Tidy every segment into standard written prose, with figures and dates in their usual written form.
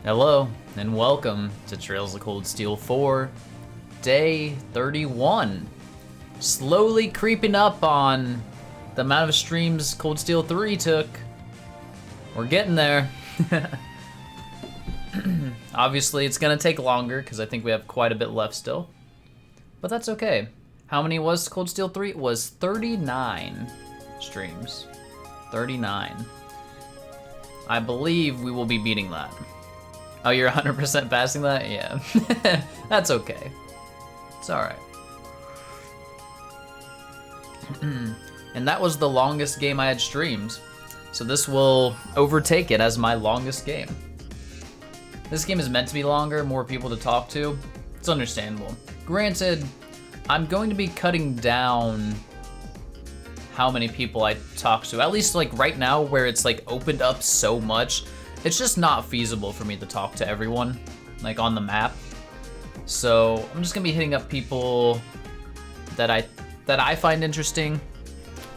Hello, and welcome to Trails of Cold Steel 4, day 31. Slowly creeping up on the amount of streams Cold Steel 3 took. We're getting there. Obviously, it's gonna take longer, because I think we have quite a bit left still. But that's okay. How many was Cold Steel 3? It was 39 streams. 39. I believe we will be beating that. Oh, you're 100% passing that? Yeah. That's okay. It's alright. And that was the longest game I had streamed. So this will overtake it as my longest game. This game is meant to be longer, more people to talk to. It's understandable. Granted, I'm going to be cutting down how many people I talk to. At least like right now where it's like opened up so much, it's just not feasible for me to talk to everyone, like on the map. So I'm just gonna be hitting up people that I find interesting.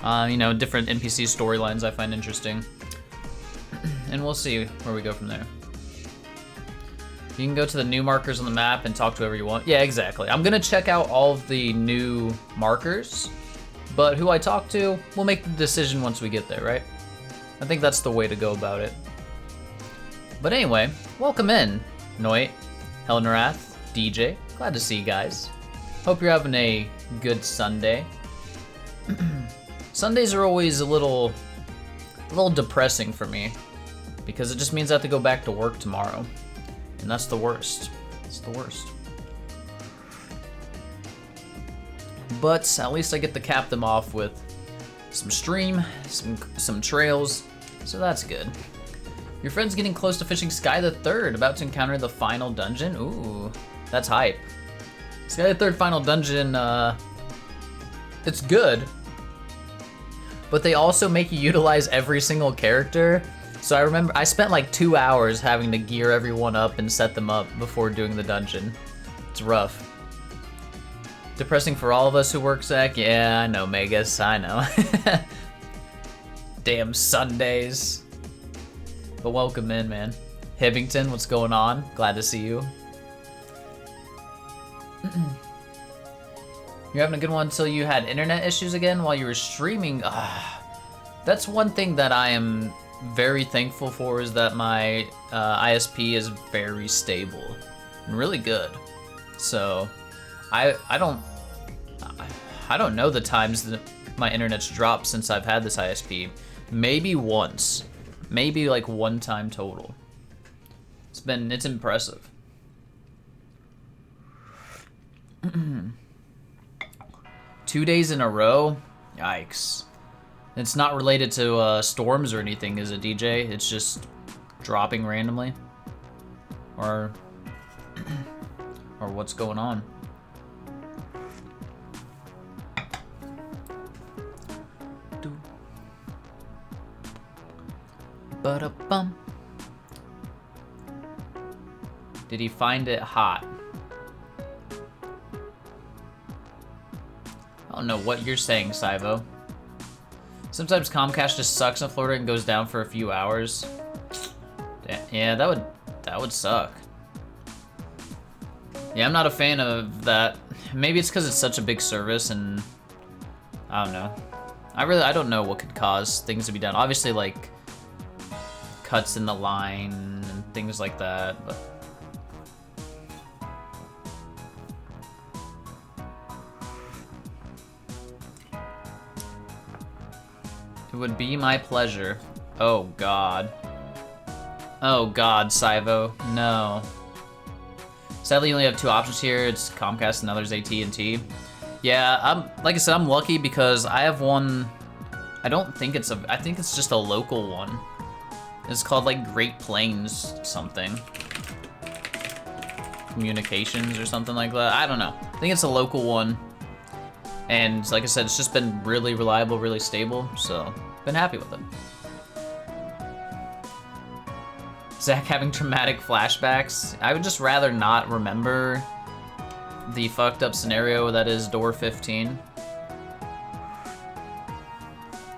You know, different NPC storylines I find interesting. And we'll see where we go from there. You can go to the new markers on the map and talk to whoever you want. Yeah, exactly. I'm gonna check out all of the new markers, but who I talk to, we'll make the decision once we get there, right? I think that's the way to go about it. But anyway, welcome in, Noit, Helnerath, DJ. Glad to see you guys. Hope you're having a good Sunday. Sundays are always a little depressing for me because it just means I have to go back to work tomorrow, and that's the worst. It's the worst. But at least I get to cap them off with some stream, some trails, so that's good. Your friend's getting close to fishing Sky the Third, about to encounter the final dungeon. Ooh, that's hype. Sky the Third final dungeon, it's good, but they also make you utilize every single character. So I remember I spent like 2 hours having to gear everyone up and set them up before doing the dungeon. It's rough. Depressing for all of us who work Zach. Yeah, I know, Megas, I know. Damn Sundays. But welcome in, man. Hibbington, what's going on? Glad to see you. You're having a good one until you had internet issues again while you were streaming. That's one thing that I am very thankful for, is that my ISP is very stable and really good. So I don't know the times that my internet's dropped since I've had this ISP. Maybe once. Maybe like one time total. It's impressive. 2 days in a row? Yikes. It's not related to storms or anything, is it, DJ? It's just dropping randomly? Or what's going on? Ba-da-bum. Did he find it hot? I don't know what you're saying, Sivo. Sometimes Comcast just sucks in Florida and goes down for a few hours. Yeah, that would suck. Yeah, I'm not a fan of that. Maybe it's because it's such a big service, and I don't know. I don't know what could cause things to be down. Obviously, like cuts in the line and things like that, but it would be my pleasure. Oh God. Oh God, Sivo, no. Sadly, you only have two options here. It's Comcast and the other's AT&T. Yeah, like I said, I'm lucky because I have one. I think it's just a local one. It's called like Great Plains something. Communications or something like that. I don't know. I think it's a local one. And like I said, it's just been really reliable, really stable. So, been happy with it. Zach having traumatic flashbacks. I would just rather not remember the fucked up scenario that is door 15.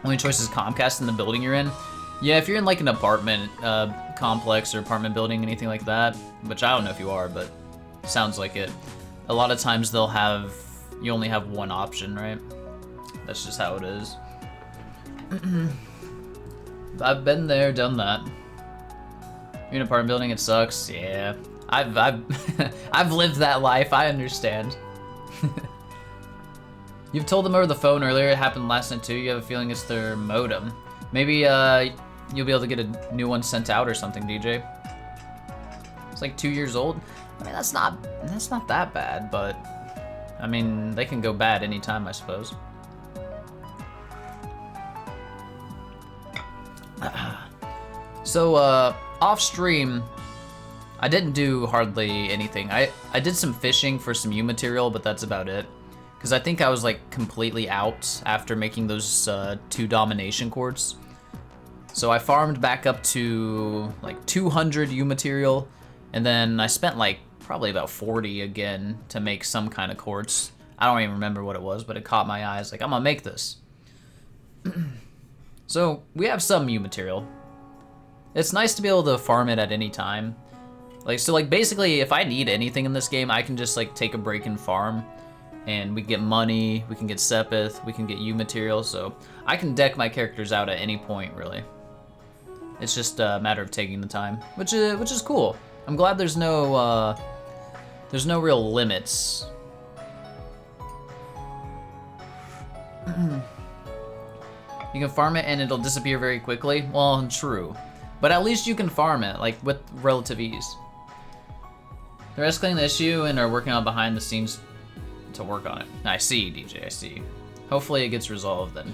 Only choice is Comcast in the building you're in. Yeah, if you're in like an apartment complex or apartment building, anything like that, which I don't know if you are, but sounds like it. A lot of times they'll have, you only have one option, right? That's just how it is. I've been there, done that. You're in an apartment building, it sucks. Yeah, I've I've lived that life. I understand. You've told them over the phone earlier. It happened last night too. You have a feeling it's their modem. Maybe you'll be able to get a new one sent out or something, DJ. It's like 2 years old. I mean, that's not that bad, but I mean, they can go bad anytime, I suppose. So, off stream, I didn't do hardly anything. I did some fishing for some U material, but that's about it. Because I think I was like completely out after making those 2 domination quartz. So I farmed back up to like 200 U material, and then I spent like probably about 40 again to make some kind of quartz. I don't even remember what it was, but it caught my eyes. Like, I'm gonna make this. So we have some U material. It's nice to be able to farm it at any time. Like, so like basically if I need anything in this game, I can just like take a break and farm, and we get money, we can get Sepith, we can get U material, so I can deck my characters out at any point, really. It's just a matter of taking the time, which is cool. I'm glad there's no real limits. You can farm it and it'll disappear very quickly. Well, true. But at least you can farm it, like, with relative ease. They're escalating the issue and are working on behind the scenes to work on it. I see, DJ, I see. Hopefully it gets resolved then.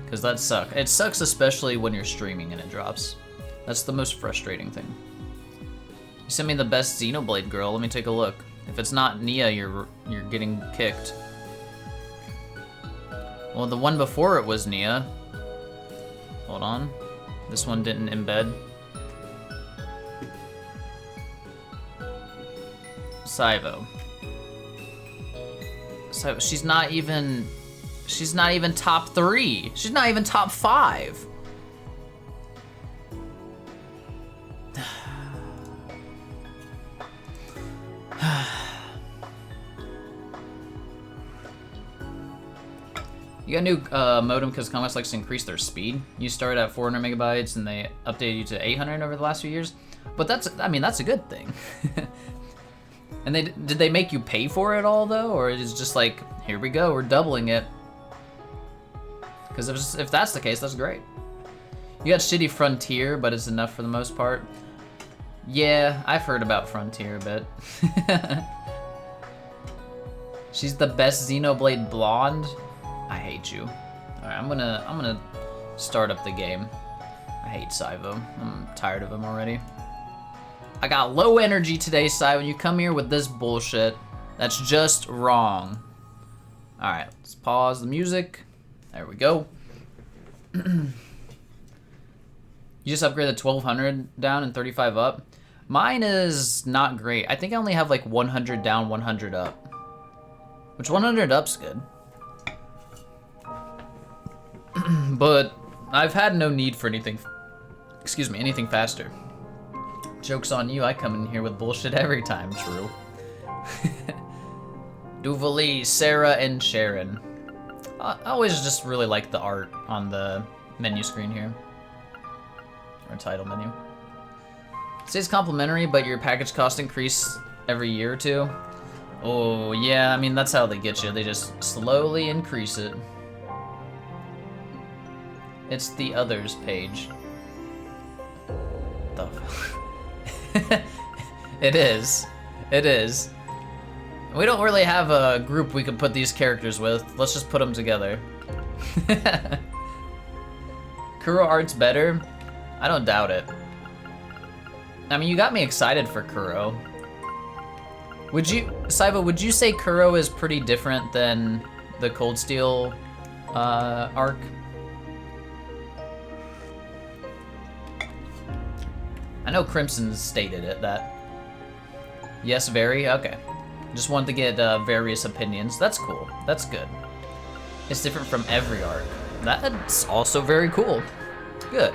Because that sucks. It sucks especially when you're streaming and it drops. That's the most frustrating thing. You sent me the best Xenoblade girl, let me take a look. If it's not Nia, you're getting kicked. Well, the one before it was Nia. Hold on. This one didn't embed. Saivo. Saivo, she's not even top 3. She's not even top 5. You got a new modem because Comcast likes to increase their speed. You started at 400 megabytes and they updated you to 800 over the last few years. But that's a good thing. And did they make you pay for it all though, or is it just like, here we go, we're doubling it? Because if that's the case, that's great. You got shitty Frontier, but it's enough for the most part. Yeah, I've heard about Frontier a bit. She's the best Xenoblade blonde. I hate you. All right, I'm gonna start up the game. I hate Saivo. I'm tired of him already. I got low energy today, Saivo. You come here with this bullshit. That's just wrong. All right, let's pause the music. There we go. You just upgraded 1200 down and 35 up. Mine is not great. I think I only have like 100 down, 100 up. Which 100 up's good. But I've had no need for anything, anything faster. Joke's on you, I come in here with bullshit every time, true. Duvali, Sarah, and Sharon. I always just really like the art on the menu screen here. Or title menu. It says complimentary, but your package cost increase every year or two. Oh, yeah, I mean, that's how they get you. They just slowly increase it. It's the others page. The It is. It is. We don't really have a group we can put these characters with. Let's just put them together. Kuro art's better? I don't doubt it. I mean, you got me excited for Kuro. Saivo, would you say Kuro is pretty different than the Cold Steel arc? I know Crimson stated it, that. Yes, very? Okay. Just wanted to get various opinions. That's cool. That's good. It's different from every arc. That's also very cool. Good.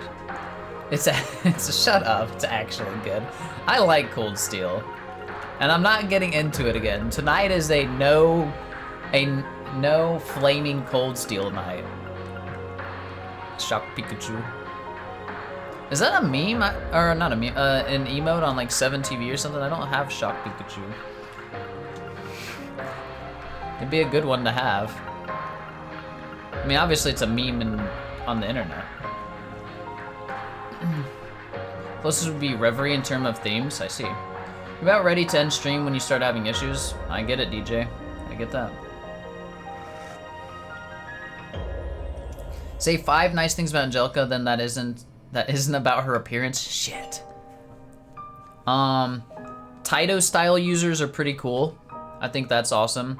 It's shut up. It's actually good. I like Cold Steel, and I'm not getting into it again. Tonight is a no flaming Cold Steel night. Shock Pikachu. Is that a meme? Or not a meme? An emote on like 7TV or something? I don't have Shock Pikachu. It'd be a good one to have. I mean, obviously it's a meme on the internet. Closest would be Reverie in terms of themes. I see. You're about ready to end stream when you start having issues. I get it, DJ. I get that. Say 5 nice things about Angelica, then that isn't about her appearance. Shit. Taito style users are pretty cool. I think that's awesome.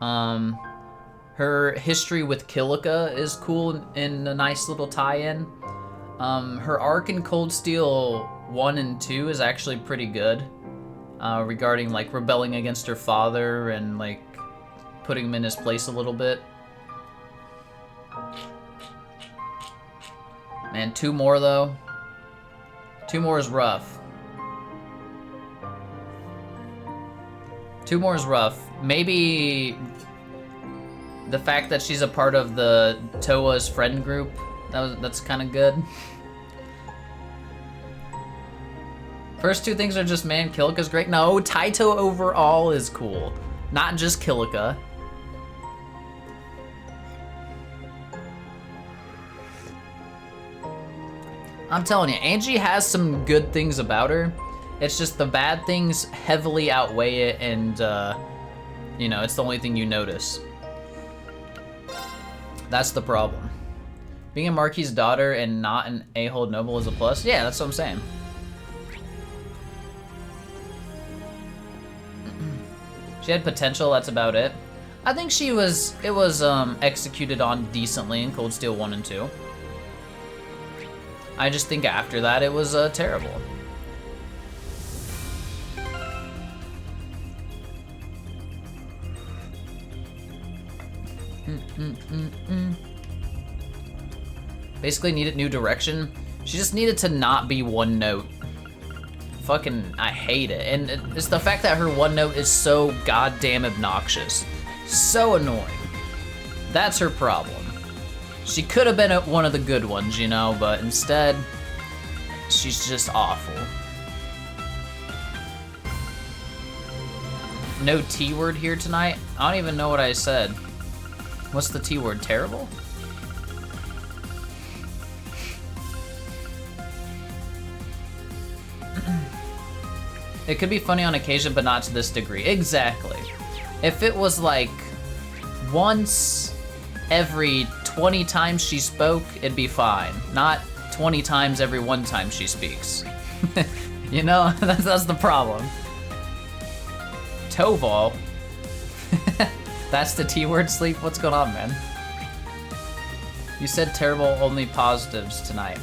Her history with Kilika is cool in a nice little tie-in. Her arc in Cold Steel 1 and 2 is actually pretty good. Regarding like rebelling against her father and like putting him in his place a little bit. Man, 2 more though. 2 more is rough. 2 more is rough. Maybe the fact that she's a part of the Toa's friend group, that's kind of good. First 2 things are just, man, Kilika's great. No, Taito overall is cool. Not just Kilika. I'm telling you, Angie has some good things about her. It's just the bad things heavily outweigh it, and you know, it's the only thing you notice. That's the problem. Being a Marquis's daughter and not an a-hole noble is a plus? Yeah, that's what I'm saying. She had potential, that's about it. I think it was executed on decently in Cold Steel 1 and 2. I just think after that it was terrible. Basically needed new direction. She just needed to not be one note. Fucking, I hate it. And it's the fact that her one note is so goddamn obnoxious. So annoying. That's her problem. She could have been one of the good ones, you know, but instead, she's just awful. No T word here tonight? I don't even know what I said. What's the T word? Terrible? It could be funny on occasion, but not to this degree. Exactly. If it was like once every 20 times she spoke, it'd be fine. Not 20 times every 1 time she speaks. You know, that's the problem. Toval. That's the T-word sleep? What's going on, man? You said terrible, only positives tonight.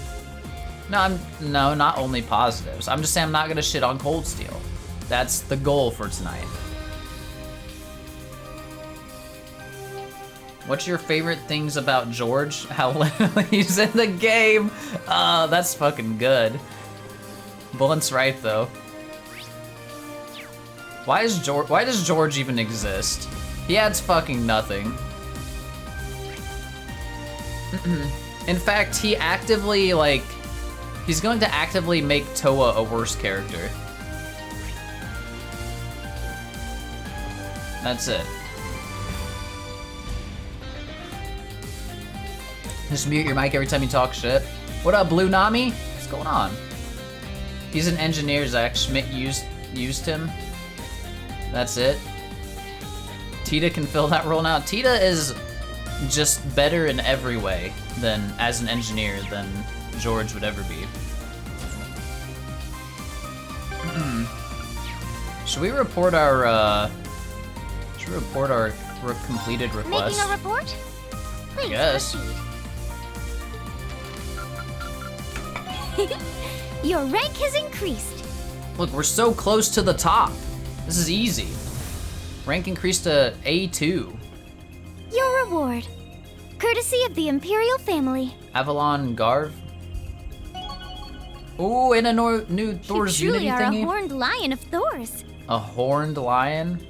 No, not only positives. I'm just saying I'm not gonna shit on Cold Steel. That's the goal for tonight. What's your favorite things about George? How little he's in the game. That's fucking good. Blunt's right though. Why does George even exist? He adds fucking nothing. In fact, he actively he's going to actively make Toa a worse character. That's it. Just mute your mic every time you talk shit. What up, Blue Nami? What's going on? He's an engineer, Zach. Schmidt used him. That's it. Tita can fill that role now. Tita is just better in every way than as an engineer than George would ever be. Should we report our completed request? Making a report? Please Yes. proceed. Your rank has increased. Look, we're so close to the top. This is easy. Rank increased to A2. Your reward. Courtesy of the Imperial family. Avalon Garv. Ooh, and a new Thor's you truly Unity are thingy. a horned lion of Thor's. A horned lion.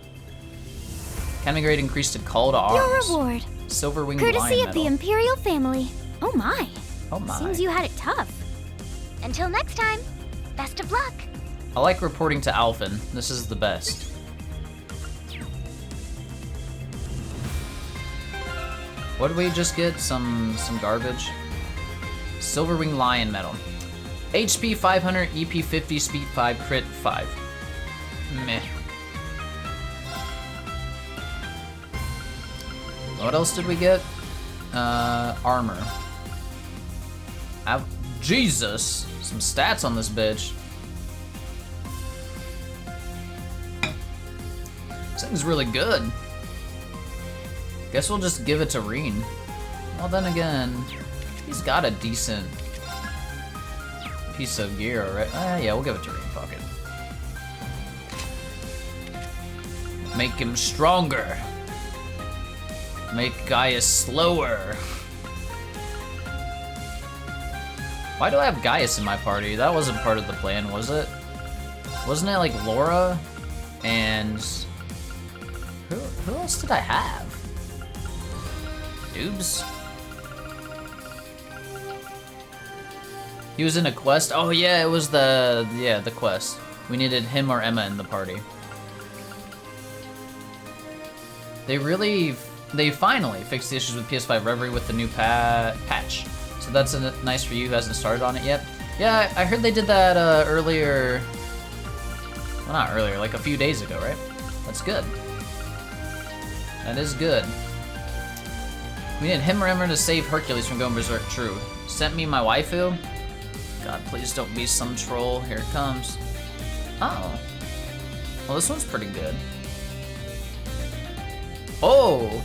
Cannon grade increased to call to arms. Your reward. Silver winged Courtesy lion of the medal. Imperial family. Oh my. Oh my. Seems you had it tough. Until next time, best of luck. I like reporting to Alphen. This is the best. What did we just get? Some garbage? Silver winged lion medal. HP 500, EP 50, speed 5, crit 5. Meh. What else did we get? Armor. Jesus! Some stats on this bitch. This thing's really good. Guess we'll just give it to Reen. Well, then again, he's got a decent piece of gear already. Yeah, we'll give it to Reen. Fuck it. Make him stronger. Make Gaius slower. Why do I have Gaius in my party? That wasn't part of the plan, was it? Wasn't it like Laura and who else did I have? Dubes? He was in a quest? Oh yeah, it was the quest. We needed him or Emma in the party. They finally fixed the issues with PS5 Reverie with the new patch. So that's nice for you who hasn't started on it yet. Yeah, I heard they did that earlier. Well, not earlier, like a few days ago, right? That's good. That is good. We need him or Emma to save Hercules from going berserk. True. Sent me my waifu. God, please don't be some troll. Here it comes. Oh. Well, this one's pretty good. Oh!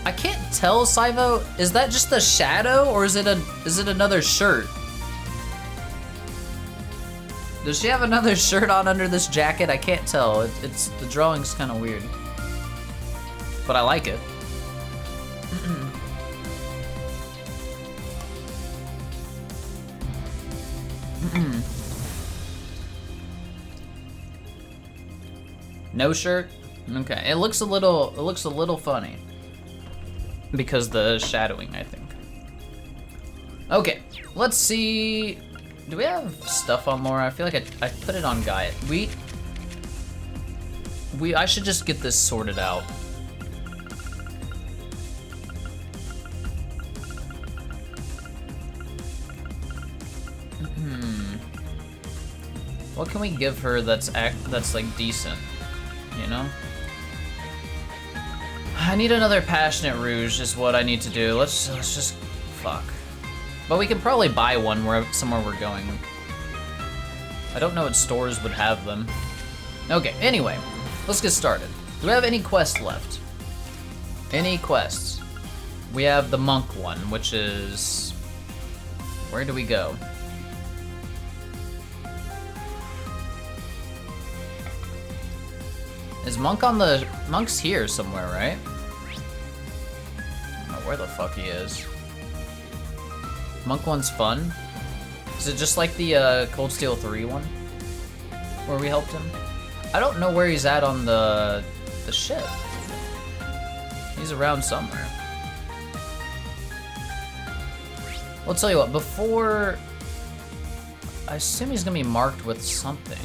I can't tell, Saivo. Is that just a shadow or is it another shirt? Does she have another shirt on under this jacket? I can't tell. It's the drawing's kind of weird, but I like it. No shirt. Okay, it looks a little funny because the shadowing, I think. Okay, let's see. Do we have stuff on Laura? I feel like I put it on Gaia. I should just get this sorted out. What can we give her that's like decent? You know? I need another Passionate Rouge is what I need to do. Let's just fuck. But we can probably buy one somewhere we're going. I don't know what stores would have them. Okay, anyway, let's get started. Do we have any quests left? Any quests? We have the monk one, which is... Where do we go? Is Monk on the... Monk's here somewhere, right? I don't know where the fuck he is. Monk one's fun. Is it just like the Cold Steel 3 one? Where we helped him? I don't know where he's at on the ship. He's around somewhere. Well, I'll tell you what, before... I assume he's gonna be marked with something.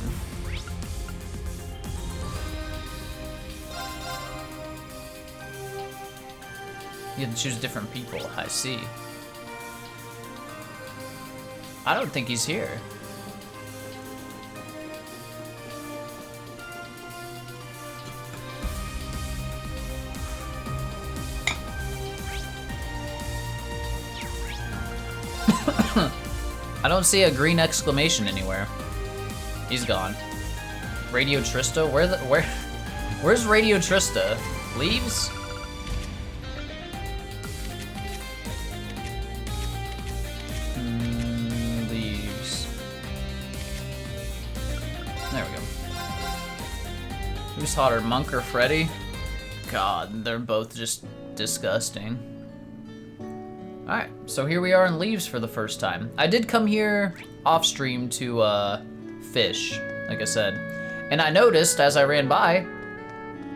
You can choose different people, I see. I don't think he's here. I don't see a green exclamation anywhere. He's gone. Radio Trista? Where's Radio Trista? Leaves? Leaves. There we go. Who's hotter, Monk or Freddy? God, they're both just disgusting. Alright, so here we are in Leaves for the first time. I did come here off stream to fish, like I said. And I noticed as I ran by,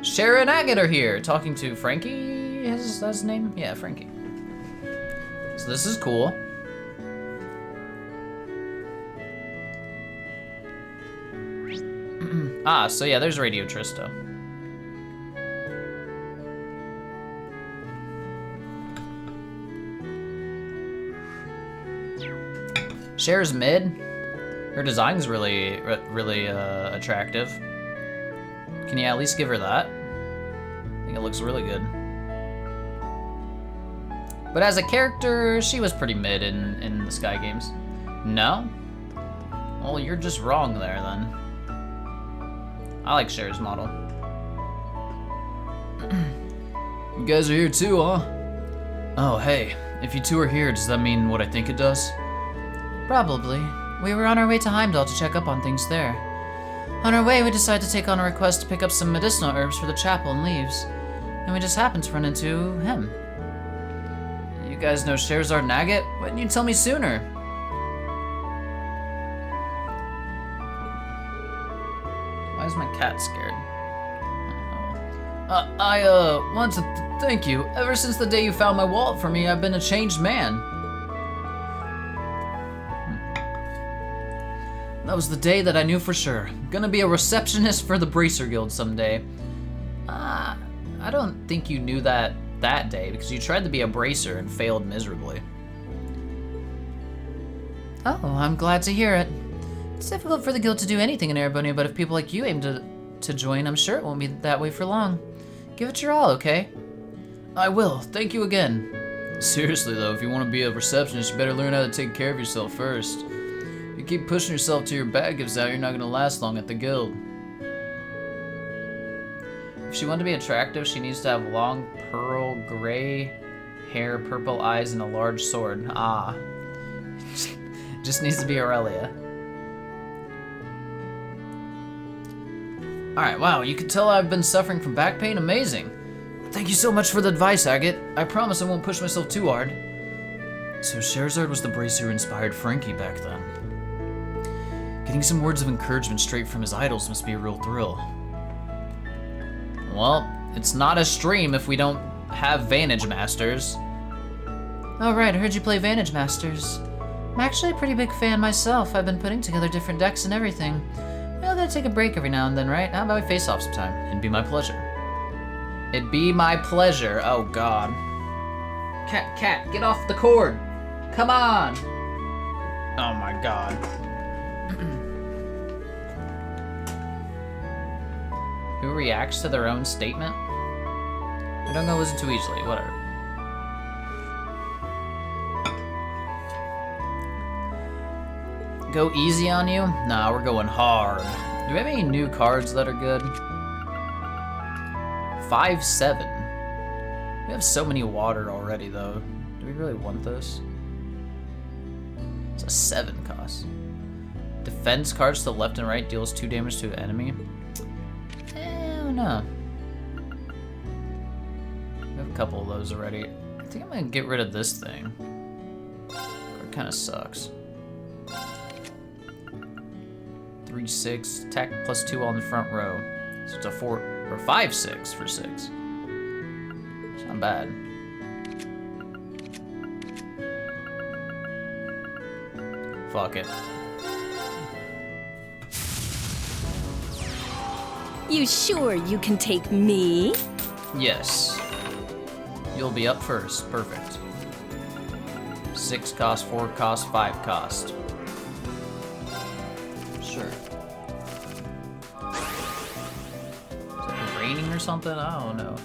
Shara and Agate are here talking to Frankie. Is that his name? Yeah, Frankie. So this is cool. Ah, so yeah, there's Radio Tristo. Cher's mid. Her design's really attractive. Can you at least give her that? I think it looks really good. But as a character, she was pretty mid in the Sky games. No? Well, you're just wrong there then. I like Cher's model. You guys are here too, huh? Oh, hey. If you two are here, does that mean what I think it does? Probably. We were on our way to Heimdall to check up on things there. On our way, we decided to take on a request to pick up some medicinal herbs for the chapel and Leaves. And we just happened to run into him. You guys know Sherazard Nagget? Why didn't you tell me sooner? Why is my cat scared? I want to thank you. Ever since the day you found my wallet for me, I've been a changed man. That was the day that I knew for sure. I'm gonna be a receptionist for the Bracer Guild someday. I don't think you knew that day because you tried to be a bracer and failed miserably. Oh, I'm glad to hear it. It's difficult for the guild to do anything in Erebonia, but if people like you aim to join, I'm sure it won't be that way for long. Give it your all, okay? I will. Thank you again. Seriously though, if you want to be a receptionist, you better learn how to take care of yourself first. If you keep pushing yourself till your back gives out, you're not gonna last long at the guild. If she wanted to be attractive, she needs to have long, pearl gray hair, purple eyes, and a large sword. Ah. Just needs to be Aurelia. Alright, wow, you can tell I've been suffering from back pain. Amazing. Thank you so much for the advice, Agate. I promise I won't push myself too hard. So Sherazard was the bracer who inspired Frankie back then. Getting some words of encouragement straight from his idols must be a real thrill. Well, it's not a stream if we don't have Vantage Masters. Oh right, I heard you play Vantage Masters. I'm actually a pretty big fan myself. I've been putting together different decks and everything. Well, gotta take a break every now and then, right? How about we face off sometime? It'd be my pleasure. It'd be my pleasure. Oh god. Cat, get off the cord. Come on. Oh my god. Who reacts to their own statement? I don't go listen too easily, whatever. Go easy on you? Nah, we're going hard. Do we have any new cards that are good? 5/7. We have so many water already though. Do we really want this? It's a 7 cost. Defense cards to the left and right deals 2 damage to an enemy. No. We have a couple of those already. I think I'm gonna get rid of this thing. It kind of sucks. 3/6, attack +2 on the front row. So it's a 4 or 5/6 for 6. It's not bad. Fuck it. You sure you can take me? Yes. You'll be up first. Perfect. 6 cost, 4 cost, 5 cost. Sure. Is it raining or something? I don't know.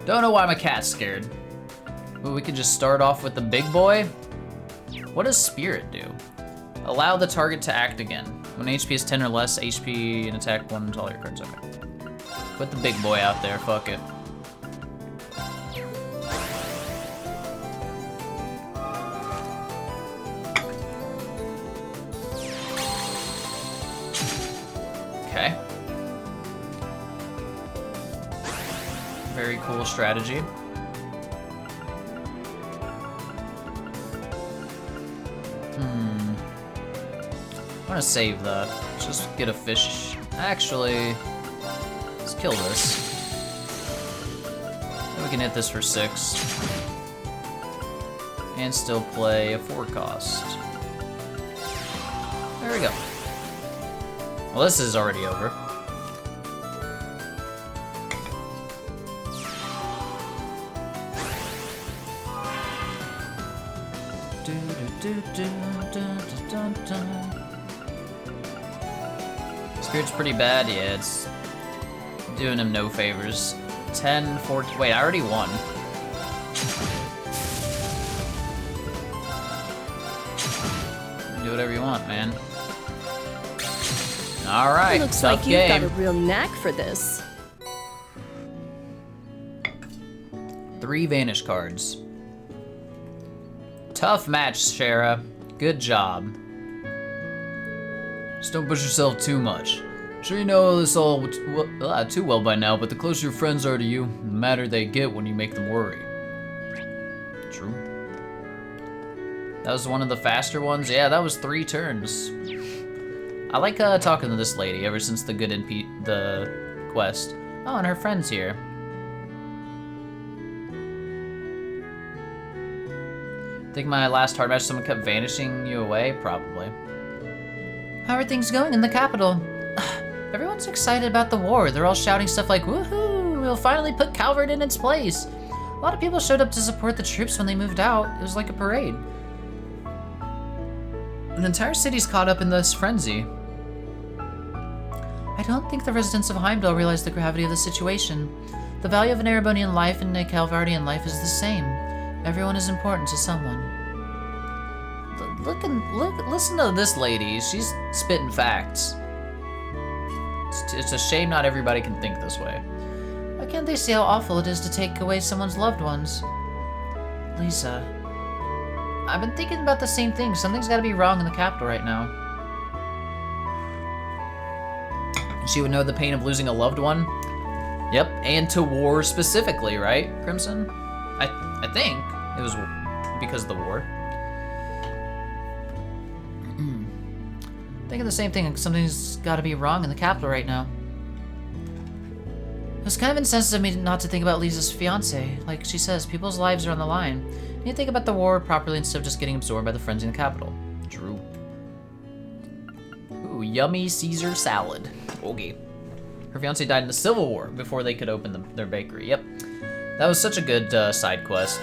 Don't know why my cat's scared. Well, we could just start off with the big boy. What does Spirit do? Allow the target to act again. When HP is 10 or less, HP and attack 1 to all your cards. Okay. Put the big boy out there, fuck it. Okay. Very Very cool strategy. I want to save that. Let's just get a fish. Actually, let's kill this. Then we can hit this for 6. And still play a 4 cost. There we go. Well, this is already over. Spirit's pretty bad, yeah, it's doing him no favors. 10, 14, wait, I already won. Do whatever you want, man. Alright, Looks tough like you've game. got a real knack for this. 3 Vanish cards. Tough match, Shara. Good job. Just don't push yourself too much. Sure you know this all too well by now, but the closer your friends are to you, the madder they get when you make them worry. True. That was one of the faster ones? Yeah, that was 3 turns. I like talking to this lady ever since the good the quest. Oh, and her friend's here. Think my last hard match someone kept vanishing you away? Probably. How are things going in the capital? Everyone's excited about the war. They're all shouting stuff like, woohoo, we'll finally put Calvert in its place. A lot of people showed up to support the troops when they moved out. It was like a parade. The entire city's caught up in this frenzy. I don't think the residents of Heimdall realize the gravity of the situation. The value of an Erebonian life and a Calvardian life is the same. Everyone is important to someone. Listen to this lady. She's spitting facts. It's a shame not everybody can think this way. Why can't they see how awful it is to take away someone's loved ones? Lisa, I've been thinking about the same thing. Something's gotta be wrong in the capital right now. She would know the pain of losing a loved one? Yep, and to war specifically, right, Crimson? I think it was because of the war. Thinking the same thing. Something's gotta be wrong in the capital right now. It was kind of insensitive of me not to think about Lisa's fiance. Like she says, people's lives are on the line. You need to think about the war properly instead of just getting absorbed by the frenzy in the capital. True. Ooh, yummy Caesar salad. Okay. Her fiance died in the Civil War before they could open their bakery. Yep. That was such a good side quest.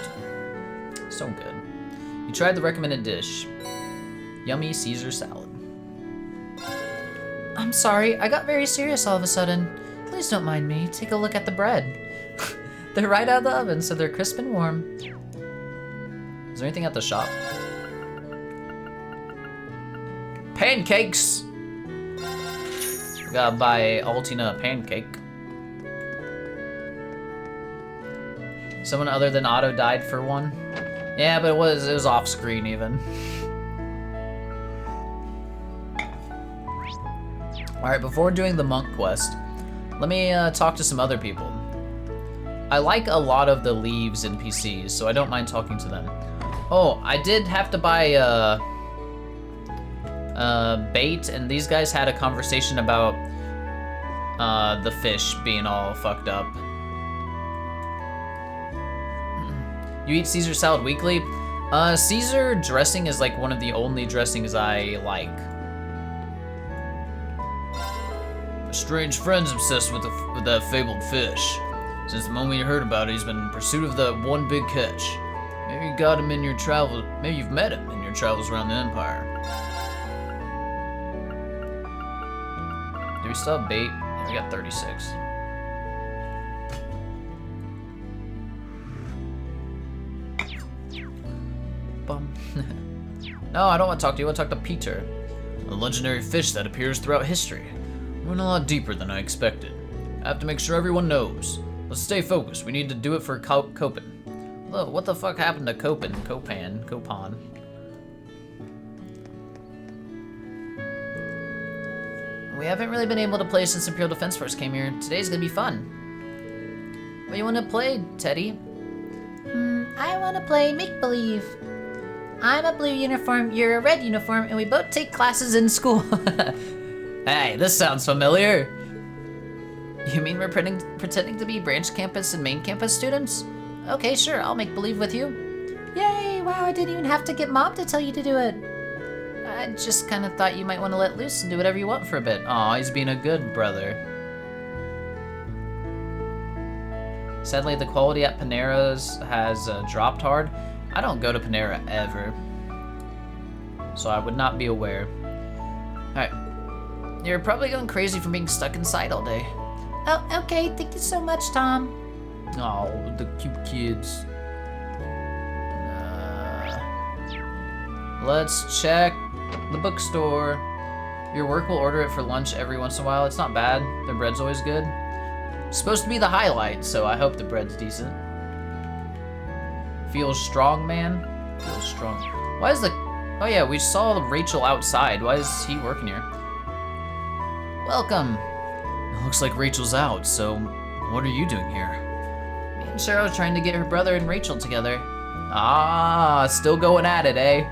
So good. You tried the recommended dish. Yummy Caesar salad. I'm sorry, I got very serious all of a sudden. Please don't mind me. Take a look at the bread. They're right out of the oven, so they're crisp and warm. Is there anything at the shop? Pancakes! We gotta buy Altina a pancake. Someone other than Otto died for one? Yeah, but it was off screen even. Alright, before doing the monk quest, let me talk to some other people. I like a lot of the Leaves NPCs, so I don't mind talking to them. Oh, I did have to buy bait, and these guys had a conversation about the fish being all fucked up. You eat Caesar salad weekly? Caesar dressing is like one of the only dressings I like. A strange friend's obsessed with that fabled fish. Since the moment he heard about it, he's been in pursuit of that one big catch. Maybe you got him in your travels. Maybe you've met him in your travels around the Empire. Do we still have bait? Yeah, we got 36. Bum. No, I don't want to talk to you. I want to talk to Peter. A legendary fish that appears throughout history. Went a lot deeper than I expected. I have to make sure everyone knows. Let's stay focused. We need to do it for Copen. Look, what the fuck happened to Copen? Copan. We haven't really been able to play since Imperial Defense first came here. Today's gonna be fun. What do you want to play, Teddy? I want to play make-believe. I'm a blue uniform, you're a red uniform, and we both take classes in school. Hey, this sounds familiar. You mean we're pretending to be branch campus and main campus students? Okay, sure, I'll make believe with you. Yay, wow, I didn't even have to get Mom to tell you to do it. I just kind of thought you might want to let loose and do whatever you want for a bit. Aw, he's being a good brother. Sadly, the quality at Panera's has dropped hard. I don't go to Panera ever, so I would not be aware. Alright, you're probably going crazy from being stuck inside all day. Oh, okay, thank you so much, Tom. Oh, the cute kids. Let's check the bookstore. Your work will order it for lunch every once in a while. It's not bad. The bread's always good. It's supposed to be the highlight, so I hope the bread's decent. Feels strong, man. Feels strong. Why is the... Oh yeah, we saw Rachel outside. Why is he working here? Welcome. It looks like Rachel's out, so what are you doing here? Me and Cheryl are trying to get her brother and Rachel together. Ah, still going at it, eh?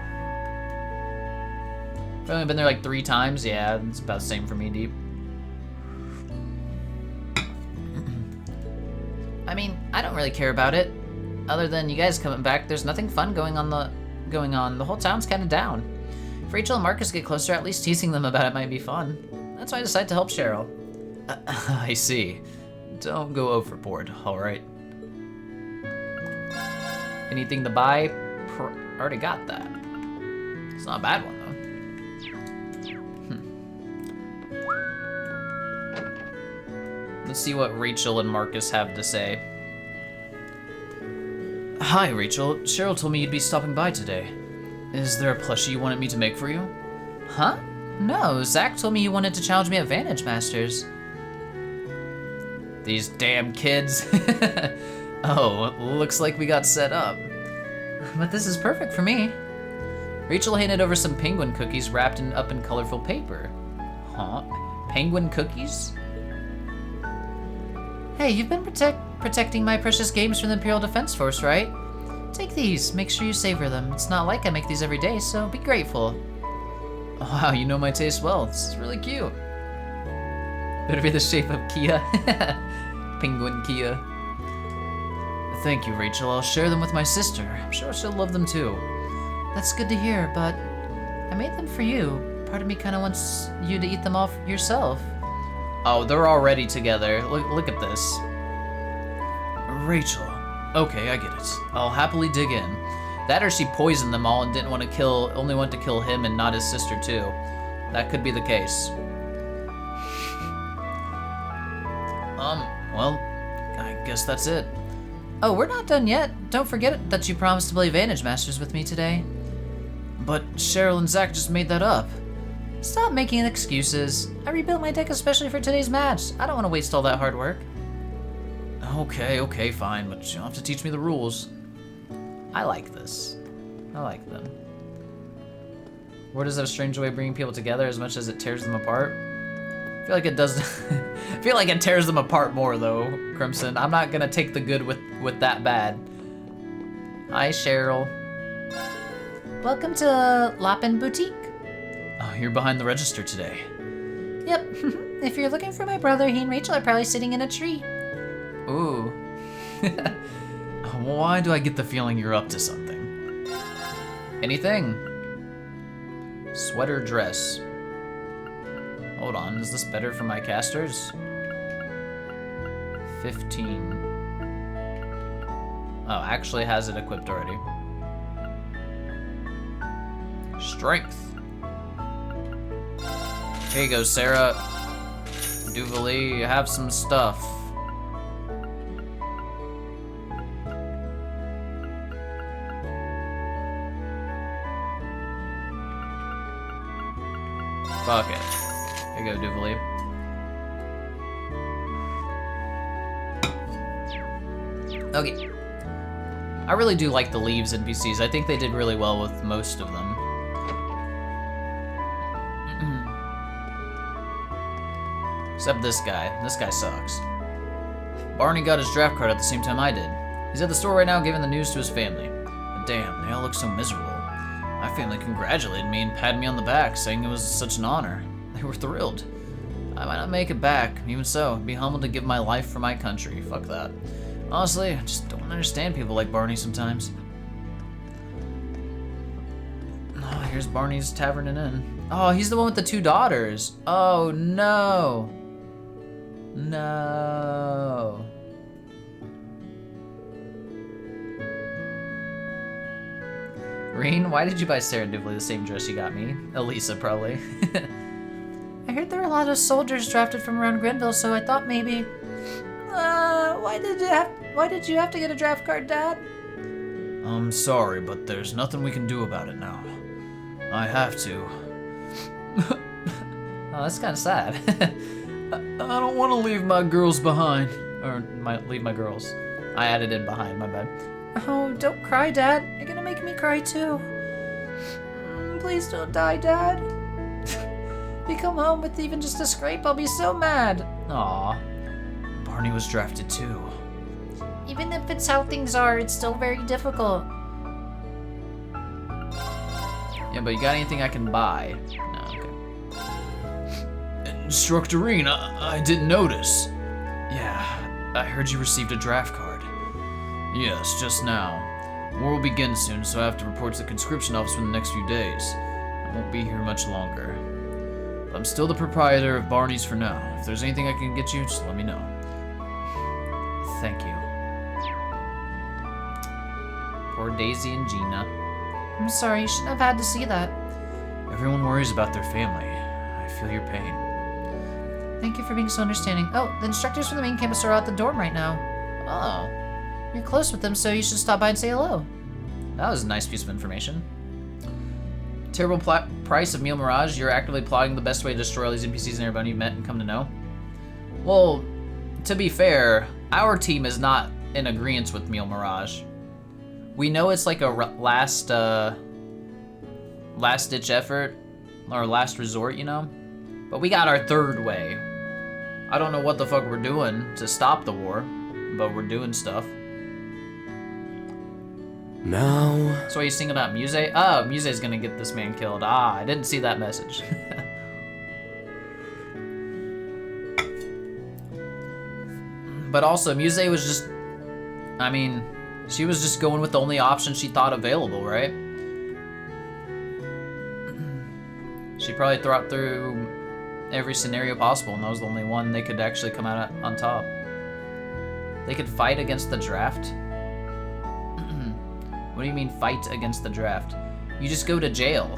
I've only been there like 3 times. Yeah, it's about the same for me, Deep. I mean, I don't really care about it. Other than you guys coming back, there's nothing fun going on. The whole town's kind of down. If Rachel and Marcus get closer, at least teasing them about it might be fun. That's why I decided to help Cheryl. I see. Don't go overboard, alright? Anything to buy? Already got that. It's not a bad one, though. Let's see what Rachel and Marcus have to say. Hi, Rachel. Cheryl told me you'd be stopping by today. Is there a plushie you wanted me to make for you? Huh? No, Zach told me you wanted to challenge me at Vantage Masters. These damn kids. Oh, looks like we got set up. But this is perfect for me. Rachel handed over some penguin cookies wrapped up in colorful paper. Huh? Penguin cookies? Hey, you've been protecting my precious games from the Imperial Defense Force, right? Take these. Make sure you savor them. It's not like I make these every day, so be grateful. Wow, you know my taste well. This is really cute. Better be the shape of Kia. Penguin Kia. Thank you, Rachel. I'll share them with my sister. I'm sure she'll love them too. That's good to hear, but I made them for you. Part of me kind of wants you to eat them all yourself. Oh, they're already together. Look at this. Rachel. Okay, I get it. I'll happily dig in. That or she poisoned them all and didn't want to kill, only want to kill him and not his sister too. That could be the case. Well, I guess that's it. Oh, we're not done yet. Don't forget that you promised to play Vantage Masters with me today. But Cheryl and Zach just made that up. Stop making excuses. I rebuilt my deck especially for today's match. I don't want to waste all that hard work. Okay, fine, but you'll have to teach me the rules. I like this. I like them. War does have a strange way of bringing people together as much as it tears them apart. I feel like it does. I feel like it tears them apart more though, Crimson. I'm not gonna take the good with that bad. Hi, Cheryl. Welcome to Lapin Boutique. Oh, you're behind the register today. Yep. If you're looking for my brother, he and Rachel are probably sitting in a tree. Ooh. Why do I get the feeling you're up to something? Anything? Sweater dress. Hold on, is this better for my casters? 15. Oh, actually has it equipped already. Strength. Here you go, Sarah. Duvally, have some stuff. Fuck it. Here you go, Duvally. Okay. I really do like the Leaves NPCs. I think they did really well with most of them. Except this guy. This guy sucks. Barney got his draft card at the same time I did. He's at the store right now giving the news to his family. But damn, they all look so miserable. My family congratulated me and patted me on the back, saying it was such an honor. They were thrilled. I might not make it back. Even so, I'd be humbled to give my life for my country. Fuck that. Honestly, I just don't understand people like Barney sometimes. Oh, here's Barney's Tavern and Inn. Oh, he's the one with the 2 daughters. Oh, no. No. Reen, why did you buy serendipitously the same dress you got me? Elisa, probably. I heard there were a lot of soldiers drafted from around Grenville, so I thought maybe... why did you have to get a draft card, Dad? I'm sorry, but there's nothing we can do about it now. I have to. Oh, that's kind of sad. I don't want to leave my girls behind. Or leave my girls. I added in behind, my bad. Oh, don't cry, Dad. You're gonna make me cry, too. Please don't die, Dad. If you come home with even just a scrape, I'll be so mad. Aw. Barney was drafted too. Even if it's how things are, it's still very difficult. Yeah, but you got anything I can buy? No, okay. Instructor Reen, I didn't notice. Yeah, I heard you received a draft card. Yes, just now. War will begin soon, so I have to report to the conscription office within the next few days. I won't be here much longer. But I'm still the proprietor of Barney's for now. If there's anything I can get you, just let me know. Thank you. Poor Daisy and Gina. I'm sorry, you shouldn't have had to see that. Everyone worries about their family. I feel your pain. Thank you for being so understanding. Oh, the instructors from the main campus are out the dorm right now. Oh, You're close with them, so you should stop by and say hello. that was a nice piece of information. Terrible price of Meal Mirage. You're actively plotting the best way to destroy all these NPCs and everybody you met and come to know. Well, to be fair, our team is not in agreement with Meal Mirage. We know it's like a last ditch effort, or last resort, you know? But we got our third way. I don't know what the fuck we're doing to stop the war, but we're doing stuff. Now, So are you singing about Muse? Oh, Muse's gonna get this man killed. Ah, I didn't see that message. But also, Muse was just... I mean, she was just going with the only option she thought available, right? She probably thought through every scenario possible, and that was the only one they could actually come out on top. They could fight against the draft? What do you mean, fight against the draft? You just go to jail.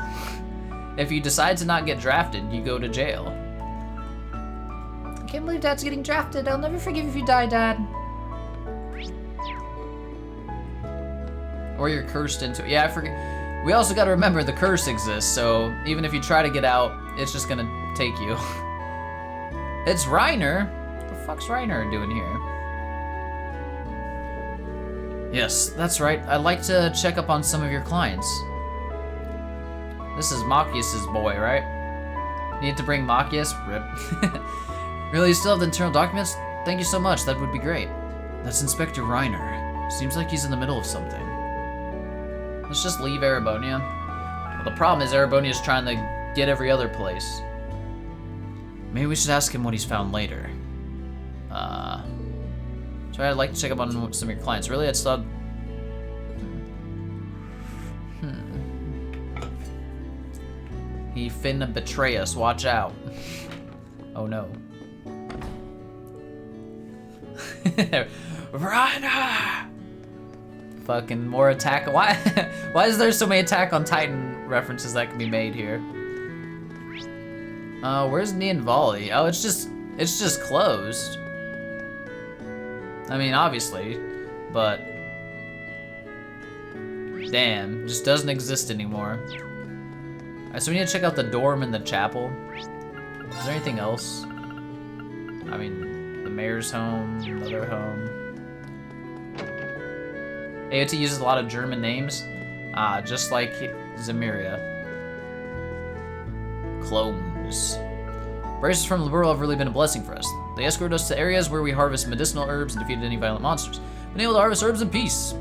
If you decide to not get drafted, you go to jail. I can't believe Dad's getting drafted. I'll never forgive you if you die, Dad. Or you're cursed into it. Yeah, I forget. We also gotta remember the curse exists, so even if you try to get out, it's just gonna take you. It's Reiner. What the fuck's Reiner doing here? Yes, that's right. I'd like to check up on some of your clients. This is Machias's boy, right? Need to bring Machias? Rip. Really, you still have the internal documents? Thank you so much, that would be great. That's Inspector Reiner. Seems like he's in the middle of something. Let's just leave Erebonia. Well, the problem is Erebonia's trying to get every other place. Maybe we should ask him what he's found later. So I'd like to check up on some of your clients. Really, it's not... He finna betray us, watch out. Oh no. Reiner! Fucking more Attack. Why is there so many Attack on Titan references that can be made here? Where's Neon Volley? Oh, it's just closed. I mean, obviously, but damn, just doesn't exist anymore. Alright, so we need to check out the dorm and the chapel. Is there anything else? I mean, the mayor's home, another home. AOT uses a lot of German names, just like Zemiria. Clones. Braces from the world have really been a blessing for us. They escorted us to areas where we harvest medicinal herbs and defeated any violent monsters. Been able to harvest herbs in peace.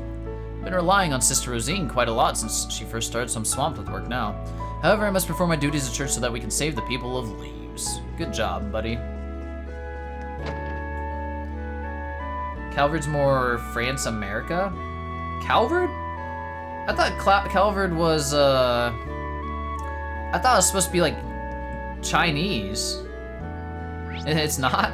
Been relying on Sister Rosine quite a lot since she first started, so I'm swamped with work now. However, I must perform my duties at church so that we can save the people of Leaves. Good job, buddy. Calvard's more France America? Calvard? I thought Calvard was, I thought it was supposed to be like Chinese. It's not?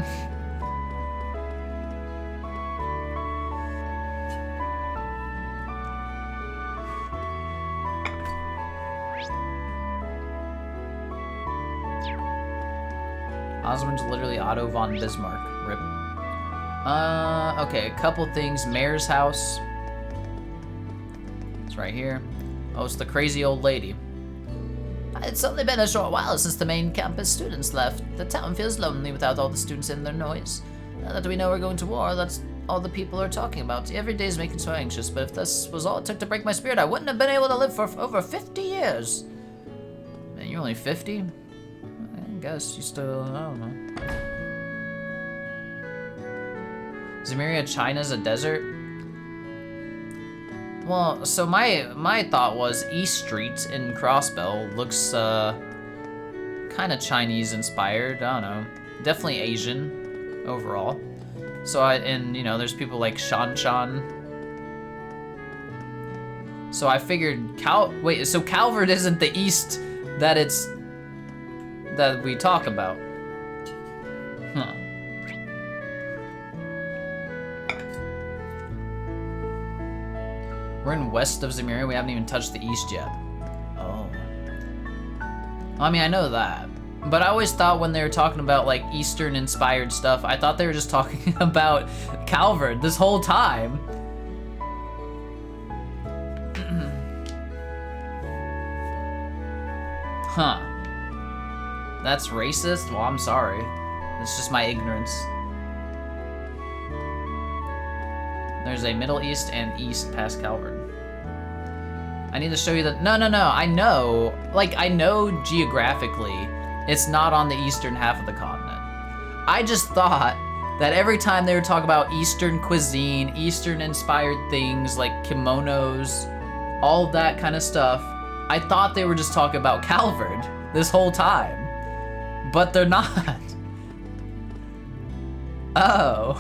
Osborne's literally Otto von Bismarck. Rip. Okay, a couple things. Mayor's house. It's right here. Oh, it's the crazy old lady. It's only been a short while since the main campus students left. The town feels lonely without all the students and their noise. Now that we know we're going to war, that's all the people are talking about. Every day is making me so anxious, but if this was all it took to break my spirit, I wouldn't have been able to live for over 50 years. Man, you're only 50? I guess you still, I don't know. Zemuria, China's a desert? Well, so my thought was East Street in Crossbell looks kind of Chinese inspired. I don't know, definitely Asian overall. So and you know, there's people like Shan Shan. So I figured wait, so Calvard isn't the east that we talk about. Huh. We're in west of Zemuria. We haven't even touched the east yet. Oh. I mean, I know that. But I always thought when they were talking about, like, Eastern-inspired stuff, I thought they were just talking about Calvard this whole time. Huh. That's racist? Well, I'm sorry. It's just my ignorance. There's a Middle East and East past Calvard. I need to show you that. No. I know. Like, I know geographically it's not on the eastern half of the continent. I just thought that every time they would talk about Eastern cuisine, Eastern-inspired things like kimonos, all that kind of stuff, I thought they were just talking about Calvard this whole time. But they're not. Oh.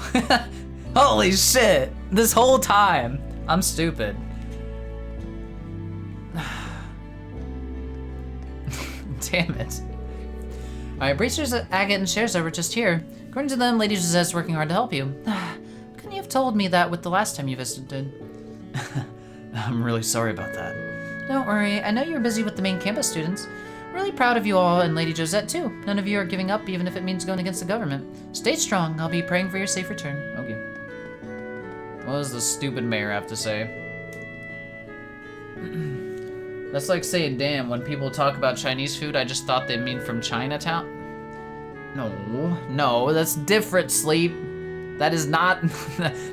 Holy shit. This whole time. I'm stupid. Damn it. Alright, Bracers, Agate, and Shares were just here. According to them, Lady Josette's working hard to help you. Couldn't you have told me that with the last time you visited? I'm really sorry about that. Don't worry, I know you're busy with the main campus students. Really proud of you all, and Lady Josette too. None of you are giving up, even if it means going against the government. Stay strong. I'll be praying for your safe return. Okay. What does the stupid mayor have to say? That's like saying, damn, when people talk about Chinese food, I just thought they mean from Chinatown. No, that's different, Sleep. That is not,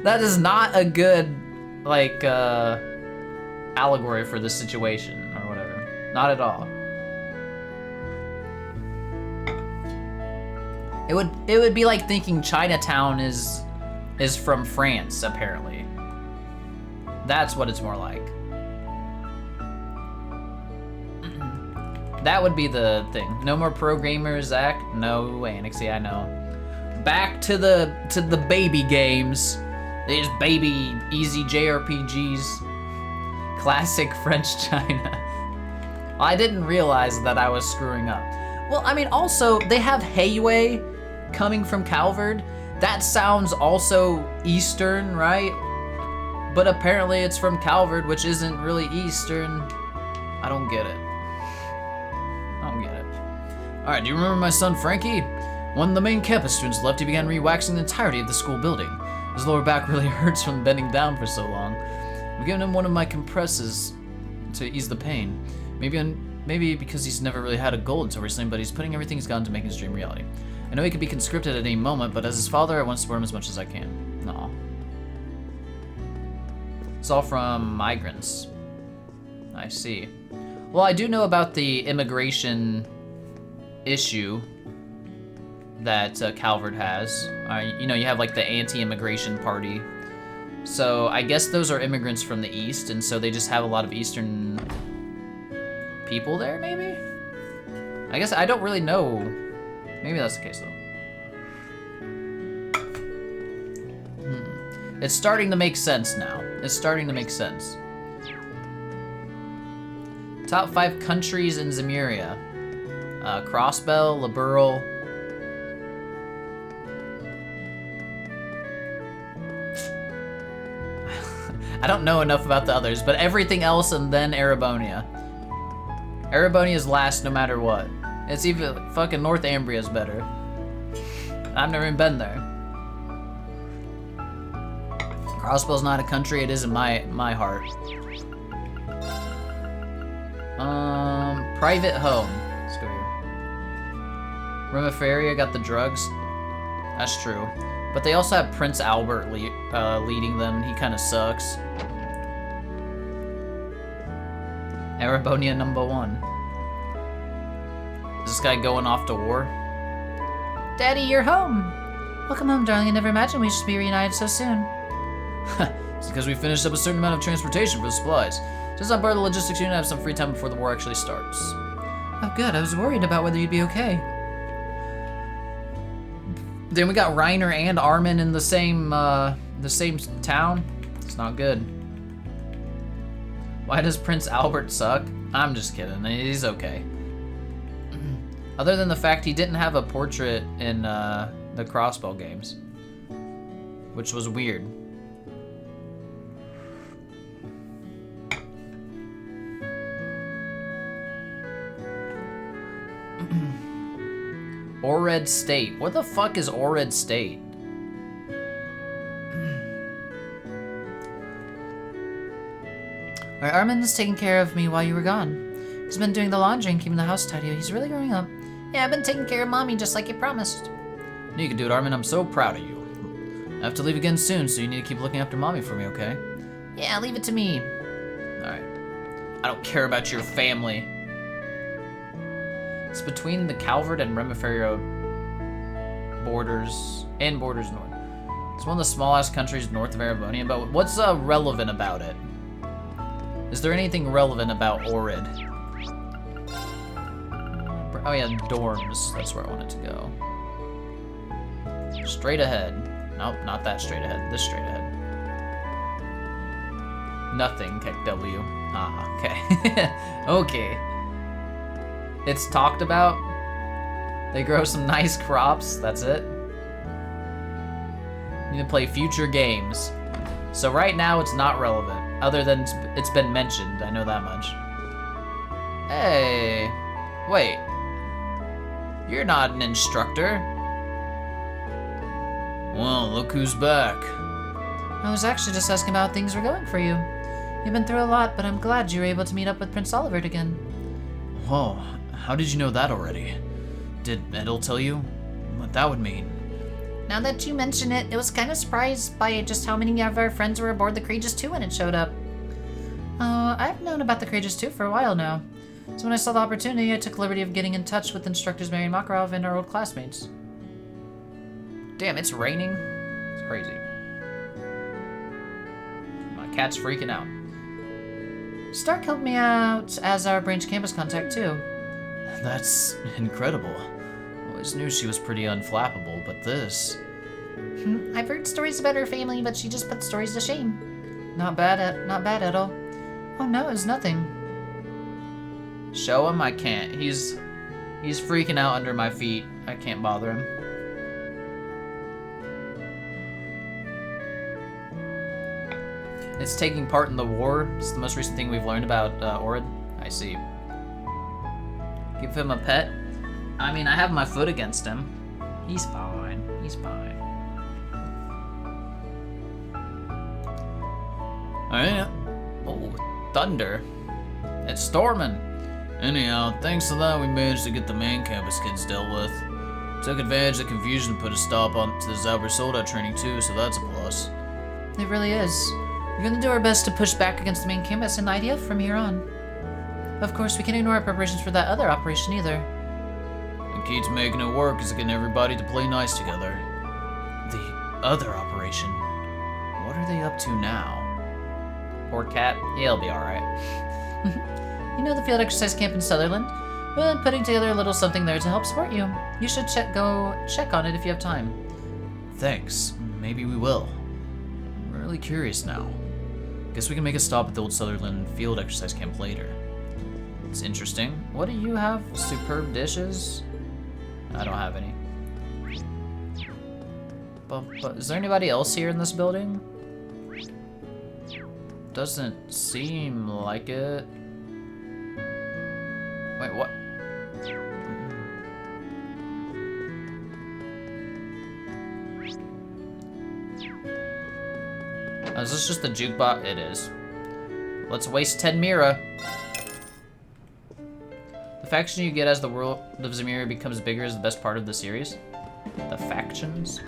that is not a good, like, allegory for this situation, or whatever. Not at all. It would be like thinking Chinatown is from France, apparently. That's what it's more like. That would be the thing. No more pro gamers, Zach. No way, Anixie, I know. Back to the baby games. These baby easy JRPGs. Classic French China. Well, I didn't realize that I was screwing up. Well, I mean, also, they have Heiwei coming from Calvard. That sounds also Eastern, right? But apparently it's from Calvard, which isn't really Eastern. I don't get it. Alright, do you remember my son Frankie? When the main campus students left, he began re-waxing the entirety of the school building. His lower back really hurts from bending down for so long. I've given him one of my compresses to ease the pain. Maybe because he's never really had a goal until recently, but he's putting everything he's got into making his dream reality. I know he could be conscripted at any moment, but as his father, I want to support him as much as I can. Aw. It's all from migrants. I see. Well, I do know about the immigration issue that Calvert has. You know, you have like the anti-immigration party. So I guess those are immigrants from the East, and so they just have a lot of Eastern people there, maybe? I guess I don't really know. Maybe that's the case, though. It's starting to make sense now. It's starting to make sense. Top 5 countries in Zemuria. Crossbell, Liberal. I don't know enough about the others, but everything else and then Erebonia. Erebonia is last no matter what. It's even fucking North Ambria is better. I've never even been there. Crossbell's not a country, it is in my heart. Private home. Let's go here. Remiferia got the drugs. That's true. But they also have Prince Albert leading them, and he kind of sucks. Erebonia number 1. Is this guy going off to war? Daddy, you're home. Welcome home, darling. I never imagined we should be reunited so soon. It's because we finished up a certain amount of transportation for the supplies. Since I'm part of the logistics unit, I have some free time before the war actually starts. Oh, good. I was worried about whether you'd be okay. Then we got Reiner and Armin in the same town. It's not good. Why does Prince Albert suck? I'm just kidding. He's okay. Other than the fact he didn't have a portrait in the Crossbow games, which was weird. Ored State. What the fuck is Ored State? Alright, Armin's taking care of me while you were gone. He's been doing the laundry and keeping the house tidy. He's really growing up. Yeah, I've been taking care of Mommy just like you promised. You can do it, Armin. I'm so proud of you. I have to leave again soon, so you need to keep looking after Mommy for me, okay? Yeah, leave it to me. Alright. I don't care about your family. It's between the Calvert and Remiferio borders north. It's one of the smallest countries north of Erebonia, but what's relevant about it? Is there anything relevant about Orid? Oh yeah, dorms. That's where I wanted to go. Straight ahead. Nope, not that straight ahead. This straight ahead. Nothing, kick W. Ah, okay. Okay. It's talked about. They grow some nice crops. That's it. You need to play future games. So right now it's not relevant, other than it's been mentioned. I know that much. Hey, wait. You're not an instructor. Well, look who's back. I was actually just asking about how things were going for you. You've been through a lot, but I'm glad you were able to meet up with Prince Olivert again. Whoa, how did you know that already? Did Edel tell you what that would mean? Now that you mention it, I was kind of surprised by just how many of our friends were aboard the Courageous 2 when it showed up. I've known about the Courageous 2 for a while now. So when I saw the opportunity, I took the liberty of getting in touch with instructors Marian Makarov and our old classmates. Damn, it's raining. It's crazy. My cat's freaking out. Stark helped me out as our branch campus contact too. That's incredible. Always knew she was pretty unflappable, but this... I've heard stories about her family, but she just put stories to shame. Not bad at all. Oh no, it was nothing. Show him? I can't. He's freaking out under my feet. I can't bother him. It's taking part in the war. It's the most recent thing we've learned about Orid. I see. Give him a pet. I mean, I have my foot against him. He's fine. He's fine. Alright. Oh, thunder. It's storming. Anyhow, thanks to that, we managed to get the main campus kids dealt with. Took advantage of confusion and put a stop on to the Zauber Soldat training too, so that's a plus. It really is. We're gonna do our best to push back against the main campus and IDF from here on. Of course, we can't ignore our preparations for that other operation either. What keeps making it work is getting everybody to play nice together. The other operation, what are they up to now? Poor cat, he'll be alright. You know the field exercise camp in Sutherland? We're putting together a little something there to help support you. You should go check on it if you have time. Thanks, maybe we will. I'm really curious now. Guess we can make a stop at the old Sutherland field exercise camp later. It's interesting. What do you have? Superb dishes? I don't have any. But is there anybody else here in this building? Doesn't seem like it. Wait, what? Oh, is this just the jukebox? It is. Let's waste 10 Mira. The faction you get as the world of Zemira becomes bigger is the best part of the series. The factions?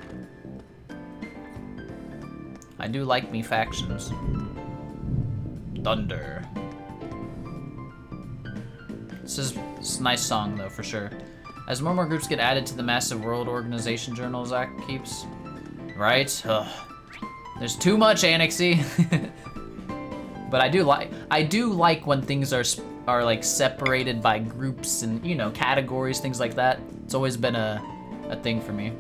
I do like me factions. Thunder. This is a nice song though, for sure. As more and more groups get added to the massive world organization journal Zach keeps. Right? Ugh. There's too much annexy. But I do like when things are like separated by groups and, you know, categories, things like that. It's always been a thing for me.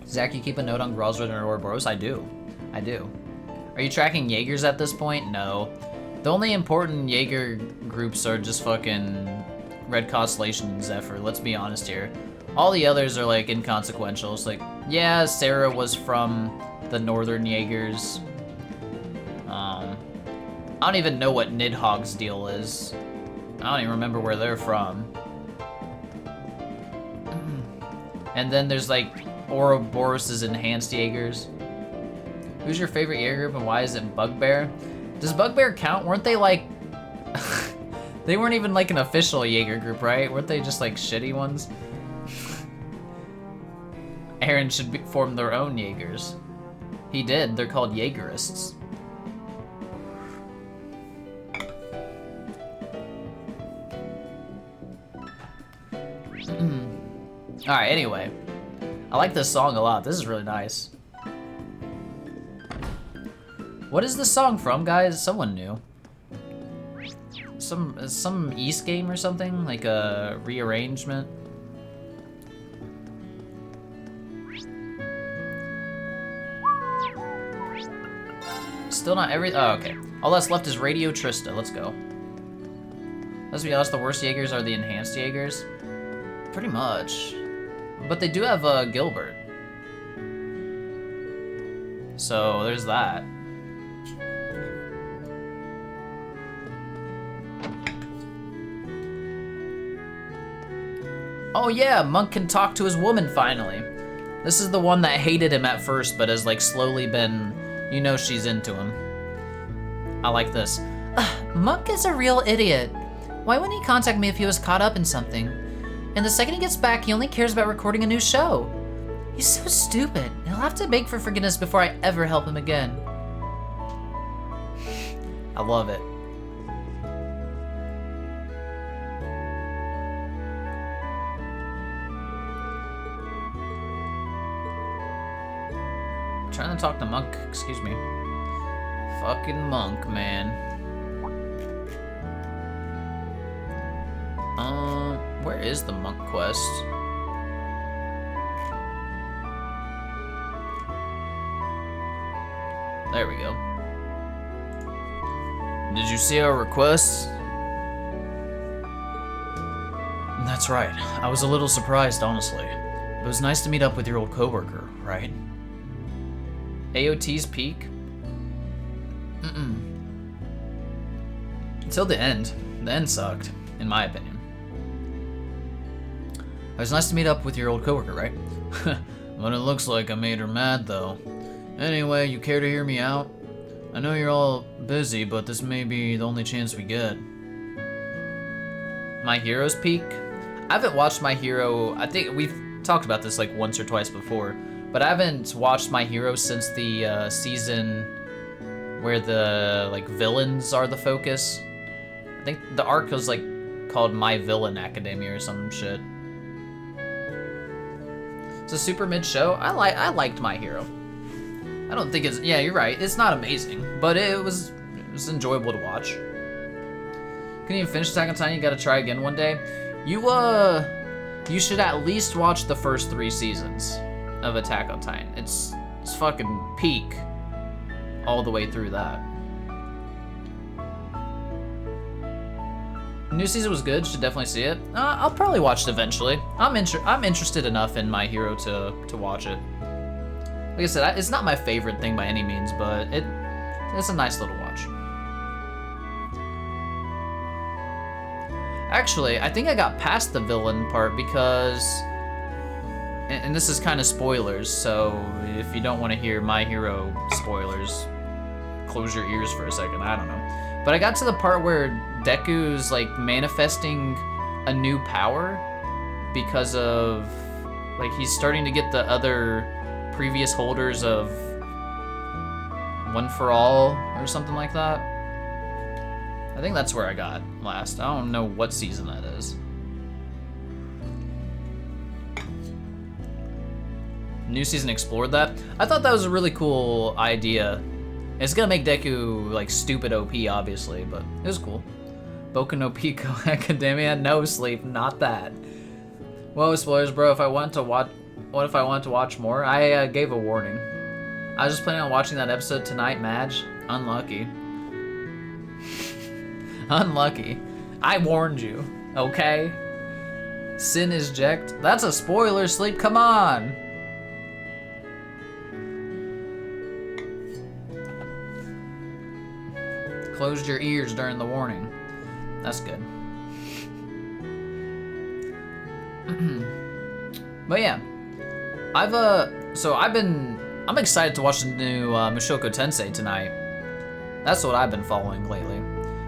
Zach, you keep a note on Grosrud and Ouroboros? I do. Are you tracking Jaegers at this point? No. The only important Jaeger groups are just fucking Red Constellation and Zephyr, let's be honest here. All the others are like inconsequential. It's like, yeah, Sarah was from the Northern Jaegers. I don't even know what Nidhogg's deal is. I don't even remember where they're from. And then there's like Ouroboros' enhanced Jaegers. Who's your favorite Jaeger group and why is it Bugbear? Does Bugbear count? Weren't they like... they weren't even like an official Jaeger group, right? Weren't they just like shitty ones? Aaron should form their own Jaegers. He did. They're called Jaegerists. Alright, anyway. I like this song a lot. This is really nice. What is this song from, guys? Someone knew. Some East game or something? Like a rearrangement? Still not every... Oh, okay. All that's left is Radio Trista. Let's go. Let's be honest, the worst Jaegers are the enhanced Jaegers. Pretty much. But they do have Gilbert. So there's that. Oh yeah, Monk can talk to his woman finally. This is the one that hated him at first, but has like slowly been, you know, she's into him. I like this. Monk is a real idiot. Why wouldn't he contact me if he was caught up in something? And the second he gets back, he only cares about recording a new show. He's so stupid. He'll have to beg for forgiveness before I ever help him again. I love it. I'm trying to talk to Monk, excuse me. Fucking Monk, man. Where is the Monk quest? There we go. Did you see our requests? That's right. I was a little surprised, honestly. It was nice to meet up with your old coworker, right? AOT's peak? Until the end. The end sucked, in my opinion. It was nice to meet up with your old coworker, right? But it looks like I made her mad, though. Anyway, you care to hear me out? I know you're all busy, but this may be the only chance we get. My Hero's peak? I haven't watched My Hero. I think we've talked about this like once or twice before, but I haven't watched My Hero since the season where the like villains are the focus. I think the arc was like called My Villain Academia or some shit. It's a super mid show. I liked My Hero. I don't think it's, yeah, you're right. It's not amazing, but it was enjoyable to watch. Couldn't even finish Attack on Titan. You got to try again one day. You should at least watch the first 3 seasons of Attack on Titan. It's fucking peak all the way through that. New season was good. Should definitely see it. I'll probably watch it eventually. I'm interested enough in My Hero to watch it. Like I said, it's not my favorite thing by any means, but it's a nice little watch. Actually, I think I got past the villain part because, and this is kind of spoilers, so if you don't want to hear My Hero spoilers, close your ears for a second. I don't know. But I got to the part where Deku's like manifesting a new power because of, like, he's starting to get the other previous holders of One for All or something like that. I think that's where I got last. I don't know what season that is. New season explored that. I thought that was a really cool idea. It's gonna make Deku like stupid OP, obviously, but it was cool. Boku no Pico Academia, no sleep, not that. Well, spoilers, bro. If I want to watch, what if I wanted to watch more? I gave a warning. I was just planning on watching that episode tonight, Madge. Unlucky. Unlucky. I warned you, okay? Sin is Ject. That's a spoiler, Sleep, come on! Closed your ears during the warning. That's good. But yeah. I'm excited to watch the new Mushoku Tensei tonight. That's what I've been following lately.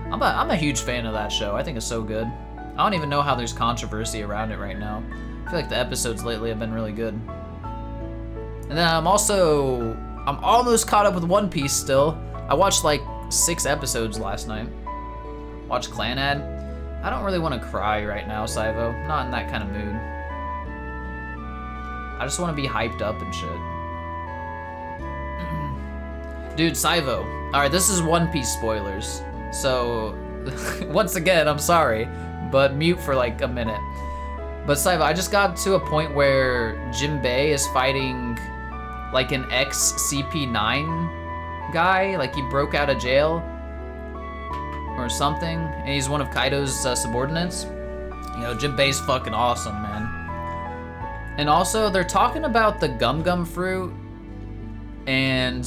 I'm a huge fan of that show. I think it's so good. I don't even know how there's controversy around it right now. I feel like the episodes lately have been really good. And then I'm almost caught up with One Piece still. I watched like 6 episodes last night. Watched Clanad. I don't really want to cry right now, Saivo. Not in that kind of mood. I just want to be hyped up and shit. Dude, Saivo. Alright, this is One Piece spoilers. So, once again, I'm sorry, but mute for like a minute. But Saivo, I just got to a point where Jinbei is fighting like an ex-CP9 guy. Like he broke out of jail or something, and he's one of Kaido's subordinates. You know, Jinbei's fucking awesome, man. And also, they're talking about the Gum Gum fruit, and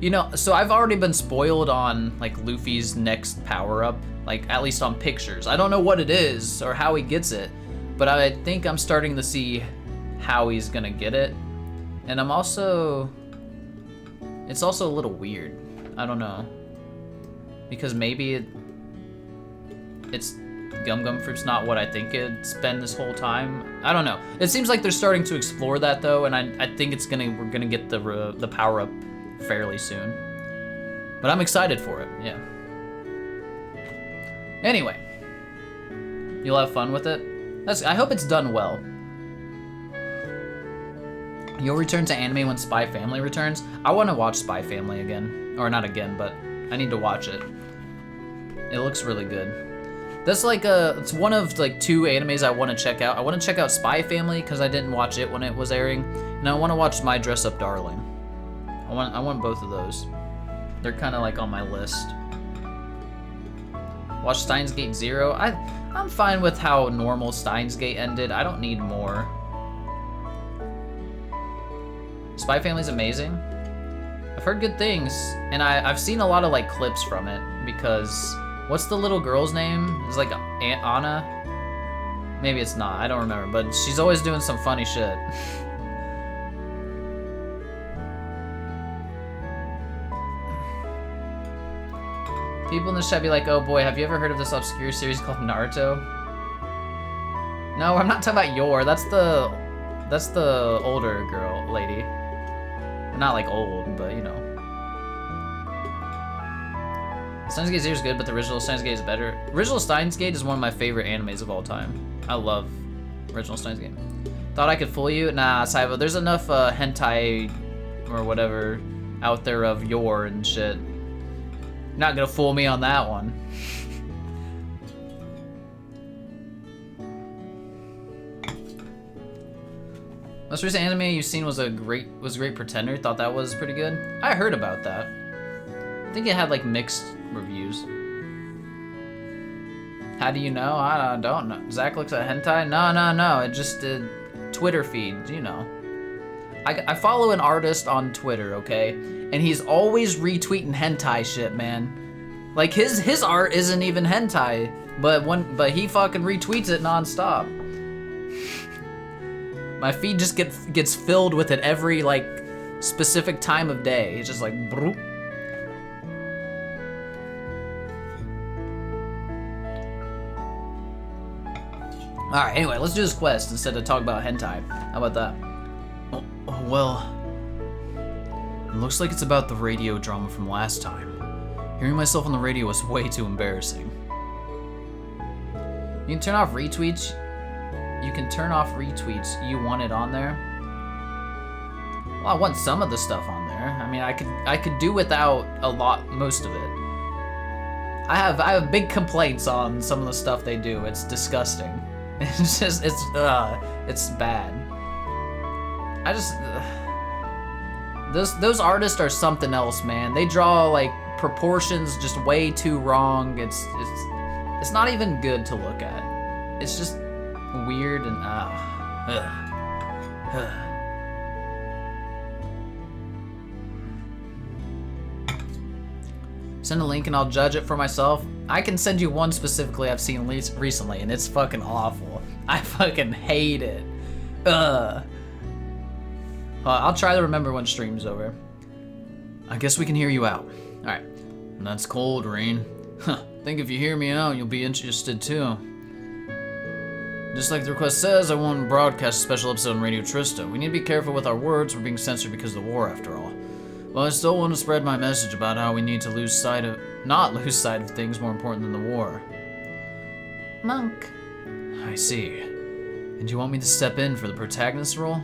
you know, so I've already been spoiled on like Luffy's next power-up, like at least on pictures. I don't know what it is or how he gets it, but I think I'm starting to see how he's gonna get it. And it's also a little weird. I don't know, because maybe it's Gum Gum fruit's not what I think it's been this whole time. I don't know. It seems like they're starting to explore that though, and I think we're gonna get the power up fairly soon. But I'm excited for it. Yeah. Anyway, you'll have fun with it. I hope it's done well. You'll return to anime when Spy Family returns. I want to watch Spy Family again, or not again, but I need to watch it. It looks really good. That's like it's one of like 2 animes I want to check out. I want to check out Spy Family because I didn't watch it when it was airing, and I want to watch My Dress Up Darling. I want both of those. They're kind of like on my list. Watch Steins Gate 0. I'm fine with how normal Steins Gate ended. I don't need more. Spy Family's amazing. I've heard good things, and I've seen a lot of like clips from it because what's the little girl's name? It's like Aunt Anna. Maybe it's not. I don't remember, but she's always doing some funny shit. People in the chat be like, oh boy, have you ever heard of this obscure series called Naruto? No, I'm not talking about Yor. That's the older girl, lady. Not like old, but you know. Steins Gate Zero is good, but the original Steins Gate is better. Original Steins Gate is one of my favorite animes of all time. I love original Steins Gate. Thought I could fool you? Nah, Saibo, there's enough hentai or whatever out there of yore and shit. You're not gonna fool me on that one. Most recent anime you've seen was Great Pretender. Thought that was pretty good. I heard about that. I think it had like mixed reviews. How do you know? I don't know. Zach looks at hentai? No. It just did Twitter feed, you know. I follow an artist on Twitter, okay? And he's always retweeting hentai shit, man. Like his art isn't even hentai, but he fucking retweets it nonstop. My feed just gets filled with it every like specific time of day. It's just like broop. Alright, anyway, let's do this quest instead of talk about hentai. How about that? Oh, well, it looks like it's about the radio drama from last time. Hearing myself on the radio was way too embarrassing. You can turn off retweets. You can turn off retweets. You want it on there? Well, I want some of the stuff on there. I mean, I could do without most of it. I have big complaints on some of the stuff they do. It's disgusting. It's just it's bad. Those artists are something else, man. They draw like proportions just way too wrong. It's not even good to look at. It's just weird and Send a link and I'll judge it for myself. I can send you one specifically I've seen recently, and it's fucking awful. I fucking hate it. Well, I'll try to remember when stream's over. I guess we can hear you out. Alright. That's cold, Rain. Think if you hear me out, you'll be interested too. Just like the request says, I want to broadcast a special episode on Radio Trista. We need to be careful with our words. We're being censored because of the war, after all. Well, I still want to spread my message about how we need to not lose sight of things more important than the war. Monk. I see. And you want me to step in for the protagonist role?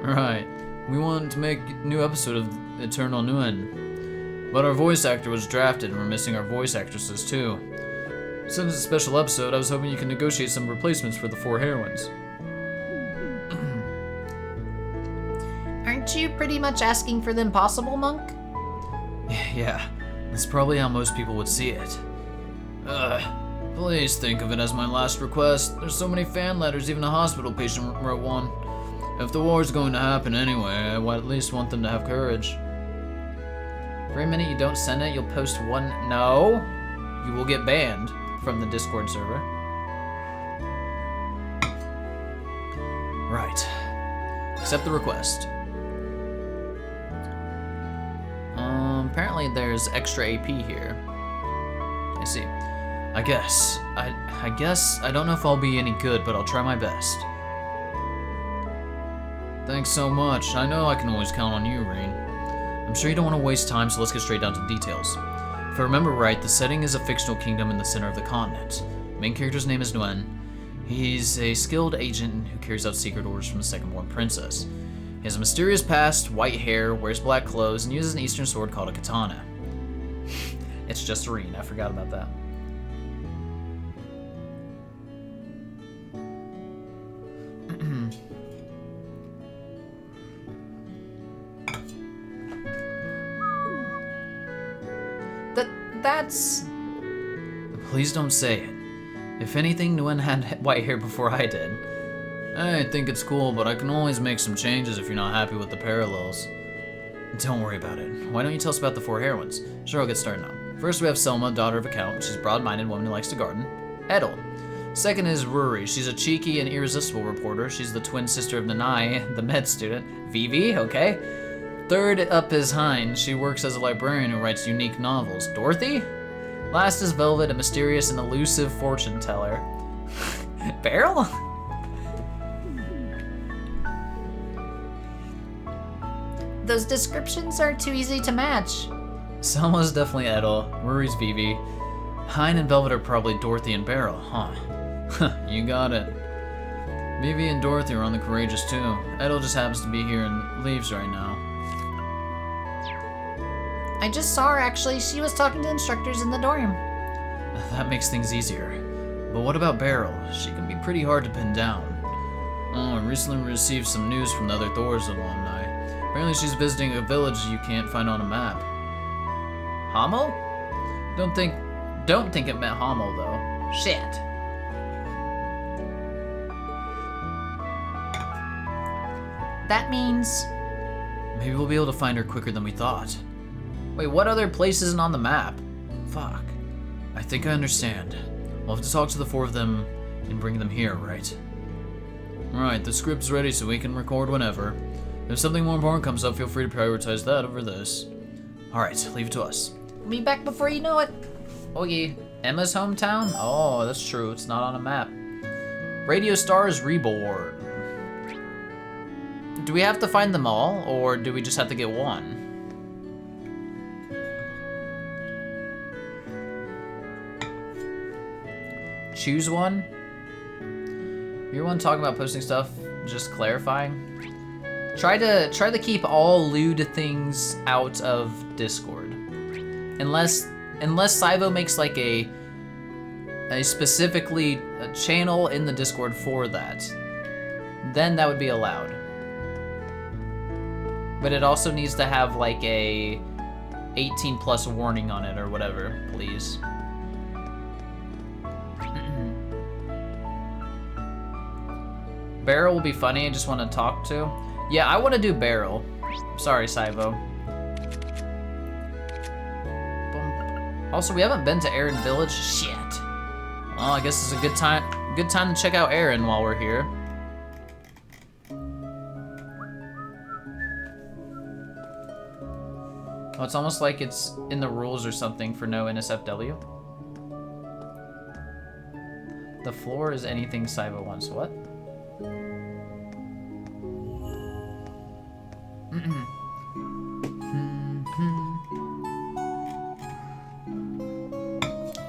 Right. We want to make a new episode of Eternal Nguyen. But our voice actor was drafted and we're missing our voice actresses too. Since it's a special episode, I was hoping you can negotiate some replacements for the 4 heroines. Aren't you pretty much asking for the impossible, Monk? Yeah, that's probably how most people would see it. Please think of it as my last request. There's so many fan letters, even a hospital patient wrote one. If the war's going to happen anyway, I would at least want them to have courage. Every minute you don't send it, you'll post one. No, you will get banned from the Discord server. Right. Accept the request. Apparently there's extra AP here. I see. I guess I don't know if I'll be any good, but I'll try my best. Thanks so much. I know I can always count on you, Rain. I'm sure you don't want to waste time, so let's get straight down to details. If I remember right, the setting is a fictional kingdom in the center of the continent. The main character's name is Nguyen. He's a skilled agent who carries out secret orders from the second-born princess. He has a mysterious past, white hair, wears black clothes, and uses an eastern sword called a katana. It's just a ring, I forgot about that. That's... Please don't say it. If anything, Nguyen had white hair before I did. I think it's cool, but I can always make some changes if you're not happy with the parallels. Don't worry about it. Why don't you tell us about the 4 heroines? Sure, I'll get started now. First, we have Selma, daughter of a count. She's a broad-minded woman who likes to garden. Edel. Second is Ruri. She's a cheeky and irresistible reporter. She's the twin sister of Nanai, the med student. Vivi, okay. Third up is Hein. She works as a librarian who writes unique novels. Dorothy? Last is Velvet, a mysterious and elusive fortune teller. Beryl? Those descriptions are too easy to match. Selma's definitely Edel. Rory's Vivi. Hein and Velvet are probably Dorothy and Beryl, huh? You got it. Vivi and Dorothy are on the Courageous too. Edel just happens to be here and leaves right now. I just saw her actually. She was talking to instructors in the dorm. That makes things easier. But what about Beryl? She can be pretty hard to pin down. Oh, I recently received some news from the other Thor's alumni. Apparently she's visiting a village you can't find on a map. Hamel? Don't think it meant Hamel though. Shit. That means... Maybe we'll be able to find her quicker than we thought. Wait, what other place isn't on the map? Fuck. I think I understand. We'll have to talk to the 4 of them and bring them here, right? Alright, the script's ready so we can record whenever. If something more important comes up, feel free to prioritize that over this. Alright, leave it to us. We'll be back before you know it. Oh yeah, Emma's hometown? Oh, that's true, it's not on a map. Radio Stars Reborn. Do we have to find them all, or do we just have to get one? Choose one? You're one talking about posting stuff, just clarifying. Try to keep all lewd things out of Discord. Unless Saivo makes like a specifically a channel in the Discord for that. Then that would be allowed. But it also needs to have like a 18 plus warning on it or whatever, please. Beryl will be funny, I just want to talk to. Yeah, I want to do Beryl. Sorry, Saivo. Also, we haven't been to Aaron Village. Shit. Well, I guess it's a good time to check out Aaron while we're here. Oh, it's almost like it's in the rules or something for no NSFW. The floor is anything Saivo wants. What?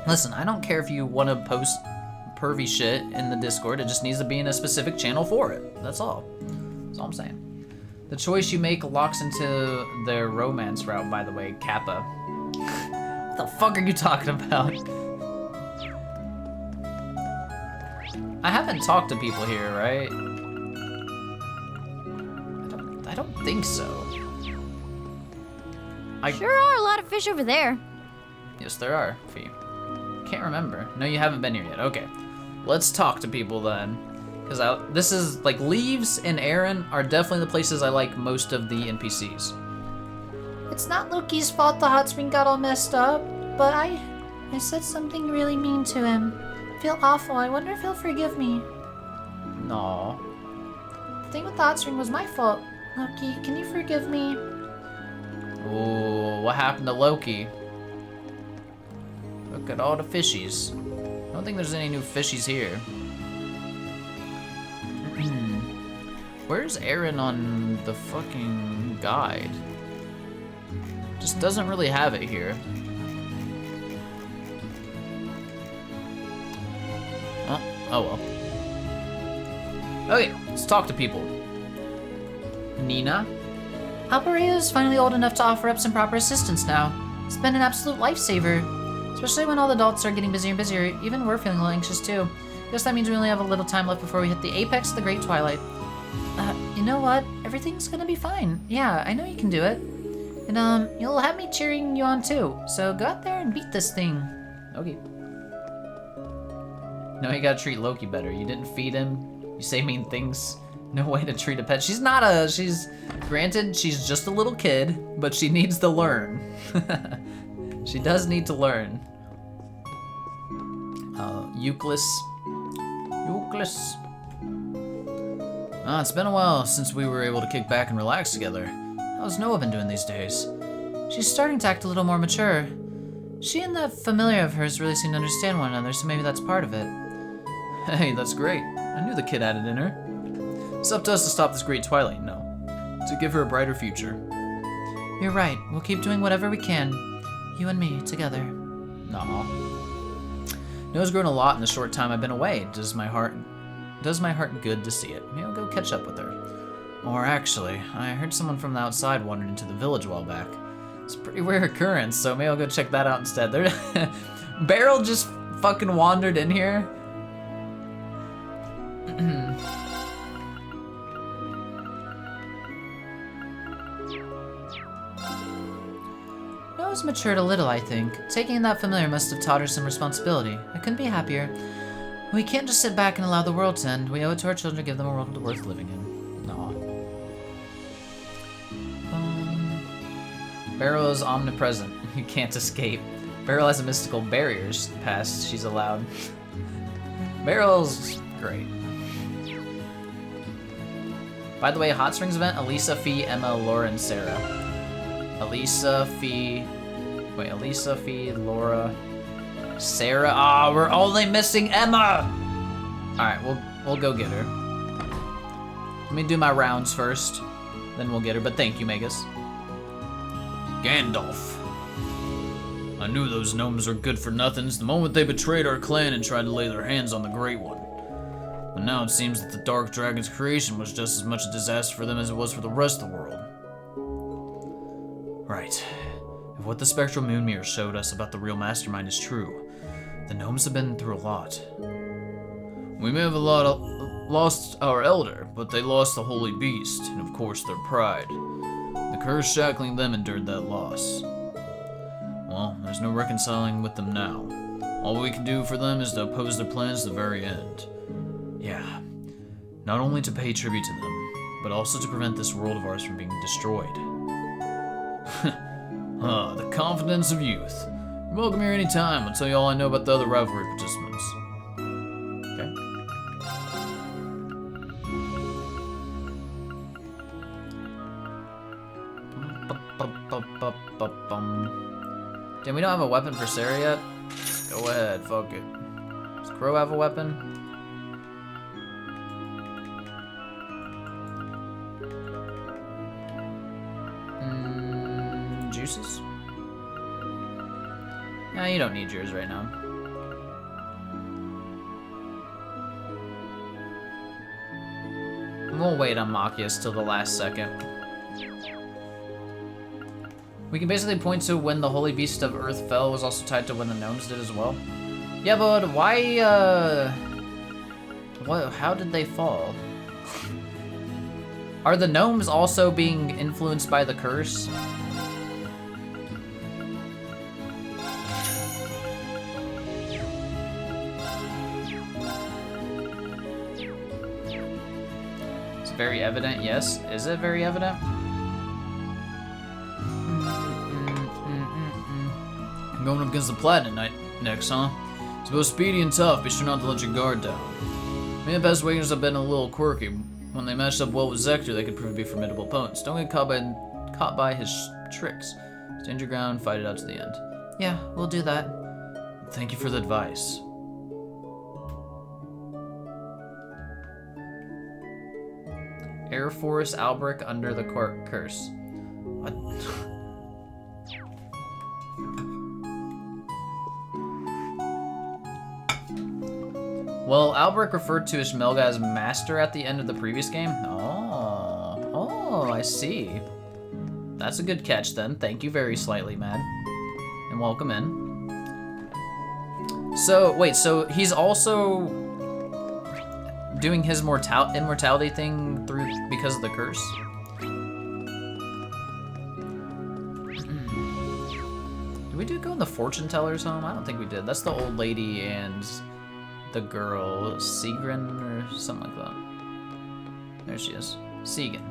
Listen, I don't care if you want to post pervy shit in the Discord. It just needs to be in a specific channel for it. That's all. That's all I'm saying. The choice you make locks into their romance route, by the way, Kappa. What the fuck are you talking about? I haven't talked to people here, right? I don't think so. Sure are a lot of fish over there. Yes, there are, Fee. Can't remember. No, you haven't been here yet. Okay. Let's talk to people then. Because this is, like, Leaves and Aaron are definitely the places I like most of the NPCs. It's not Loki's fault the hot spring got all messed up, but I said something really mean to him. I feel awful. I wonder if he'll forgive me. No. The thing with the hot spring was my fault. Loki, can you forgive me? Ooh, what happened to Loki? Look at all the fishies. I don't think there's any new fishies here. Where's Aaron on the fucking guide? Just doesn't really have it here. Oh well. Okay, let's talk to people. Nina? Alparia is finally old enough to offer up some proper assistance now. It's been an absolute lifesaver. Especially when all the adults are getting busier and busier. Even we're feeling a little anxious too. Guess that means we only have a little time left before we hit the apex of the Great Twilight. You know what? Everything's gonna be fine. Yeah, I know you can do it. And you'll have me cheering you on too. So go out there and beat this thing. Okay. No, you gotta treat Loki better. You didn't feed him. You say mean things. No way to treat a pet. Granted, she's just a little kid, but she needs to learn. She does need to learn. Euclid. It's been a while since we were able to kick back and relax together. How's Noah been doing these days? She's starting to act a little more mature. She and that familiar of hers really seem to understand one another, so maybe that's part of it. Hey, that's great. I knew the kid had it in her. It's up to us to stop this Great Twilight, no. To give her a brighter future. You're right. We'll keep doing whatever we can. You and me, together. Aw. Noah's grown a lot in the short time I've been away. Does my heart good to see it. Maybe I'll go catch up with her. Or actually, I heard someone from the outside wandered into the village a while back. It's a pretty rare occurrence, so maybe I'll go check that out instead. Beryl just fucking wandered in here. Noah's matured a little, I think. Taking that familiar must have taught her some responsibility. I couldn't be happier. We can't just sit back and allow the world to end. We owe it to our children to give them a world worth living in. Aw. Beryl is omnipresent. You can't escape. Beryl has a mystical barriers past she's allowed. Beryl's great. By the way, Hot Springs event, Elisa, Fee, Emma, Laura, and Sarah. Elisa, Fee, Laura, Sarah. Ah, we're only missing Emma! Alright, we'll go get her. Let me do my rounds first, then we'll get her, but thank you, Magus. Gandalf. I knew those gnomes were good for nothings the moment they betrayed our clan and tried to lay their hands on the Great One. But now it seems that the Dark Dragon's creation was just as much a disaster for them as it was for the rest of the world. Right. If what the spectral moon mirror showed us about the real mastermind is true, the gnomes have been through a lot. We may have lost our elder, but they lost the holy beast, and of course their pride. The curse shackling them endured that loss. Well, there's no reconciling with them now. All we can do for them is to oppose their plans to the very end. Yeah, not only to pay tribute to them, but also to prevent this world of ours from being destroyed. The confidence of youth. You're welcome here anytime. I'll tell you all I know about the other rivalry participants. Okay. Damn, we don't have a weapon for Sarah yet? Go ahead, fuck it. Does Crow have a weapon? Juices? Nah, you don't need yours right now. We'll wait on Machias till the last second. We can basically point to when the Holy Beast of Earth fell was also tied to when the gnomes did as well. Yeah, but why, how did they fall? Are the gnomes also being influenced by the curse? It's very evident, yes. Is it very evident? I'm going up against the Platinum Knight next, huh? It's both speedy and tough. Be sure not to let your guard down. Maybe the best wingers have been a little quirky. When they matched up well with Zector, they could prove to be formidable opponents. Don't get caught by his tricks. Stand your ground, fight it out to the end. Yeah, we'll do that. Thank you for the advice. Air Force Albrecht under the curse. What? Well, Albrecht referred to Ishmelga as master at the end of the previous game. Oh, I see. That's a good catch then. Thank you very slightly, Mad. And welcome in. So, wait, so he's also doing his immortality thing because of the curse? Did we go in the fortune teller's home? I don't think we did. That's the old lady and the girl, Sigrun or something like that. There she is. Sigrun.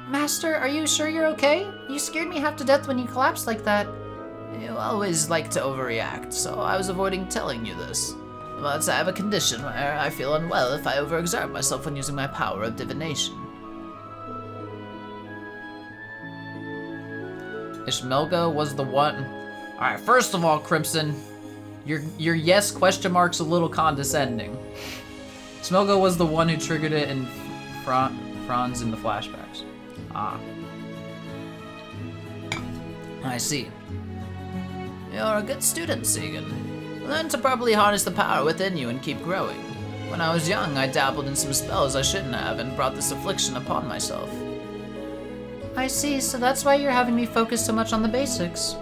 Master, are you sure you're okay? You scared me half to death when you collapsed like that. You always like to overreact, so I was avoiding telling you this. But I have a condition where I feel unwell if I overexert myself when using my power of divination. Ishmelga was the one. Alright, first of all, Crimson, your yes question mark's a little condescending. Ishmelga was the one who triggered it in Franz in the flashbacks. Ah. I see. You're a good student, Sagan. Learn to properly harness the power within you and keep growing. When I was young, I dabbled in some spells I shouldn't have and brought this affliction upon myself. I see, so that's why you're having me focus so much on the basics.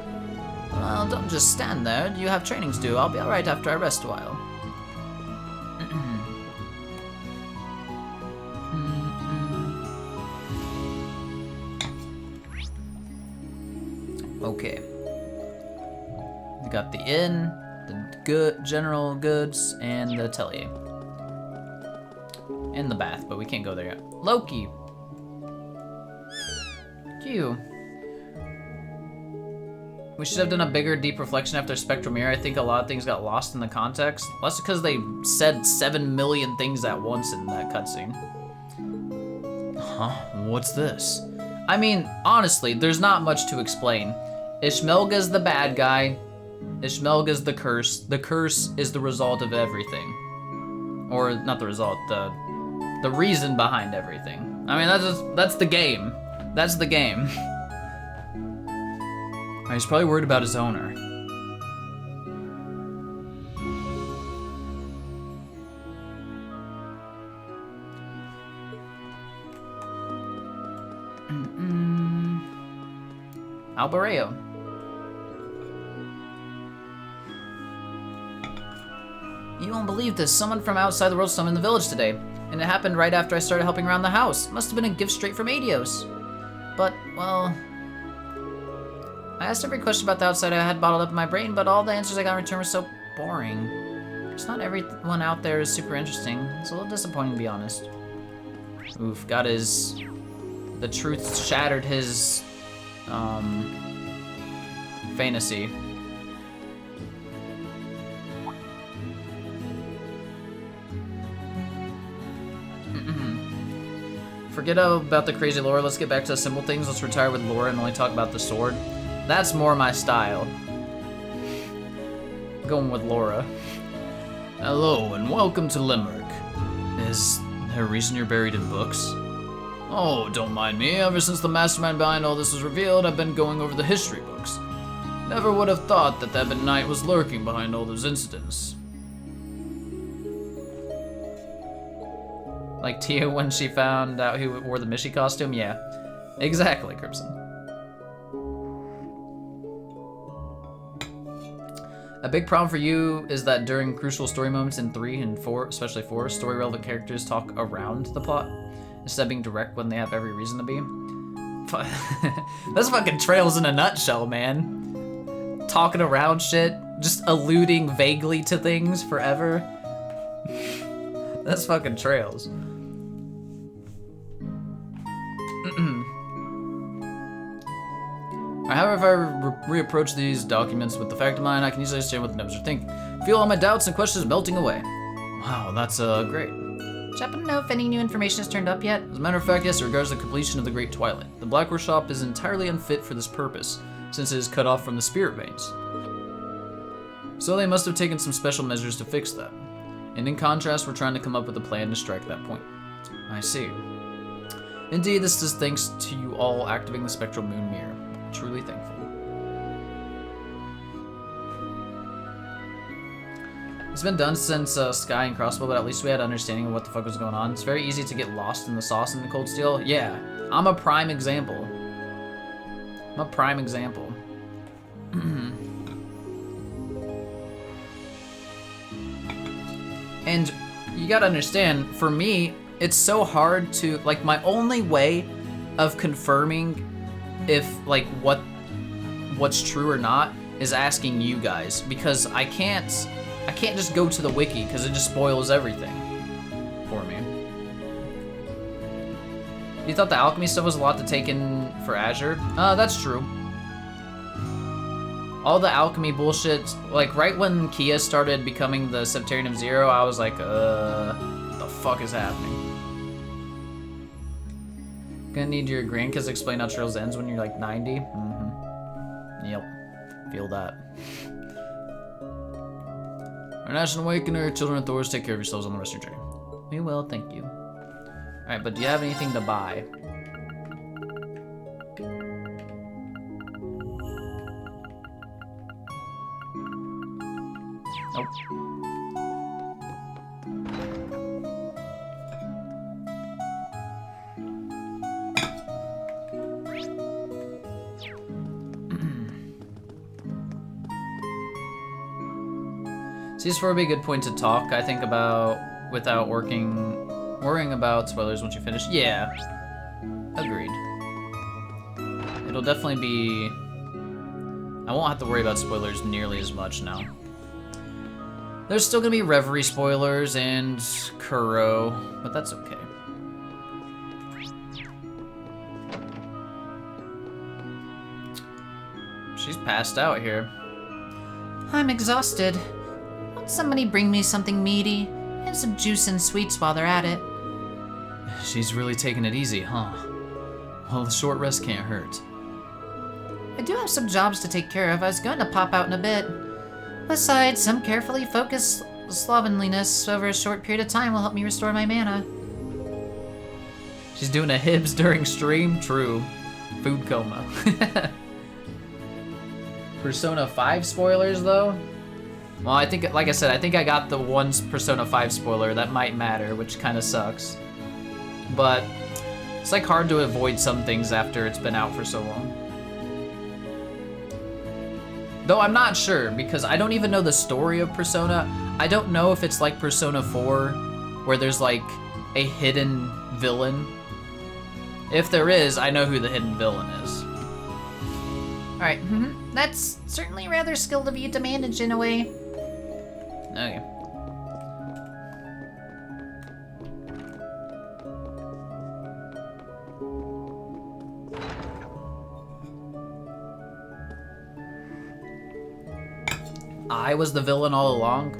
Well, don't just stand there. You have training to do. I'll be alright after I rest a while. Okay. We got the inn, the general goods, and the atelier. And the bath, but we can't go there yet. Loki! Q. We should have done a bigger deep reflection after Spectral Mirror. I think a lot of things got lost in the context. That's because they said 7 million things at once in that cutscene. Huh? What's this? I mean, honestly, there's not much to explain. Ishmelga's the bad guy. Ishmelga's the curse. The curse is the result of everything. Or, not the result, the reason behind everything. I mean, that's the game. That's the game. He's probably worried about his owner. Albareo. You won't believe this. Someone from outside the world summoned the village today. And it happened right after I started helping around the house. Must have been a gift straight from Adios. But, well... I asked every question about the outside I had bottled up in my brain, but all the answers I got in return were so boring. It's not everyone out there is super interesting. It's a little disappointing, to be honest. Oof, got his... The truth shattered his... fantasy. Forget about the crazy lore, let's get back to the simple things. Let's retire with lore and only talk about the sword. That's more my style. Going with Laura. Hello and welcome to Limerick. Is there a reason you're buried in books? Oh, don't mind me. Ever since the mastermind behind all this was revealed, I've been going over the history books. Never would have thought that that knight was lurking behind all those incidents. Like Tia when she found out who wore the Mishi costume? Yeah, exactly, Crimson. A big problem for you is that during crucial story moments in 3 and 4, especially 4, story relevant characters talk around the plot instead of being direct when they have every reason to be. That's fucking Trails in a nutshell, man. Talking around shit, just alluding vaguely to things forever. That's fucking Trails. However, if I reapproach these documents with the fact in mind, I can easily understand what the notes are thinking. Feel all my doubts and questions melting away. Wow, that's great. Do you happen to know if any new information has turned up yet? As a matter of fact, yes, it regards the completion of the Great Twilight. The Black Workshop is entirely unfit for this purpose, since it is cut off from the spirit veins. So they must have taken some special measures to fix that. And in contrast, we're trying to come up with a plan to strike that point. I see. Indeed, this is thanks to you all activating the Spectral Moon Mirror. Truly thankful. It's been done since Sky and Crossbow, but at least we had an understanding of what the fuck was going on. It's very easy to get lost in the sauce in the Cold Steel. Yeah, I'm a prime example. I'm a prime example. And you gotta understand, for me, it's so hard to, like, my only way of confirming if, like, what's true or not is asking you guys, because I can't just go to the wiki because it just spoils everything for me. You thought the alchemy stuff was a lot to take in for Azure? That's true. All the alchemy bullshit, like right when Kia started becoming the Septarian of Zero, I was like, the fuck is happening? Gonna need your grandkids to explain how Trails ends when you're like 90? Yep, feel that. Our National Awakener, Children of Thors, take care of yourselves on the rest of your journey. We will, thank you. Alright, but do you have anything to buy? CS4 would be a good point to talk, I think, about without worrying about spoilers once you finish. Yeah, agreed. It'll definitely be... I won't have to worry about spoilers nearly as much now. There's still gonna be Reverie spoilers and Kuro, but that's okay. She's passed out here. I'm exhausted. Won't somebody bring me something meaty? And some juice and sweets while they're at it. She's really taking it easy, huh? Well, the short rest can't hurt. I do have some jobs to take care of. I was going to pop out in a bit. Besides, some carefully focused slovenliness over a short period of time will help me restore my mana. She's doing a Hibs during stream? True. Food coma. Persona 5 spoilers, though? Well, I think, like I said, I think I got the one Persona 5 spoiler that might matter, which kind of sucks. But it's like hard to avoid some things after it's been out for so long. Though I'm not sure, because I don't even know the story of Persona. I don't know if it's like Persona 4, where there's like a hidden villain. If there is, I know who the hidden villain is. Alright, that's certainly rather skilled of you to manage in a way. Okay. I was the villain all along.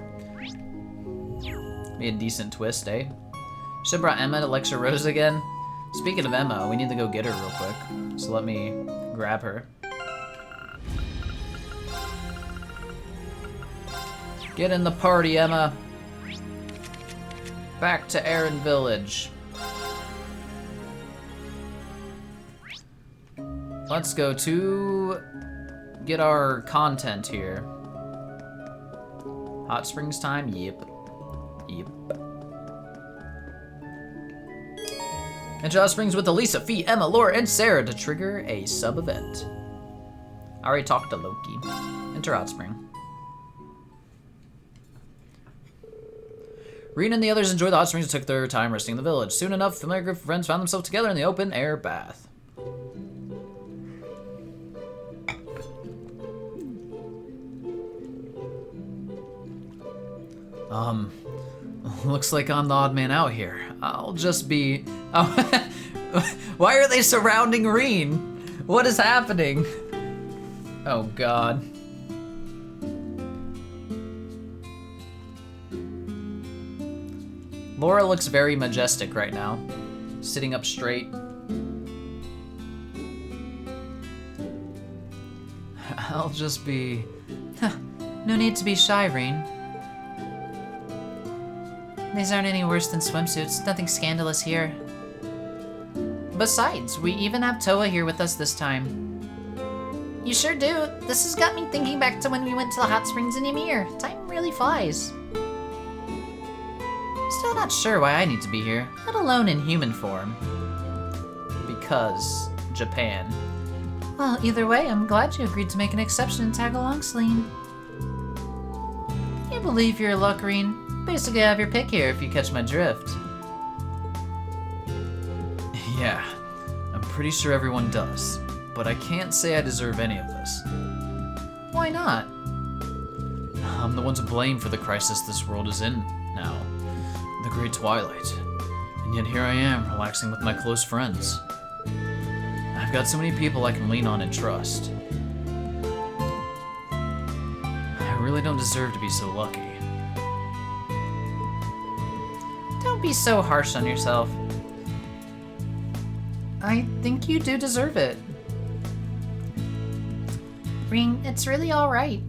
Be a decent twist, eh? Should've brought Emma to lecture Rose again. Speaking of Emma, we need to go get her real quick. So let me grab her. Get in the party, Emma. Back to Aaron Village. Let's go to get our content here. Hot Springs time? Yep. Yep. Enter Hot Springs with Elisa, Fee, Emma, Laura, and Sarah to trigger a sub-event. I already talked to Loki. Enter Hot Spring. Reen and the others enjoyed the hot springs and took their time resting in the village. Soon enough, a familiar group of friends found themselves together in the open air bath. Looks like I'm the odd man out here. I'll just be... Oh, why are they surrounding Reen? What is happening? Oh, God. Laura looks very majestic right now, sitting up straight. I'll just be... No need to be shy, Reen. These aren't any worse than swimsuits. Nothing scandalous here. Besides, we even have Toa here with us this time. You sure do. This has got me thinking back to when we went to the hot springs in Ymir. Time really flies. Still not sure why I need to be here, let alone in human form. Because Japan. Well, either way, I'm glad you agreed to make an exception and tag along, Celine. Can you believe your luck, Reen? Basically, I have your pick here if you catch my drift. Yeah, I'm pretty sure everyone does, but I can't say I deserve any of this. Why not? I'm the one to blame for the crisis this world is in now. The Great Twilight. And yet here I am, relaxing with my close friends. I've got so many people I can lean on and trust. I really don't deserve to be so lucky. Don't be so harsh on yourself. I think you do deserve it. Reen, it's really alright.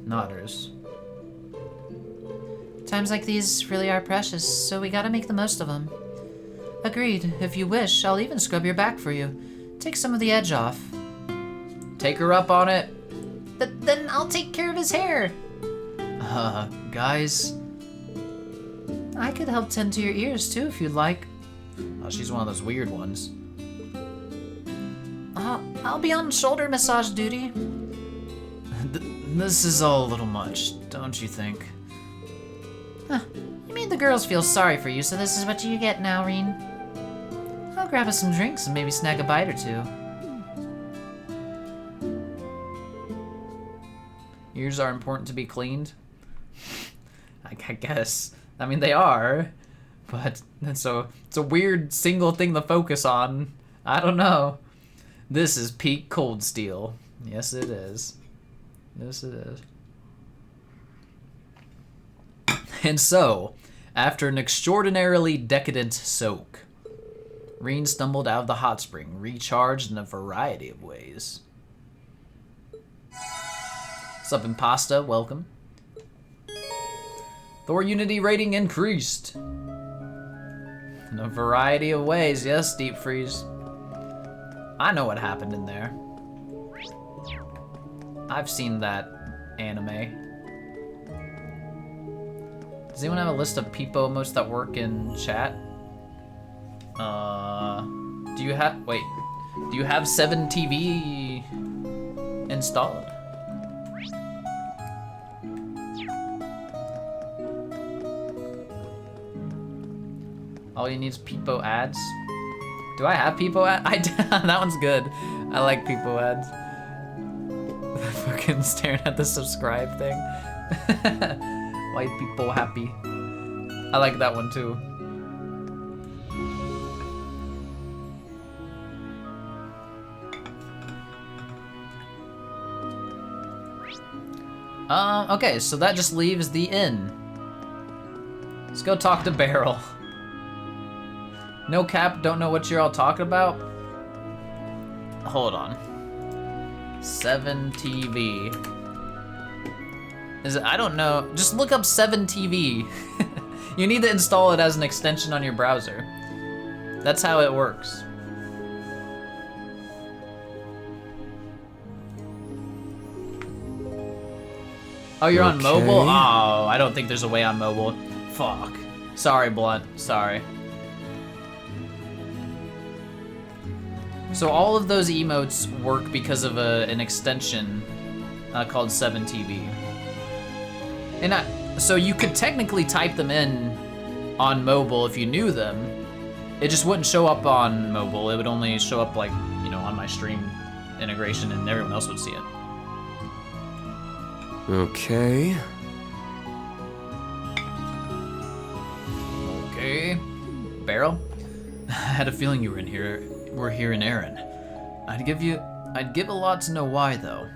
Nodders. Times like these really are precious, so we gotta make the most of them. Agreed. If you wish, I'll even scrub your back for you. Take some of the edge off. Take her up on it. But then I'll take care of his hair. Guys? I could help tend to your ears too if you'd like. Oh, she's one of those weird ones. I'll be on shoulder massage duty. This is all a little much, don't you think? You made the girls feel sorry for you, so this is what you get now, Reen. I'll grab us some drinks and maybe snag a bite or two. Ears are important to be cleaned? I guess. I mean, they are, but it's a weird single thing to focus on. I don't know. This is peak Cold Steel. Yes, it is. Yes, it is. And so, after an extraordinarily decadent soak, Reen stumbled out of the hot spring, recharged in a variety of ways. What's up, Impasta? Welcome. Thor Unity rating increased. In a variety of ways, yes, Deep Freeze. I know what happened in there. I've seen that anime. Does anyone have a list of Peepo emotes that work in chat? Do you have 7TV installed? All you need is Peepo ads. Do I have Peepo ads? That one's good. I like Peepo ads. Fucking staring at the subscribe thing. White people happy. I like that one too. Okay, so that just leaves the inn. Let's go talk to Beryl. No cap, don't know what you're all talking about. Hold on. 7TV. Is it? I don't know. Just look up 7TV. You need to install it as an extension on your browser. That's how it works. Oh, you're on mobile? Oh, I don't think there's a way on mobile. Fuck. Sorry, Blunt. Sorry. So all of those emotes work because of an extension called 7TV. And so you could technically type them in on mobile if you knew them. It just wouldn't show up on mobile. It would only show up like, you know, on my stream integration and everyone else would see it. Okay. Okay. Beryl? I had a feeling you were in here. We're here in Erin. I'd give a lot to know why, though.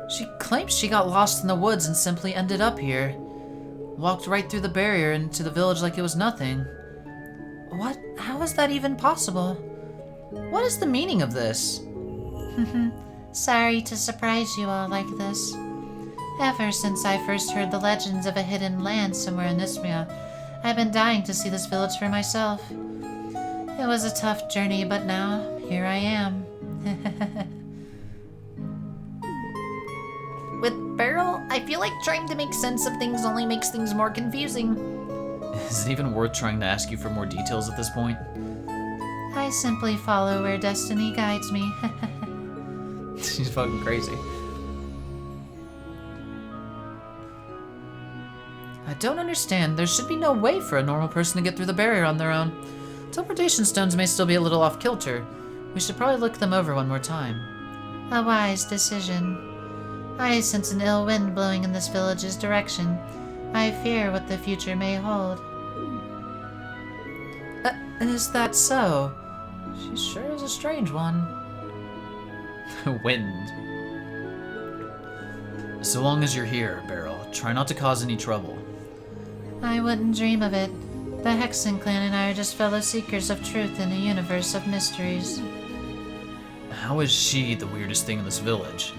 She claims she got lost in the woods and simply ended up here. Walked right through the barrier into the village like it was nothing. What? How is that even possible? What is the meaning of this? Sorry to surprise you all like this. Ever since I first heard the legends of a hidden land somewhere in Ismia, I've been dying to see this village for myself. It was a tough journey, but now, here I am. With Beryl, I feel like trying to make sense of things only makes things more confusing. Is it even worth trying to ask you for more details at this point? I simply follow where destiny guides me. She's fucking crazy. I don't understand. There should be no way for a normal person to get through the barrier on their own. Teleportation stones may still be a little off kilter. We should probably look them over one more time. A wise decision. I sense an ill wind blowing in this village's direction. I fear what the future may hold. Is that so? She sure is a strange one. Wind. So long as you're here, Beryl, try not to cause any trouble. I wouldn't dream of it. The Hexen clan and I are just fellow seekers of truth in a universe of mysteries. How is she the weirdest thing in this village?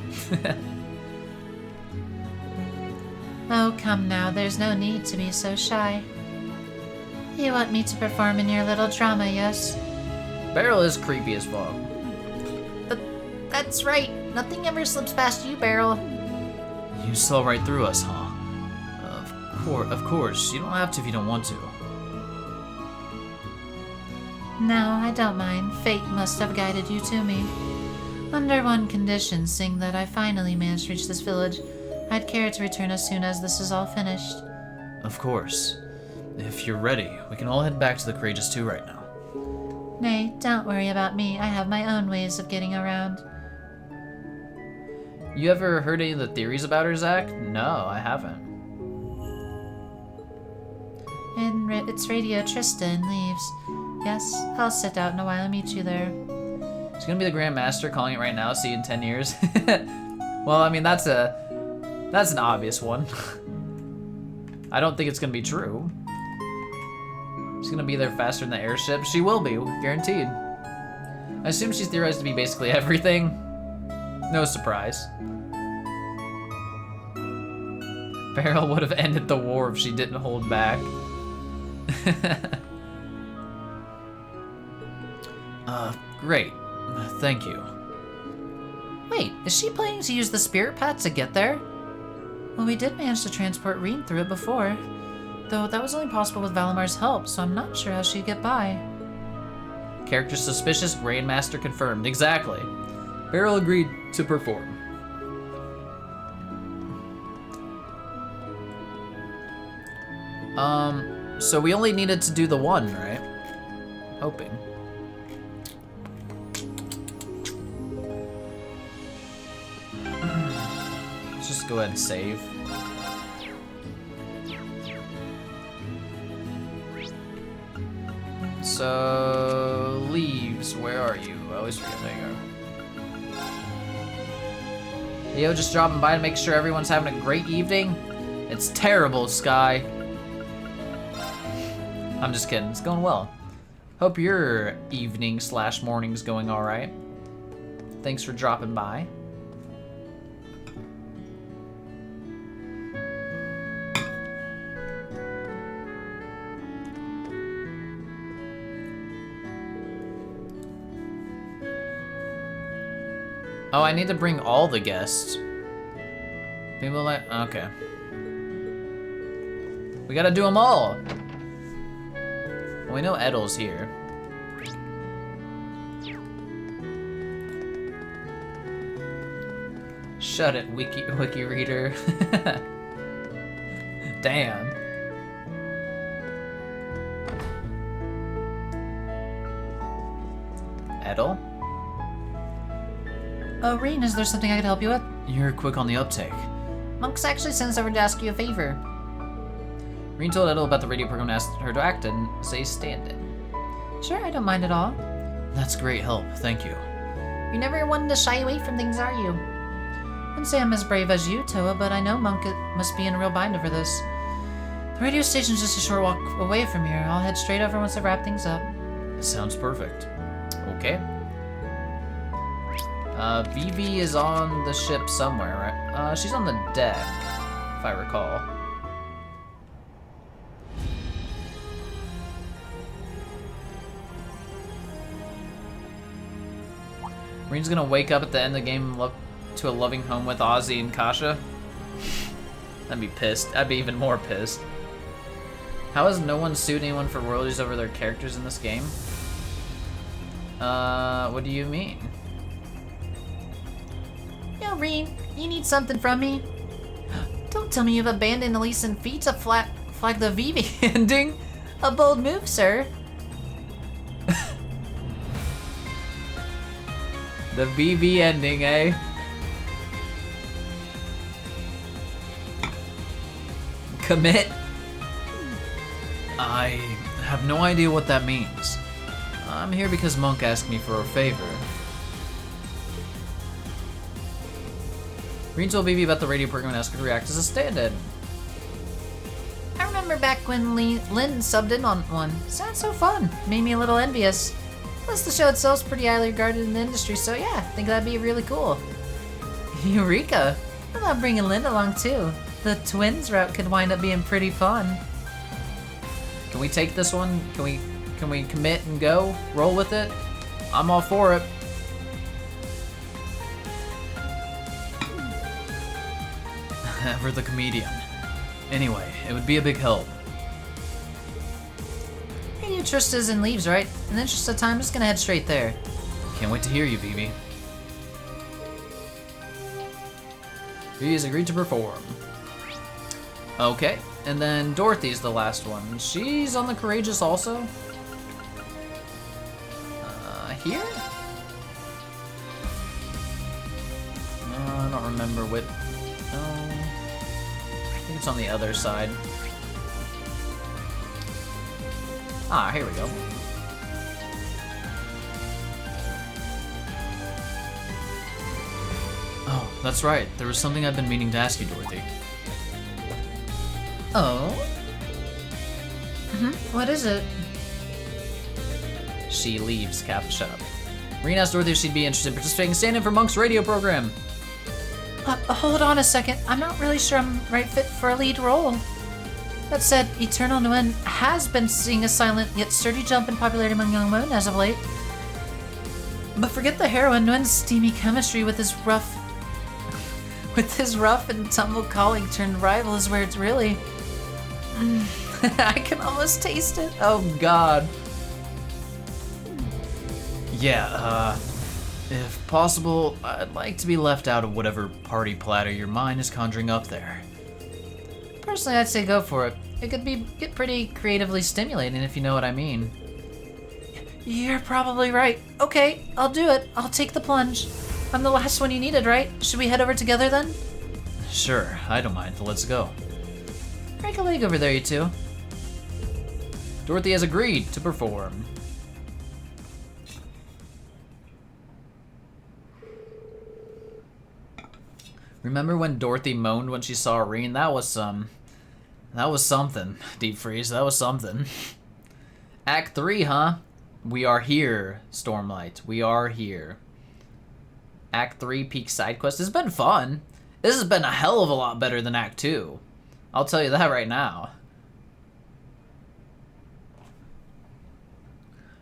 Oh, come now, there's no need to be so shy. You want me to perform in your little drama, yes? Beryl is creepy as fuck. That's right. Nothing ever slips past you, Beryl. You saw right through us, huh? Of course. You don't have to if you don't want to. No, I don't mind. Fate must have guided you to me. Under one condition, seeing that I finally managed to reach this village, I'd care to return as soon as this is all finished. Of course. If you're ready, we can all head back to the Courageous 2 right now. Nay, don't worry about me. I have my own ways of getting around. You ever heard any of the theories about her, Zach? No, I haven't. It's Radio Trista Leaves. Yes, I'll sit out in a while and meet you there. She's gonna be the Grand Master, calling it right now. See you in 10 years. Well, I mean, that's an obvious one. I don't think it's gonna be true. She's gonna be there faster than the airship. She will be, guaranteed. I assume she's theorized to be basically everything. No surprise. Beryl would have ended the war if she didn't hold back. Great. Thank you. Wait, is she planning to use the spirit path to get there? Well, we did manage to transport Reen through it before. Though that was only possible with Valamar's help, so I'm not sure how she'd get by. Character suspicious, Grandmaster confirmed. Exactly. Beryl agreed to perform. So we only needed to do the one, right? Hoping. Let's just go ahead and save. So, Leaves, where are you? I always forget, there you go. Yo, just dropping by to make sure everyone's having a great evening. It's terrible, Sky. I'm just kidding, it's going well. Hope your evening / morning's going all right. Thanks for dropping by. Oh, I need to bring all the guests. People like, okay. We gotta do them all. Well, we know Edel's here. Shut it, wiki reader. Damn. Edel? Oh, Reen, is there something I could help you with? You're quick on the uptake. Monks actually sent us over to ask you a favor. Reen told Edel about the radio program and asked her to act and say stand-in. Sure, I don't mind at all. That's great help, thank you. You're never one to shy away from things, are you? Wouldn't say I'm as brave as you, Toa, but I know Monk must be in a real bind over this. The radio station's just a short walk away from here. I'll head straight over once I wrap things up. Sounds perfect. Okay. Vivi is on the ship somewhere, right? She's on the deck, if I recall. Reen's gonna wake up at the end of the game to a loving home with Ozzy and Kasha. I'd be pissed. I'd be even more pissed. How has no one sued anyone for royalties over their characters in this game? What do you mean? Yo, Reen, you need something from me? Don't tell me you've abandoned Elise and Fee to flag the Vivi ending. A bold move, sir. The VV ending, eh? Commit? I have no idea what that means. I'm here because Monk asked me for a favor. Reen told Vivi about the radio program and asked her to react as a stand-in. I remember back when Lynn subbed in on one. Sounds so fun. Made me a little envious. Plus, the show itself's pretty highly regarded in the industry, so yeah, I think that'd be really cool. Eureka! I love bringing Lynn along too. The twins route could wind up being pretty fun. Can we take this one? Can we commit and go? Roll with it? I'm all for it. Ever the comedian. Anyway, it would be a big help. Radio Trista's in Leaves, right? In the interest of time, I'm just gonna head straight there. Can't wait to hear you, Vivi. Vivi has agreed to perform. Okay, and then Dorothy's the last one. She's on the Courageous also? Here? I don't remember what... I think it's on the other side. Ah, here we go. Oh, that's right. There was something I've been meaning to ask you, Dorothy. Oh? What is it? She leaves. Cap, shut up. Reen asked Dorothy if she'd be interested in participating in stand-in for Monk's radio program. Hold on a second. I'm not really sure I'm right fit for a lead role. That said, Eternal Nguyen has been seeing a silent yet sturdy jump in popularity among young women as of late. But forget the heroine, Nguyen's steamy chemistry with his rough and tumble colleague turned rival is where it's really... I can almost taste it. Oh, God. Yeah, if possible, I'd like to be left out of whatever party platter your mind is conjuring up there. Personally, I'd say go for it. It could get pretty creatively stimulating if you know what I mean. You're probably right. Okay, I'll do it. I'll take the plunge. I'm the last one you needed, right? Should we head over together then? Sure, I don't mind. Let's go. Break a leg over there, you two. Dorothy has agreed to perform. Remember when Dorothy moaned when she saw Reen? That was something. Deep Freeze, that was something. Act 3, huh? We are here, Stormlight. We are here. Act 3 Peak Side Quest has been fun. This has been a hell of a lot better than Act 2. I'll tell you that right now.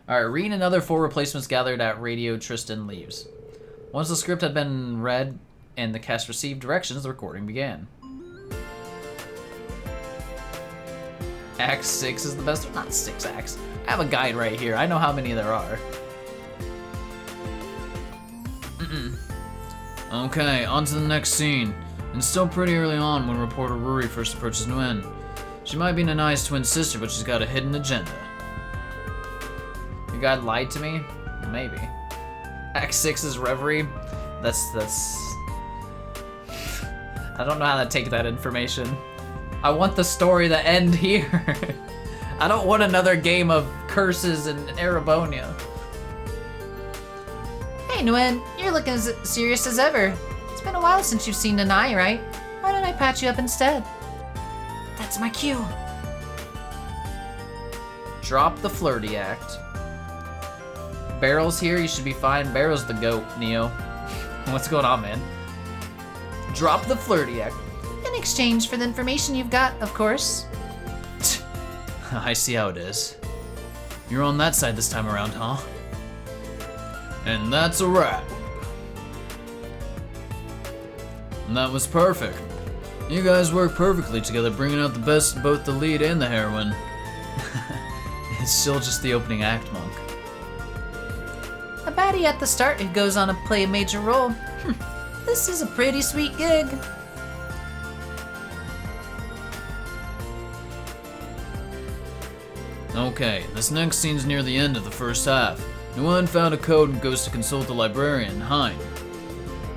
Alright, Reen and other 4 replacements gathered at Radio Tristan leaves. Once the script had been read and the cast received directions, the recording began. Act 6 is the best. Not 6 acts. I have a guide right here. I know how many there are. Okay, on to the next scene. It's still pretty early on when reporter Rory first approaches Nguyen. She might be Nanai's twin sister, but she's got a hidden agenda. Your guide lied to me? Maybe. Act 6 is Reverie. That's... I don't know how to take that information. I want the story to end here. I don't want another game of curses and Erebonia. Hey, Nguyen, you're looking as serious as ever. It's been a while since you've seen Nanai, right? Why don't I patch you up instead? That's my cue. Drop the flirty act. Barrel's here, you should be fine. Barrel's the goat, Neo. What's going on, man? Drop the flirty act. In exchange for the information you've got, of course. I see how it is. You're on that side this time around, huh? And that's a wrap. And that was perfect. You guys work perfectly together, bringing out the best in both the lead and the heroine. It's still just the opening act, Monk. A baddie at the start who goes on to play a major role. This is a pretty sweet gig. Okay, this next scene's near the end of the first half. Nguyen found a code and goes to consult the librarian, Hein.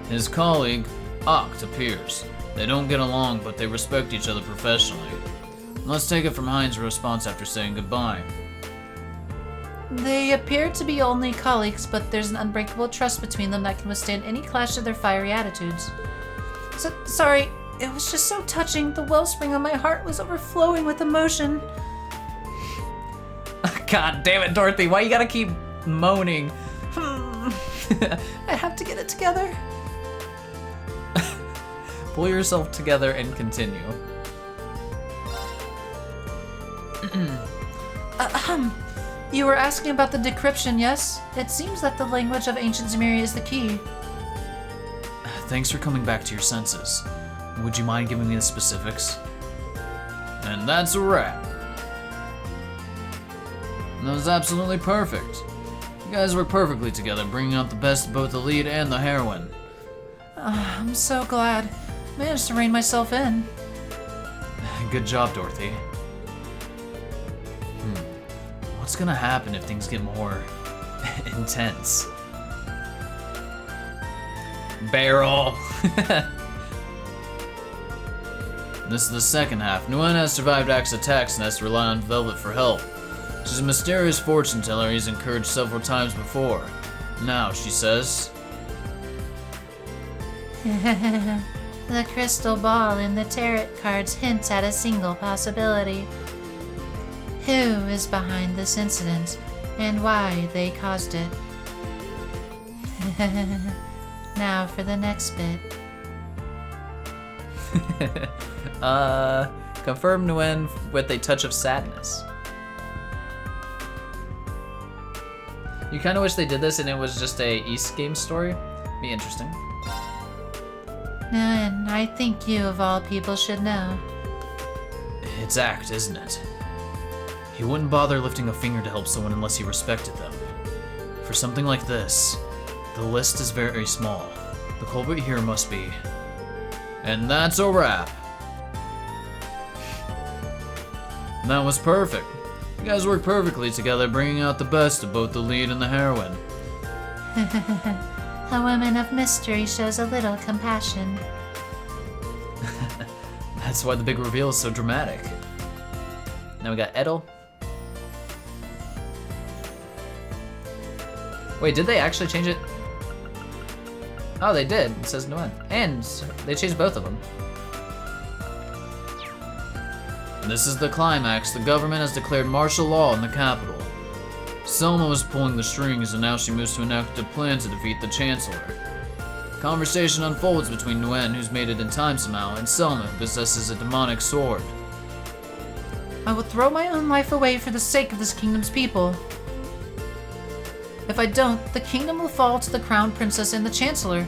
His colleague, Oct, appears. They don't get along, but they respect each other professionally. Let's take it from Hein's response after saying goodbye. They appear to be only colleagues, but there's an unbreakable trust between them that can withstand any clash of their fiery attitudes. Sorry, it was just so touching. The wellspring of my heart was overflowing with emotion. God damn it, Dorothy, why you gotta keep moaning? I have to get it together. Pull yourself together and continue. You were asking about the decryption, yes? It seems that the language of ancient Zemuria is the key. Thanks for coming back to your senses. Would you mind giving me the specifics? And that's a wrap. And that was absolutely perfect. You guys work perfectly together, bringing out the best of both the lead and the heroine. I'm so glad. I managed to rein myself in. Good job, Dorothy. What's gonna happen if things get more intense? Barrel! This is the second half. Nguyen has survived Axe attacks and has to rely on Velvet for help. She's a mysterious fortune teller he's encouraged several times before. Now, she says... The crystal ball in the tarot cards hints at a single possibility. Who is behind this incident, and why they caused it? Now for the next bit. Confirm Nguyen with a touch of sadness. You kind of wish they did this and it was just a East game story. Be interesting. And I think you of all people should know. It's act, isn't it? He wouldn't bother lifting a finger to help someone unless he respected them. For something like this, the list is very small. The culprit here must be... And that's a wrap. That was perfect. You guys work perfectly together, bringing out the best of both the lead and the heroine. A woman of mystery shows a little compassion. That's why the big reveal is so dramatic. Now we got Edel. Wait, did they actually change it? Oh, they did. It says Nguyen. And they changed both of them. This is the climax. The government has declared martial law in the capital. Selma was pulling the strings, and now she moves to enact a plan to defeat the Chancellor. Conversation unfolds between Nguyen, who's made it in time somehow, and Selma, who possesses a demonic sword. I will throw my own life away for the sake of this kingdom's people. If I don't, the kingdom will fall to the crown princess and the chancellor.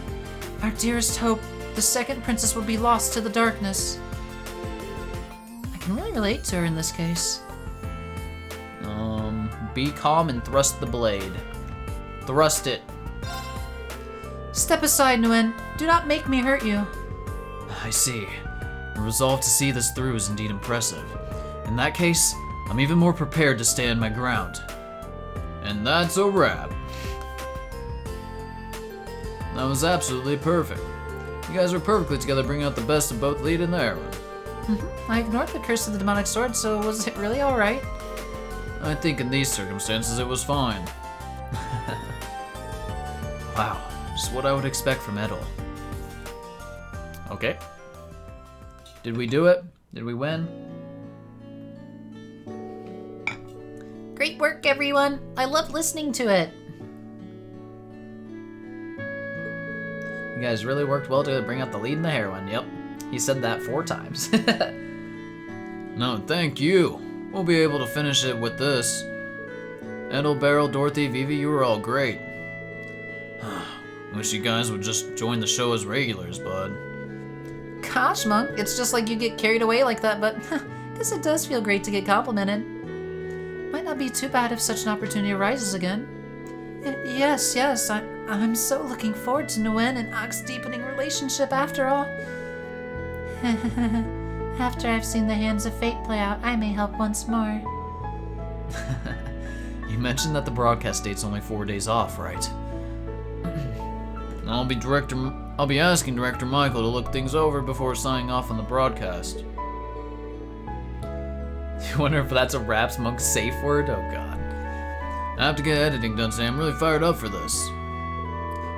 Our dearest hope, the second princess, will be lost to the darkness. I can really relate to her in this case. Be calm and thrust the blade. Thrust it. Step aside, Nguyen. Do not make me hurt you. I see. The resolve to see this through is indeed impressive. In that case, I'm even more prepared to stand my ground. And that's a wrap. That was absolutely perfect. You guys were perfectly together, bringing out the best of both lead and the heroine. I ignored the curse of the demonic sword, so was it really alright? I think in these circumstances it was fine. Wow, just what I would expect from Edel. Okay. Did we do it? Did we win? Great work, everyone! I love listening to it. You guys really worked well to bring out the lead and the heroine. Yep, he said that 4 times. No, thank you. We'll be able to finish it with this. Edel, Beryl, Dorothy, Vivi, you were all great. Wish you guys would just join the show as regulars, bud. Gosh, Monk, it's just like you get carried away like that, but guess it does feel great to get complimented. Might not be too bad if such an opportunity arises again. Yes, I'm so looking forward to Nguyen and Ak's deepening relationship after all. After I've seen the hands of fate play out, I may help once more. You mentioned that the broadcast date's only 4 days off, right? I'll be asking Director Michael to look things over before signing off on the broadcast. You wonder if that's a Raps Monk safe word? Oh god. I have to get editing done today. I'm really fired up for this.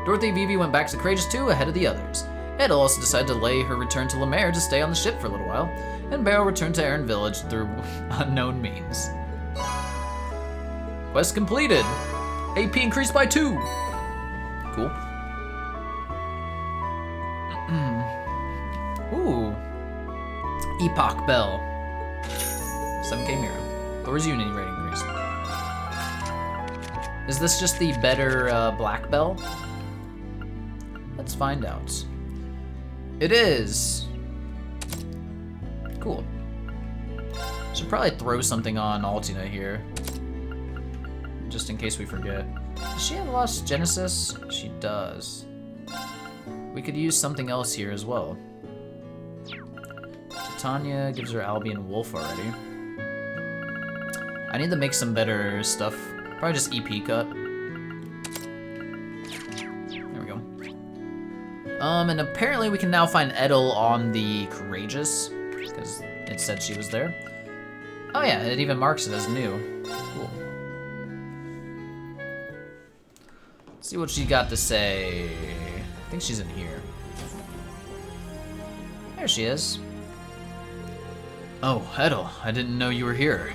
Dorothy and Vivi went back to Courageous 2 ahead of the others. Edel also decided to delay her return to Lemaire to stay on the ship for a little while, and Beryl returned to Erin Village through unknown means. Quest completed! AP increased by 2! Cool. Ooh. Epoch Bell. 7K Mira. Thor's Unity rating increased. Is this just the better Black Bell? Let's find out. It is. Cool. Should probably throw something on Altina here. Just in case we forget. Does she have Lost Genesis? She does. We could use something else here as well. Titania gives her Albion Wolf already. I need to make some better stuff. Probably just EP cut. There we go. And apparently we can now find Edel on the Courageous, because it said she was there. Oh yeah, it even marks it as new. Cool. Let's see what she got to say. I think she's in here. There she is. Oh, Edel, I didn't know you were here.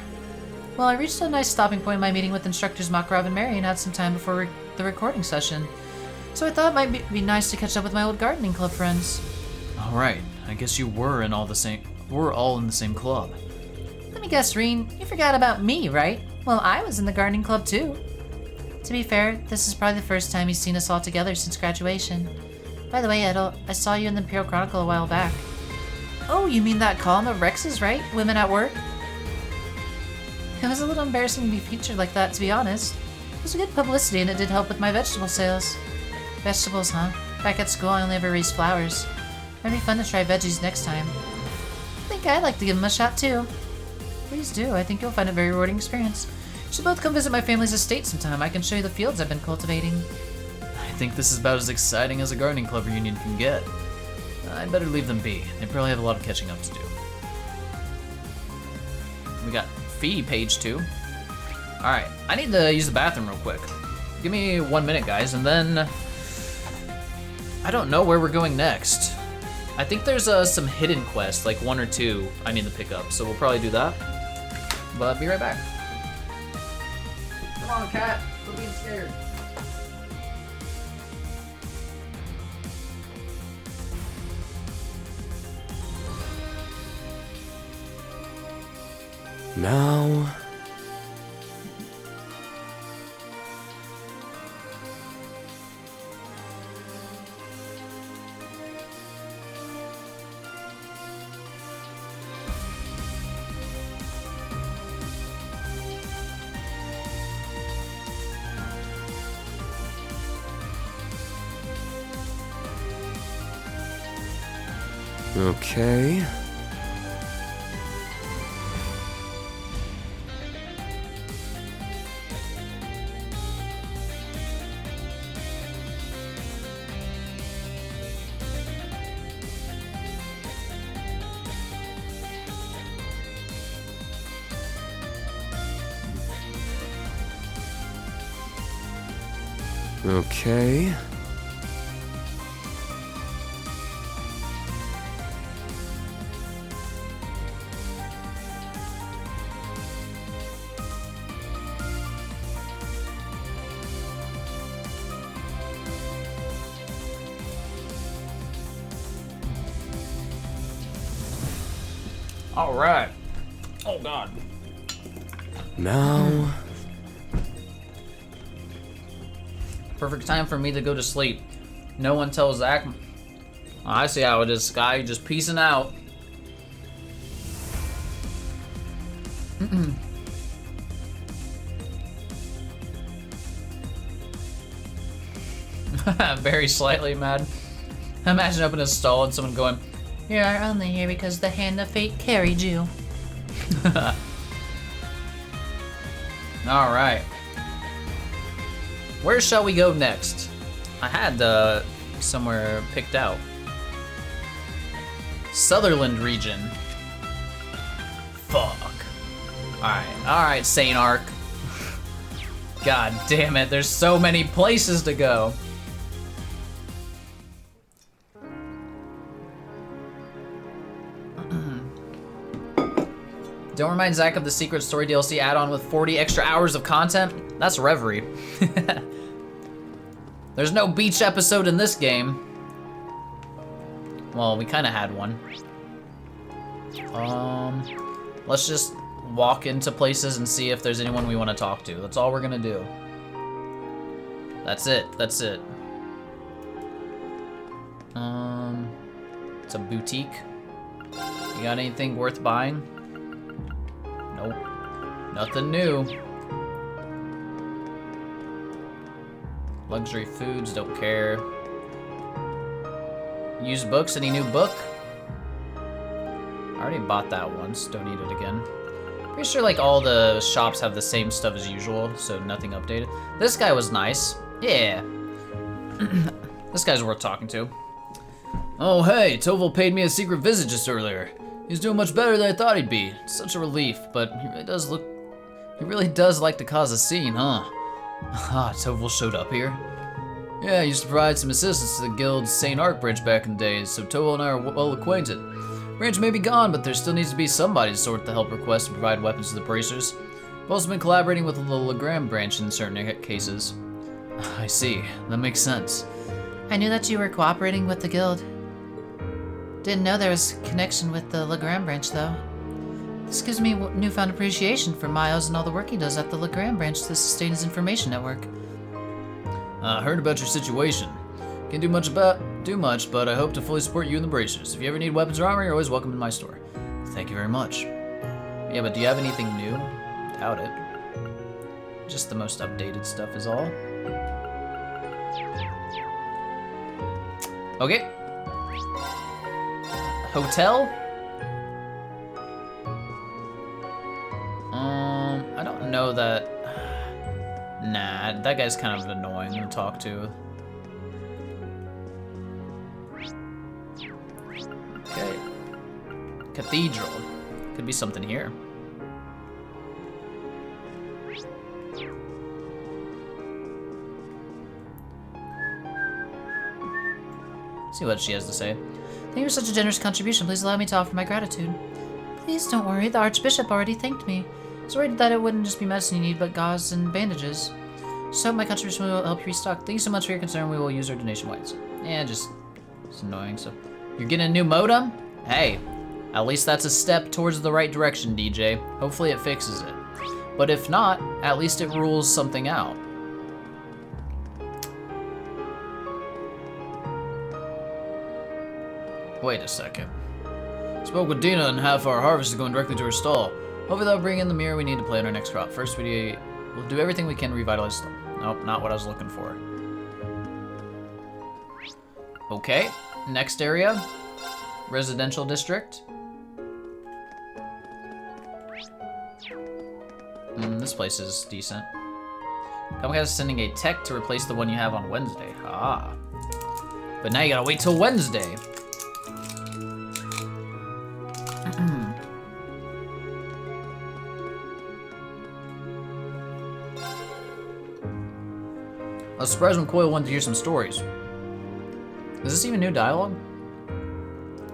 Well, I reached a nice stopping point in my meeting with instructors Makarov and Mary and had some time before the recording session. So I thought it might be nice to catch up with my old gardening club friends. All right, I guess you were in all the same. We're all in the same club. Let me guess, Reen, you forgot about me, right? Well, I was in the gardening club too. To be fair, this is probably the first time he's seen us all together since graduation. By the way, Edel, I saw you in the Imperial Chronicle a while back. Oh, you mean that column of Rex's, right? Women at Work? It was a little embarrassing to be featured like that, to be honest. It was a good publicity and it did help with my vegetable sales. Vegetables, huh? Back at school, I only ever raised flowers. Might be fun to try veggies next time. I think I'd like to give them a shot too. Please do. I think you'll find it a very rewarding experience. You should both come visit my family's estate sometime. I can show you the fields I've been cultivating. I think this is about as exciting as a gardening club reunion can get. I'd better leave them be. They probably have a lot of catching up to do. We got Fee, page 2. Alright, I need to use the bathroom real quick. Give me 1 minute, guys, and then... I don't know where we're going next. I think there's some hidden quests, like 1 or 2 I need to pick up, so we'll probably do that. But be right back. Come on, cat. Quit being scared. Now... Okay. Okay. All right. Oh, God. Now... Perfect time for me to go to sleep. No one tells Zach. I see how it is, Sky. Just peacing out. Very slightly mad. Imagine opening a stall and someone going, You are only here because the hand of fate carried you. Alright. Where shall we go next? I had somewhere picked out. Sutherland region. Fuck. Alright, Saint Arc. God damn it, there's so many places to go. Don't remind Zach of the Secret Story DLC add-on with 40 extra hours of content? That's Reverie. There's no beach episode in this game. Well, we kind of had one. Let's just walk into places and see if there's anyone we want to talk to. That's all we're gonna do. That's it, that's it. It's a boutique. You got anything worth buying? Nope. Nothing new. Luxury foods, don't care. Used books, any new book? I already bought that once, don't need it again. Pretty sure like all the shops have the same stuff as usual, so nothing updated. This guy was nice. Yeah. This guy's worth talking to. Oh hey, Toval paid me a secret visit just earlier. He's doing much better than I thought he'd be. It's such a relief, but he really does like to cause a scene, huh? Ah, Toval showed up here. Yeah, I used to provide some assistance to the guild's St. Arc branch back in the days, so Toval and I are well acquainted. Branch may be gone, but there still needs to be somebody to sort the help requests and provide weapons to the bracers. I've also been collaborating with the Legram branch in certain cases. I see, that makes sense. I knew that you were cooperating with the guild. Didn't know there was a connection with the Legram branch, though. This gives me newfound appreciation for Miles and all the work he does at the Legram branch to sustain his information network. I heard about your situation. Can't do much, but I hope to fully support you and the bracers. If you ever need weapons or armor, you're always welcome in my store. Thank you very much. Yeah, but do you have anything new? Doubt it. Just the most updated stuff is all. Okay. Hotel? I don't know that. Nah, that guy's kind of annoying to talk to. Okay. Cathedral. Could be something here. See what she has to say. Thank you for such a generous contribution. Please allow me to offer my gratitude. Please don't worry, the Archbishop already thanked me. I was worried that it wouldn't just be medicine you need, but gauze and bandages. Just hope my contribution will help you restock. Thank you so much for your concern. We will use our donation wise. Yeah, just it's annoying. So you're getting a new modem? Hey, at least that's a step towards the right direction, DJ. Hopefully it fixes it. But if not, at least it rules something out. Wait a second. Spoke with Dina and half our harvest is going directly to her stall. Hopefully that'll bring in the mirror we need to plant our next crop. First, we'll do everything we can to revitalize the stall. Nope, not what I was looking for. Okay, next area. Residential district. This place is decent. Come is sending a tech to replace the one you have on Wednesday. Ah. But now you gotta wait till Wednesday. I was surprised when Coyle wanted to hear some stories. Is this even new dialogue?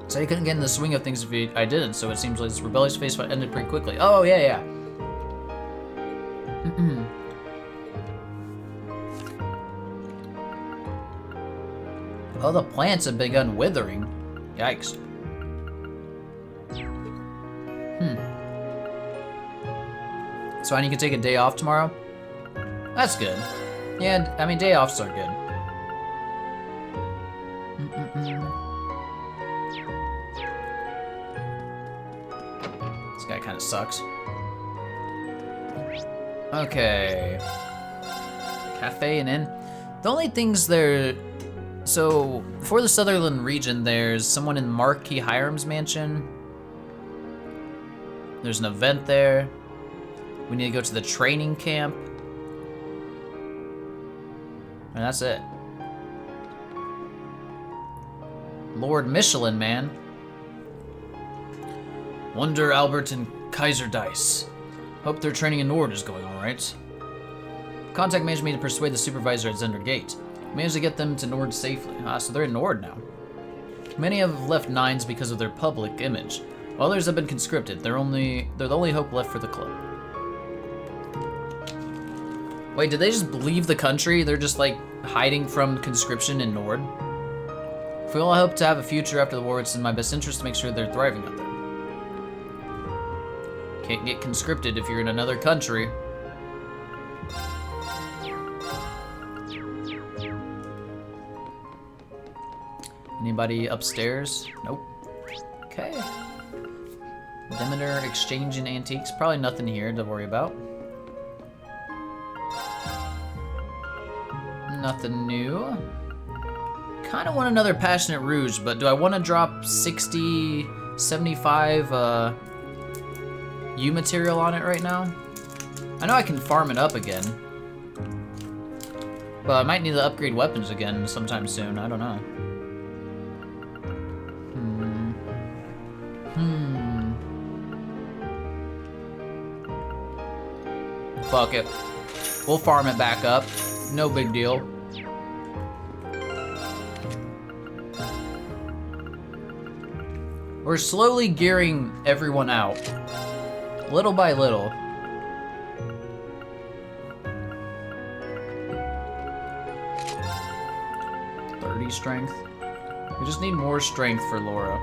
So he couldn't get in the swing of things if I didn't, so it seems like this rebellious phase ended pretty quickly. Oh, yeah, yeah. Oh, the plants have begun withering. Yikes. So I need to take a day off tomorrow? That's good. Yeah, I mean, day offs are good. This guy kind of sucks. Okay. Cafe and inn. The only things there... So, for the Sutherland region, there's someone in Marquis Hiram's mansion. There's an event there. We need to go to the training camp. And that's it. Lord Michelin, man. Wonder Albert and Kaiser Dice. Hope their training in Nord is going alright. Contact managed me to persuade the supervisor at Zender Gate. Managed to get them to Nord safely. Ah, so they're in Nord now. Many have left Nines because of their public image. While others have been conscripted. They're the only hope left for the club. Wait, did they just leave the country? They're just like hiding from conscription in Nord? If we all hope to have a future after the war, it's in my best interest to make sure they're thriving out there. Can't get conscripted if you're in another country. Anybody upstairs? Nope. Okay. Demeter Exchange and Antiques. Probably nothing here to worry about. Nothing new. Kind of want another Passionate Rouge, but do I want to drop 60, 75 U material on it right now? I know I can farm it up again. But I might need to upgrade weapons again sometime soon. I don't know. Fuck it. We'll farm it back up. No big deal. We're slowly gearing everyone out. Little by little. Strength. We just need more strength for Laura.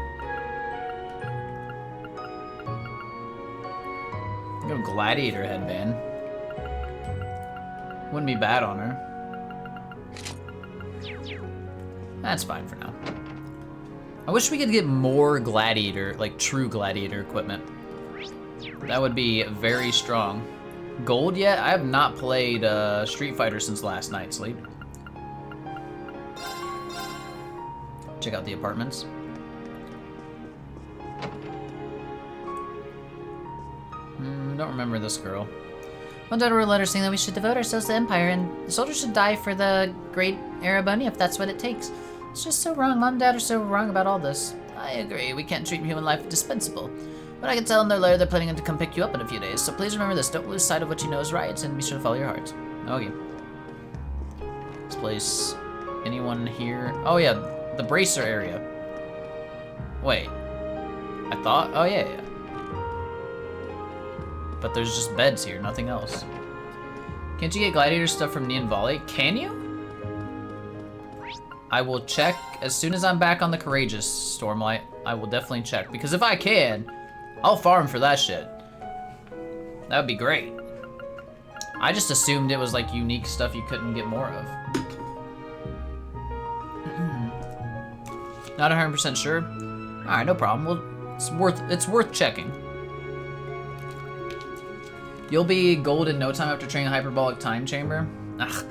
Go gladiator headband. Wouldn't be bad on her. That's fine for now. I wish we could get more gladiator, like true gladiator equipment. That would be very strong. Gold yet? I have not played Street Fighter since last night, Sleep. Check out the apartments. Don't remember this girl. One daughter wrote a letter saying that we should devote ourselves to the Empire and the soldiers should die for the great Erebonia if that's what it takes. It's just so wrong. Mom and Dad are so wrong about all this. I agree. We can't treat human life as dispensable. But I can tell in their letter they're planning to come pick you up in a few days. So please remember this. Don't lose sight of what you know is right and be sure to follow your heart. Okay. This place. Anyone here? Oh yeah. The bracer area. Wait. I thought. Oh yeah. But there's just beds here, nothing else. Can't you get gladiator stuff from Neon Valley? Can you? I will check as soon as I'm back on the Courageous, Stormlight. I will definitely check because if I can, I'll farm for that shit. That would be great. I just assumed it was like unique stuff you couldn't get more of. Not 100% sure. All right, no problem. Well, it's worth checking. You'll be gold in no time after training a hyperbolic time chamber. Ugh.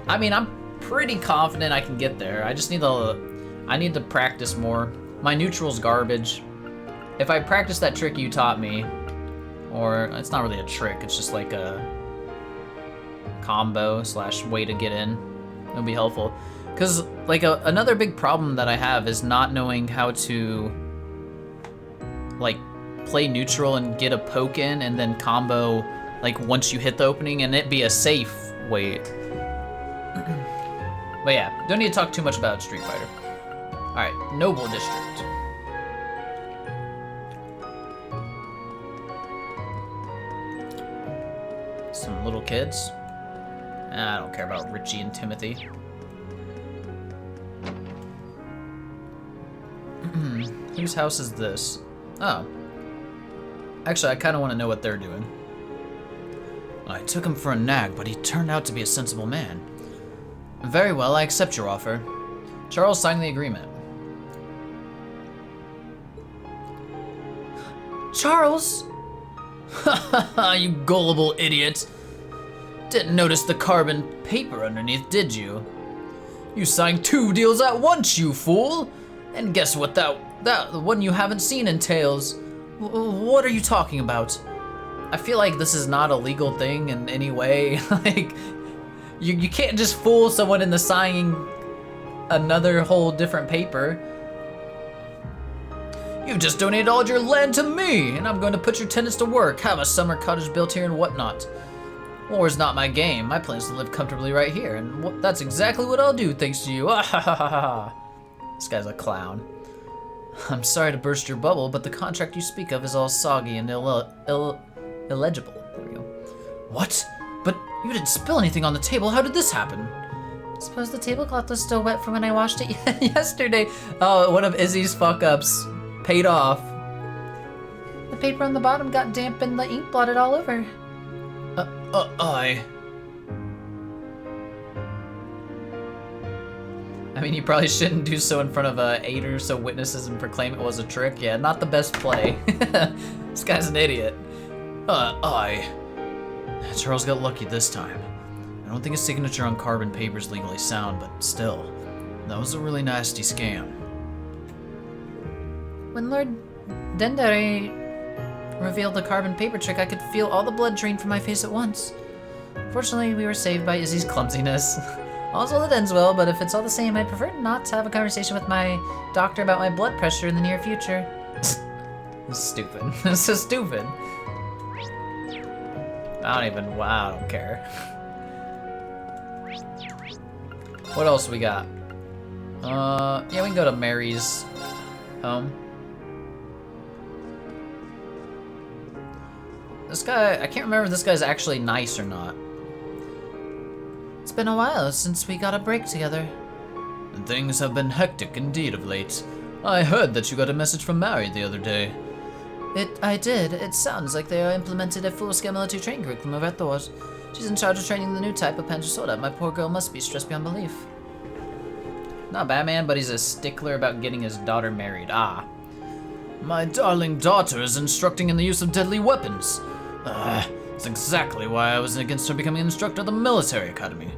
I mean, I'm pretty confident I can get there. I just need to practice more. My neutral's garbage. If I practice that trick you taught me, or it's not really a trick, it's just like a combo / way to get in, it'll be helpful. Because, like, another big problem that I have is not knowing how to, like, play neutral and get a poke in and then combo, like, once you hit the opening and it be a safe way. But yeah, don't need to talk too much about Street Fighter. Alright, Noble District. Some little kids. I don't care about Richie and Timothy. Whose house is this? Oh. Actually, I kind of want to know what they're doing. I took him for a nag, but he turned out to be a sensible man. Very well, I accept your offer. Charles signed the agreement. Charles? You gullible idiot. Didn't notice the carbon paper underneath, did you? You signed 2 deals at once, you fool! And guess what the one you haven't seen entails? What are you talking about? I feel like this is not a legal thing in any way. Like, you can't just fool someone into signing another whole different paper. You just donated all your land to me, and I'm going to put your tenants to work, have a summer cottage built here and whatnot. War's not my game. My plan is to live comfortably right here, and that's exactly what I'll do thanks to you. This guy's a clown. I'm sorry to burst your bubble, but the contract you speak of is all soggy and illegible. There we go. What? But you didn't spill anything on the table. How did this happen? I suppose the tablecloth was still wet from when I washed it yesterday. Oh, one of Izzy's fuck-ups paid off. The paper on the bottom got damp and the ink blotted all over. I mean, you probably shouldn't do so in front of 8 or so witnesses and proclaim it was a trick. Yeah, not the best play. This guy's an idiot. Charles got lucky this time. I don't think his signature on carbon paper is legally sound, but still, that was a really nasty scam. When Lord Dendere revealed the carbon paper trick, I could feel all the blood drain from my face at once. Fortunately, we were saved by Izzy's clumsiness. Also, that ends well, but if it's all the same, I'd prefer not to have a conversation with my doctor about my blood pressure in the near future. This is stupid. This is stupid. I don't care. What else we got? Yeah, we can go to Mary's home. This guy, I can't remember if this guy's actually nice or not. It's been a while since we got a break together. Things have been hectic indeed of late. I heard that you got a message from Mary the other day. I did. It sounds like they implemented a full-scale military training curriculum over at Thor's. She's in charge of training the new type of Panzer Soldat. My poor girl must be stressed beyond belief. Not Batman, but he's a stickler about getting his daughter married. Ah. My darling daughter is instructing in the use of deadly weapons. That's exactly why I was against her becoming an instructor at the military academy.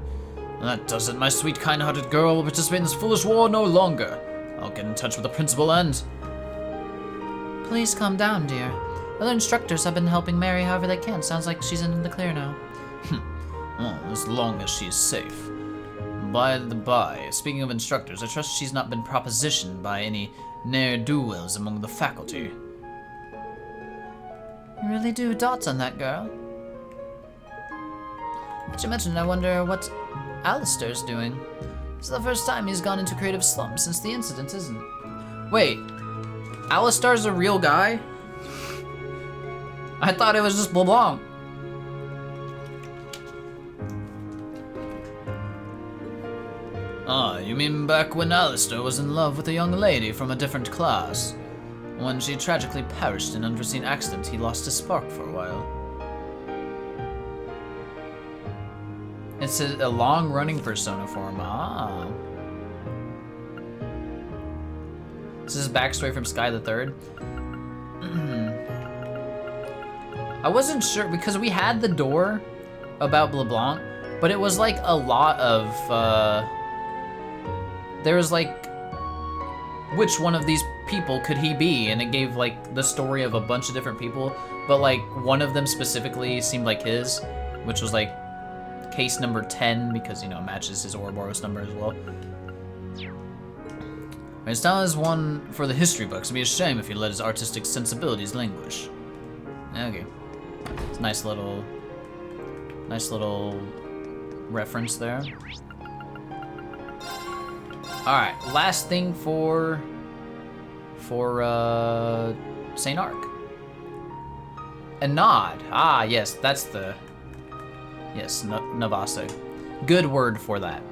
That does it, my sweet, kind-hearted girl will participate in this foolish war no longer. I'll get in touch with the principal and... Please calm down, dear. Other instructors have been helping Mary however they can. Sounds like she's in the clear now. Oh, as long as she's safe. By the by, speaking of instructors, I trust she's not been propositioned by any ne'er-do-wells among the faculty. You really do dots on that girl. But you mentioned, I wonder what Alistair's doing. It's the first time he's gone into creative slump since the incident, isn't it? Wait, Alistair's a real guy? I thought it was just LeBlanc. Ah, you mean back when Alistair was in love with a young lady from a different class? When she tragically perished in an unforeseen accident, he lost his spark for a while. It's a long-running persona for him. Ah. This is his backstory from Sky the Third. I wasn't sure, because we had the door about LeBlanc, but it was like a lot of, there was like, which one of these people could he be? And it gave like the story of a bunch of different people, but like one of them specifically seemed like his, which was like case number 10, because, you know, it matches his Ouroboros number as well. His talent is one for the history books. It'd be a shame if he let his artistic sensibilities languish. Okay. It's a nice little reference there. Alright, last thing for St. Arc. A nod. Ah, yes, that's the... Yes, Navase. Good word for that.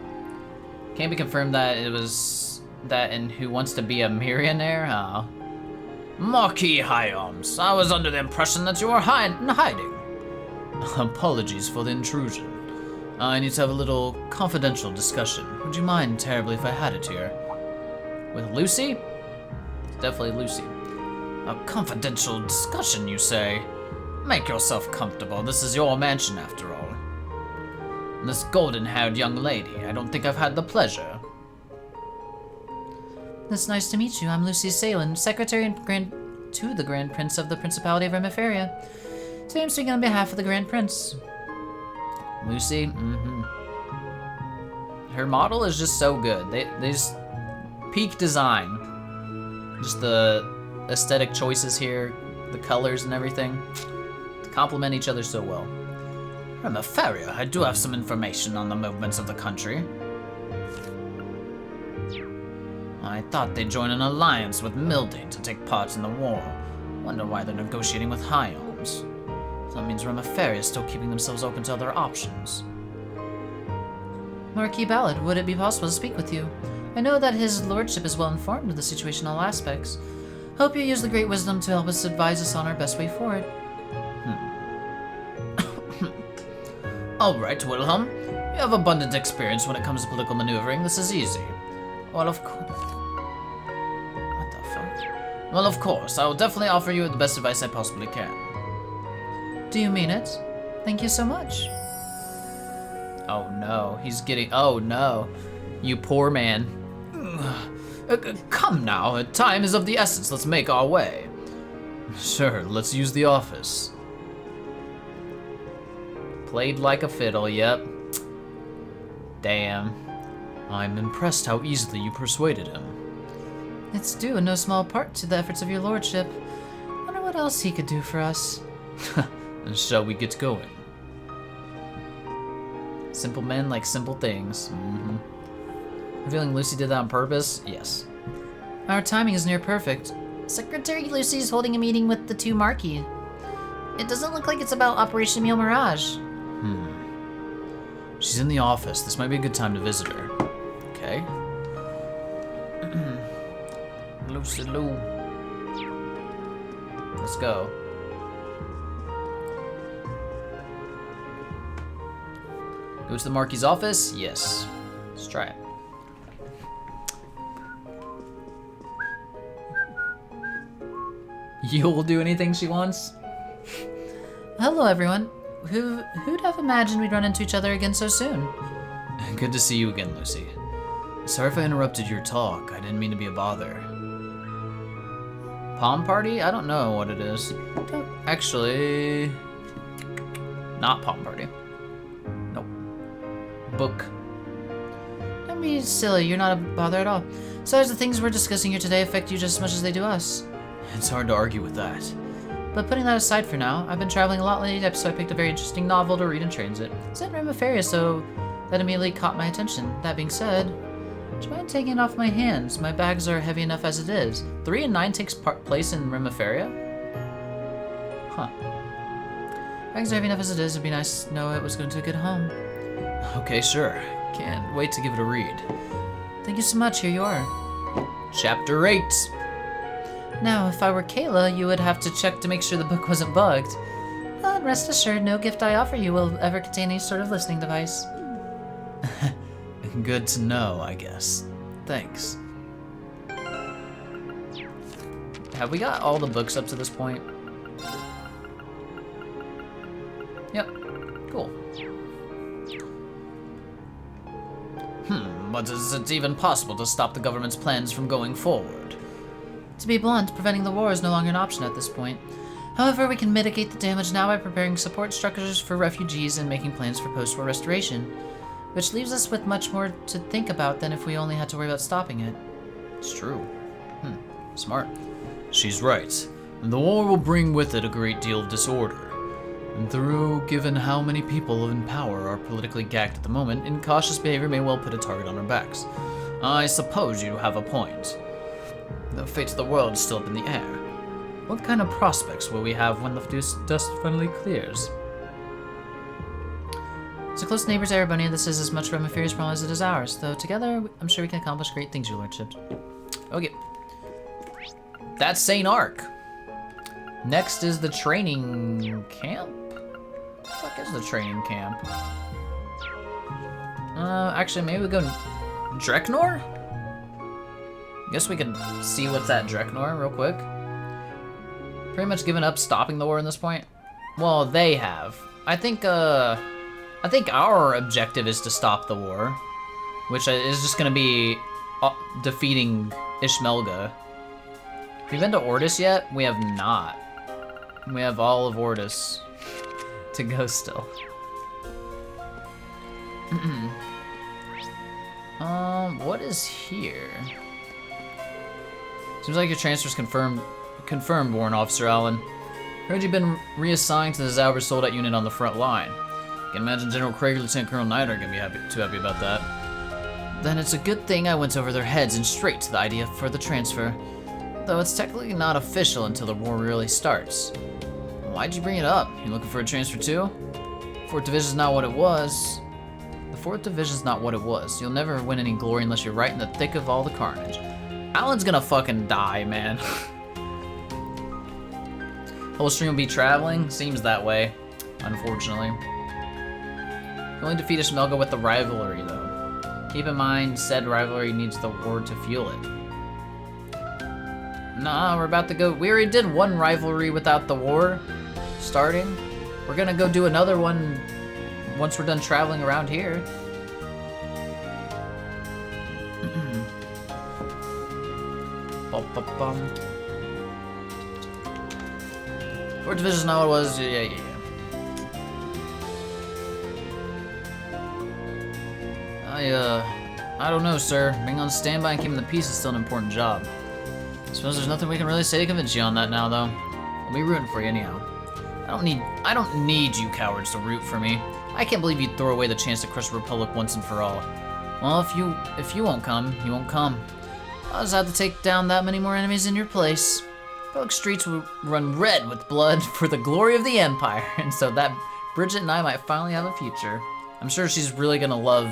Can't be confirmed that it was that in Who Wants to Be a Millionaire? Oh. Marquis Hyams, I was under the impression that you were hiding. Apologies for the intrusion. I need to have a little confidential discussion. Would you mind terribly if I had it here? With Lucy? It's definitely Lucy. A confidential discussion, you say? Make yourself comfortable. This is your mansion, after all. And this golden-haired young lady, I don't think I've had the pleasure. It's nice to meet you. I'm Lucy Salen, Secretary to the Grand Prince of the Principality of Remiferia. Today I'm speaking on behalf of the Grand Prince. Lucy, her model is just so good. They just peak design. Just the aesthetic choices here, the colors and everything, to complement each other so well. Remiferia, I do have some information on the movements of the country. I thought they'd join an alliance with Mildane to take part in the war. Wonder why they're negotiating with High Arms. So that means Remiferia is still keeping themselves open to other options. Marquis Ballard, would it be possible to speak with you? I know that his lordship is well informed of the situation in all aspects. Hope you use the great wisdom to help us advise us on our best way forward. All right, Wilhelm. You have abundant experience when it comes to political maneuvering. This is easy. Well, of course. What the fuck? Well, of course. I will definitely offer you the best advice I possibly can. Do you mean it? Thank you so much. Oh no, he's getting. Oh no, you poor man. Come now. Time is of the essence. Let's make our way. Sure, let's use the office. Played like a fiddle, yep. Damn. I'm impressed how easily you persuaded him. It's due in no small part to the efforts of your lordship. Wonder what else he could do for us. And shall we get going? Simple men like simple things. I'm feeling Lucy did that on purpose? Yes. Our timing is near perfect. Secretary Lucy's holding a meeting with the two Marquis. It doesn't look like it's about Operation Meal Mirage. She's in the office. This might be a good time to visit her. Okay. Lucy Lou. Let's go. Go to the Marquis' office? Yes. Let's try it. You'll do anything she wants? Hello, everyone. Who'd have imagined we'd run into each other again so soon? Good to see you again, Lucy. Sorry if I interrupted your talk. I didn't mean to be a bother. Palm party? I don't know what it is. Actually, not palm party. Nope. Book. Don't be silly. You're not a bother at all. Besides, the things we're discussing here today affect you just as much as they do us. It's hard to argue with that. But putting that aside for now, I've been traveling a lot lately, so I picked a very interesting novel to read in transit. It's in Remiferia, so that immediately caught my attention. That being said, do you mind taking it off my hands? My bags are heavy enough as it is. 3 and 9 takes place in Remiferia? Huh. Bags are heavy enough as it is. It'd be nice to know it was going to a good home. Okay, sure. Can't wait to give it a read. Thank you so much. Here you are. Chapter 8. Now, if I were Kayla, you would have to check to make sure the book wasn't bugged. But rest assured, no gift I offer you will ever contain any sort of listening device. Good to know, I guess. Thanks. Have we got all the books up to this point? Yep. Cool. But is it even possible to stop the government's plans from going forward? To be blunt, preventing the war is no longer an option at this point. However, we can mitigate the damage now by preparing support structures for refugees and making plans for post-war restoration, which leaves us with much more to think about than if we only had to worry about stopping it. It's true. Smart. She's right. The war will bring with it a great deal of disorder. And given how many people in power are politically gagged at the moment, incautious behavior may well put a target on our backs. I suppose you have a point. The fate of the world is still up in the air. What kind of prospects will we have when the dust finally clears? So close neighbors, Erebonia, this is as much Remiferia's problem as it is ours, though together, I'm sure we can accomplish great things, your lordship. Okay. That's St. Arc. Next is the training camp? What the fuck is the training camp? Actually, maybe we go Dreknor? Guess we can see what's at Dreknor real quick. Pretty much given up stopping the war in this point. Well, they have. I think our objective is to stop the war, which is just gonna be defeating Ishmelga. Have you been to Ordis yet? We have not. We have all of Ordis to go still. What is here? Seems like your transfer's confirmed, Warrant Officer Allen. Heard you've been reassigned to the Zauber Soldat unit on the front line. Can imagine General Craig or Lieutenant Colonel Knight are gonna be too happy about that. Then it's a good thing I went over their heads and straight to the idea for the transfer. Though it's technically not official until the war really starts. Why'd you bring it up? You looking for a transfer too? 4th Division's not what it was. The 4th Division's not what it was. You'll never win any glory unless you're right in the thick of all the carnage. Alan's gonna fucking die, man. Whole stream will be traveling? Seems that way, unfortunately. You only defeat Ishmelga with the rivalry, though. Keep in mind, said rivalry needs the war to fuel it. Nah, we're about to go. We already did one rivalry without the war starting. We're gonna go do another one once we're done traveling around here. Fourth division, not what it was. Yeah. I don't know, sir. Being on standby and keeping the peace is still an important job. Suppose there's nothing we can really say to convince you on that now, though. I'll be rooting for you anyhow. I don't need you cowards to root for me. I can't believe you'd throw away the chance to crush the Republic once and for all. Well, if you won't come, you won't come. I'll just have to take down that many more enemies in your place. Public streets will run red with blood for the glory of the Empire, and so that Bridget and I might finally have a future. I'm sure she's really gonna love.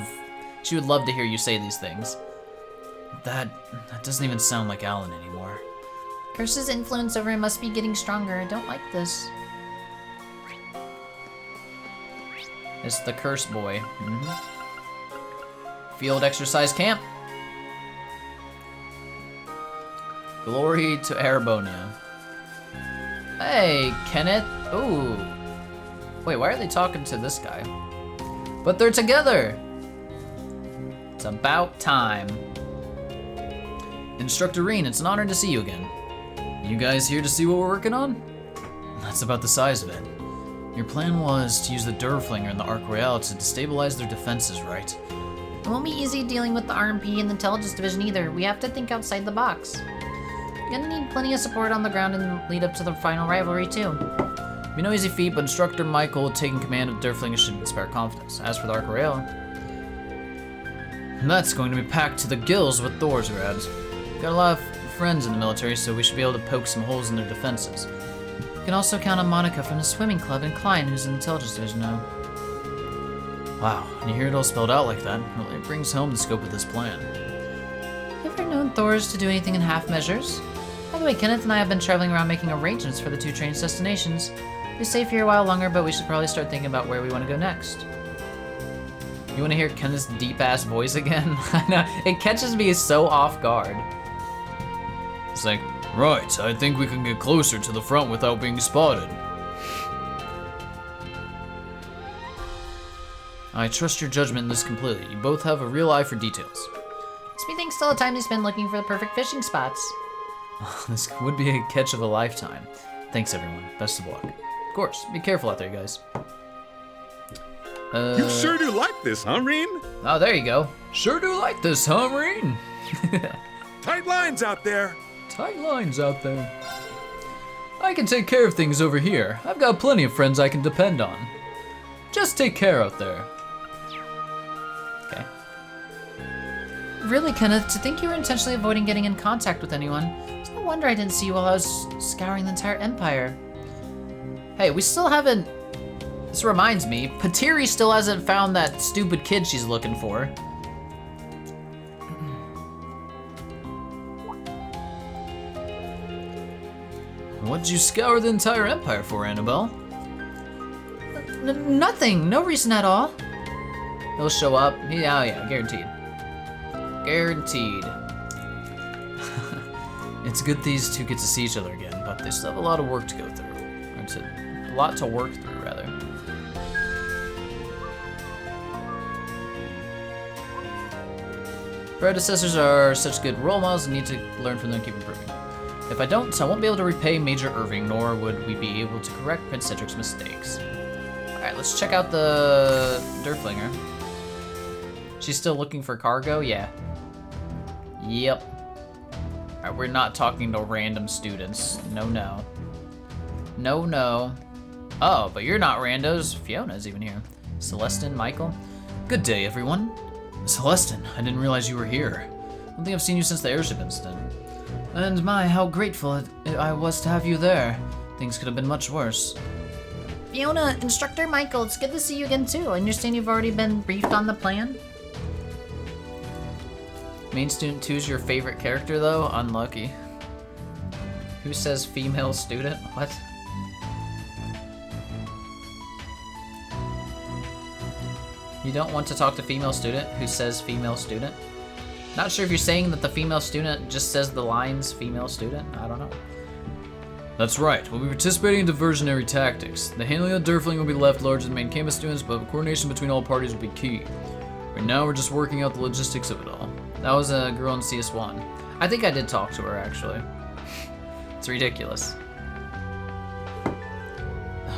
She would love to hear you say these things. That doesn't even sound like Alan anymore. Curse's influence over him must be getting stronger. I don't like this. It's the curse boy. Field exercise camp. Glory to Erebonia. Hey, Kenneth. Ooh. Wait, why are they talking to this guy? But they're together. It's about time. Instructor Reen, it's an honor to see you again. You guys here to see what we're working on? That's about the size of it. Your plan was to use the Durflinger and the Arc Royale to destabilize their defenses, right? It won't be easy dealing with the RMP and the Intelligence Division either. We have to think outside the box. You're gonna need plenty of support on the ground in the lead up to the final rivalry, too. It'll be no easy feat, but Instructor Michael taking command of Durflinger should inspire confidence. As for the Arc Royale, that's going to be packed to the gills with Thor's rads. Got a lot of friends in the military, so we should be able to poke some holes in their defenses. You can also count on Monica from the swimming club and Klein, who's in the Intelligence Division now. Wow, when you hear it all spelled out like that, it really brings home the scope of this plan. You ever known Thor's to do anything in half measures? By the way, Kenneth and I have been traveling around making arrangements for the 2 trains' destinations. We'll stay here a while longer, but we should probably start thinking about where we want to go next. You want to hear Kenneth's deep-ass voice again? I know, it catches me so off guard. It's like, right, I think we can get closer to the front without being spotted. I trust your judgment in this completely. You both have a real eye for details. It's methinks still a time to spend looking for the perfect fishing spots. This would be a catch of a lifetime. Thanks, everyone. Best of luck. Of course, be careful out there, guys. You sure do like this, huh, Reen? Oh, there you go. Sure do like this, huh, Reen? Tight lines out there. Tight lines out there. I can take care of things over here. I've got plenty of friends I can depend on. Just take care out there. Okay. Really, Kenneth, to think you were intentionally avoiding getting in contact with anyone. It's no wonder I didn't see you while I was scouring the entire Empire. Hey, we still haven't... This reminds me, Patiri still hasn't found that stupid kid she's looking for. What'd you scour the entire Empire for, Annabelle? Nothing. No reason at all. He'll show up. Oh yeah, guaranteed. Guaranteed. It's good these two get to see each other again, but they still have a lot of work to go through. It's a lot to work through, rather. Predecessors are such good role models and need to learn from them and keep improving. If I don't, I won't be able to repay Major Irving, nor would we be able to correct Prince Cedric's mistakes. Alright, let's check out the Durflinger. She's still looking for cargo? Yeah. Yep. Alright, we're not talking to random students. No, no. No, no. Oh, but you're not randos. Fiona's even here. Celestin, Michael. Good day, everyone. Celestin, I didn't realize you were here. I don't think I've seen you since the airship incident. And my, how grateful I was to have you there. Things could have been much worse. Fiona, Instructor Michael, it's good to see you again too. I understand you've already been briefed on the plan. Main student 2's your favorite character, though? Unlucky. Who says female student? What? You don't want to talk to female student who says female student? Not sure if you're saying that the female student just says the lines female student. I don't know. That's right. We'll be participating in diversionary tactics. The handling of the Durfling will be left largely to the main campus students, but coordination between all parties will be key. Right now, we're just working out the logistics of it all. That was a girl in CS1. I think I did talk to her, actually. It's ridiculous.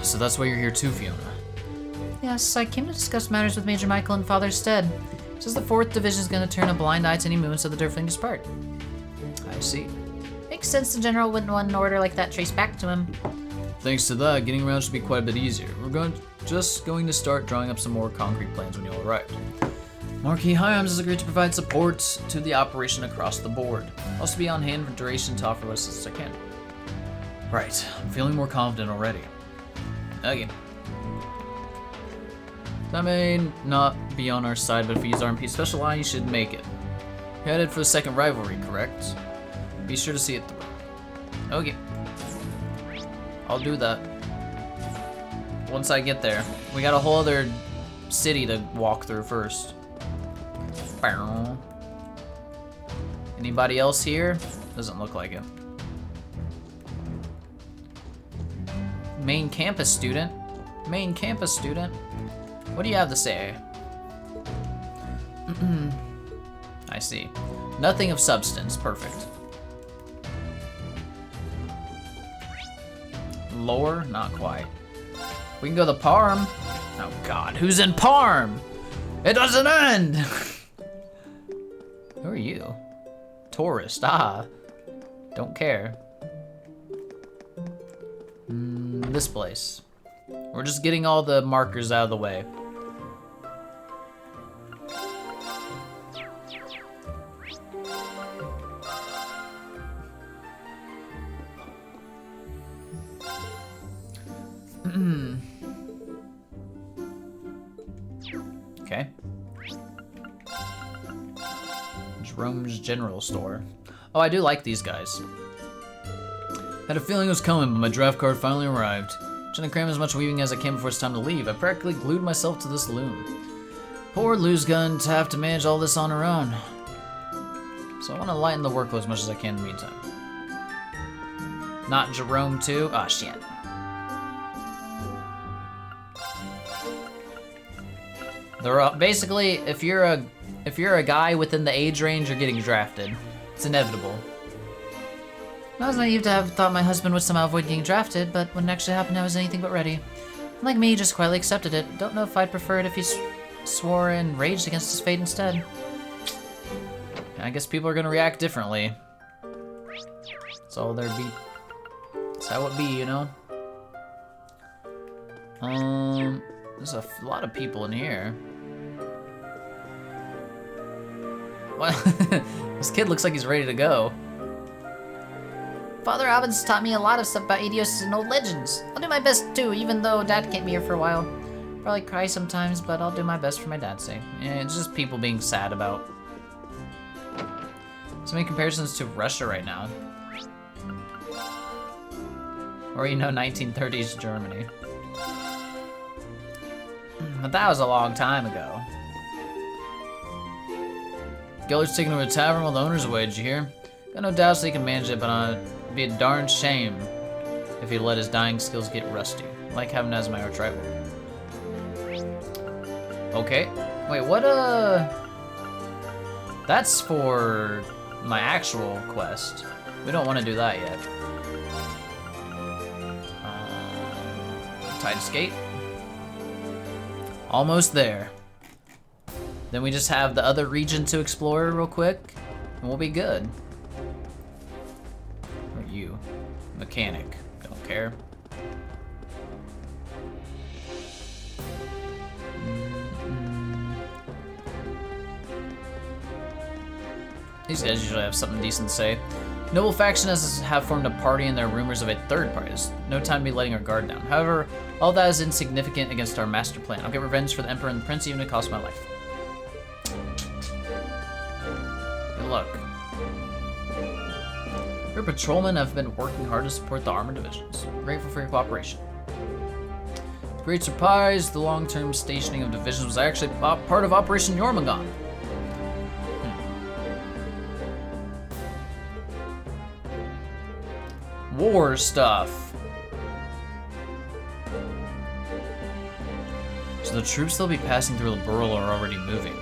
So that's why you're here too, Fiona. Yes, I came to discuss matters with Major Michael and Father Stead. Says the 4th Division is going to turn a blind eye to any movements of the Durfling depart. I see. Makes sense the General wouldn't want an order like that traced back to him. Thanks to that, getting around should be quite a bit easier. We're just going to start drawing up some more concrete plans when you all arrive. Marquis Hyams has agreed to provide support to the operation across the board. I'll also be on hand for duration to offer what assistance I can. Right, I'm feeling more confident already. Okay. That may not be on our side, but if we use RMP's special line, you should make it. You're headed for the second rivalry, correct? Be sure to see it through. Okay. I'll do that. Once I get there. We got a whole other city to walk through first. Anybody else here? Doesn't look like it. Main campus student. Main campus student. What do you have to say? I see. Nothing of substance. Perfect. Lore? Not quite. We can go to Parm. Oh god, who's in Parm? It doesn't end! Who are you? Tourist, don't care. This place. We're just getting all the markers out of the way. Okay. Jerome's General Store. Oh, I do like these guys. Had a feeling it was coming, but my draft card finally arrived. Trying to cram as much weaving as I can before it's time to leave, I practically glued myself to this loom. Poor Lou's going to have to manage all this on her own. So I want to lighten the workload as much as I can in the meantime. Not Jerome too? Ah, shit. Basically, if you're a guy within the age range, you're getting drafted. It's inevitable. I was naive to have thought my husband would somehow avoid getting drafted, but when it actually happened, I was anything but ready. Like me, he just quietly accepted it. Don't know if I'd prefer it if he swore and raged against his fate instead. I guess people are gonna react differently. That's all there be. That's how it be, you know? There's a lot of people in here. Well, this kid looks like he's ready to go. Father Alvin's taught me a lot of stuff about Adios and old legends. I'll do my best too, even though Dad can't be here for a while. Probably cry sometimes, but I'll do my best for my dad's sake. Yeah, it's just people being sad about so many comparisons to Russia right now. Or, you know, 1930s Germany. But that was a long time ago. Geller's taking over the tavern while the owner's away, did you hear? Got no doubts that he can manage it, but it'd be a darn shame if he let his dying skills get rusty. Like having as my arch rival. Okay. Wait, what, that's for my actual quest. We don't want to do that yet. Tide skate. Almost there. Then we just have the other region to explore real quick, and we'll be good. Or you, mechanic. Don't care. These guys usually have something decent to say. Noble faction have formed a party and there are rumors of a third party. There's no time to be letting our guard down. However, all that is insignificant against our master plan. I'll get revenge for the Emperor and the Prince even if it costs my life. Good luck. Your patrolmen have been working hard to support the armored divisions. Grateful for your cooperation. To great surprise, the long-term stationing of divisions was actually part of Operation Jormungand. war stuff. So the troops they'll be passing through Liberal are already moving.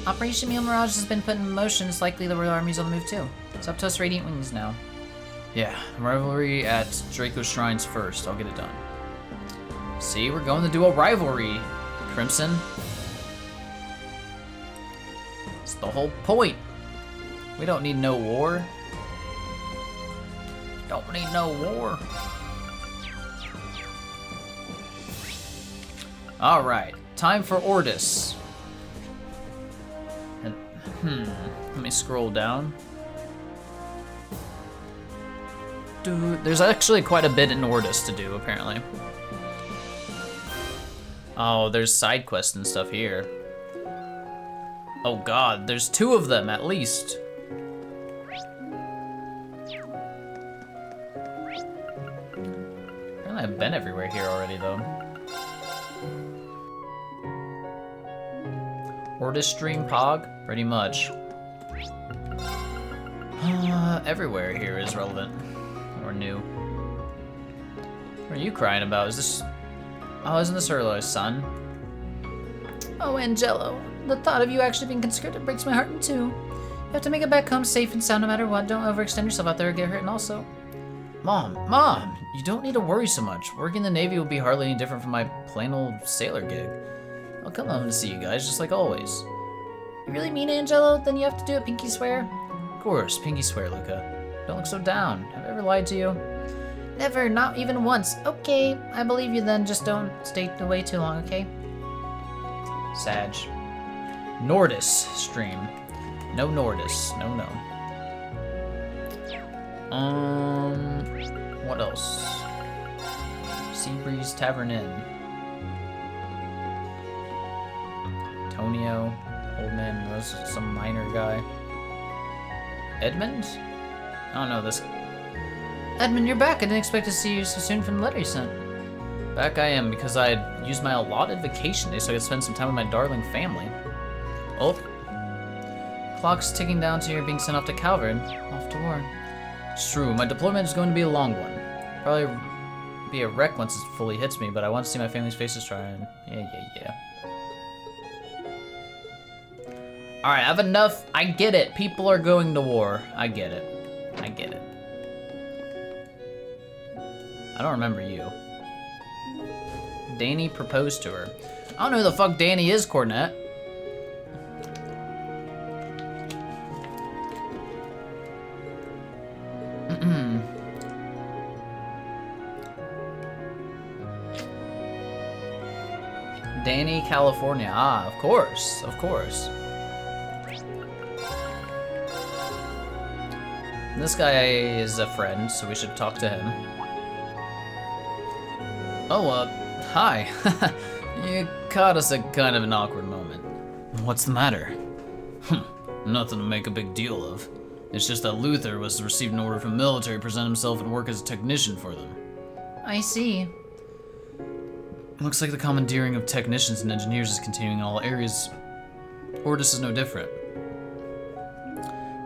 Operation Meal Mirage has been put in motion. It's likely the Royal Army's on the move too. It's up to us Radiant Wings now. Yeah, rivalry at Draco Shrines first. I'll get it done. See, we're going to do a rivalry, Crimson. It's the whole point. We don't need no war. Don't need no war. All right, time for Ordis. And, let me scroll down. Dude, there's actually quite a bit in Ordis to do, apparently. Oh, there's side quests and stuff here. Oh god, there's 2 of them at least. Apparently I've been everywhere here already though. Ordis stream Pog? Pretty much. Everywhere here is relevant. Or new. What are you crying about? Is this... Oh, isn't this Erlo's son? Oh, Angelo, the thought of you actually being conscripted breaks my heart in two. You have to make it back home safe and sound no matter what. Don't overextend yourself out there or get hurt, and also... Mom, you don't need to worry so much. Working in the Navy will be hardly any different from my plain old sailor gig. I'll come home to see you guys, just like always. You really mean, Angelo? Then you have to do it, pinky swear? Of course, pinky swear, Luca. Don't look so down. Have I ever lied to you? Never, not even once. Okay, I believe you then, just don't stay away too long, okay? Sag. Nordis stream. No Nordis. No. What else? Seabreeze Tavern Inn. Tonio. Old Man Rose, some minor guy. Edmund? I don't know this. Edmund, you're back. I didn't expect to see you so soon from the letter you sent. Back I am because I had used my allotted vacation day so I could spend some time with my darling family. Oh. Clock's ticking down to your being sent off to Calvert. Off to war. It's true, my deployment is going to be a long one. Probably be a wreck once it fully hits me, but I want to see my family's faces try and... Yeah. Alright, I have enough. I get it. People are going to war. I get it. I don't remember you. Danny proposed to her. I don't know who the fuck Danny is, Cornet. Danny, California. Ah, of course. This guy is a friend, so we should talk to him. Oh, hi. You caught us at kind of an awkward moment. What's the matter? Nothing to make a big deal of. It's just that Luther was to receive an order from the military to present himself and work as a technician for them. I see. Looks like the commandeering of technicians and engineers is continuing in all areas. Ordis is no different.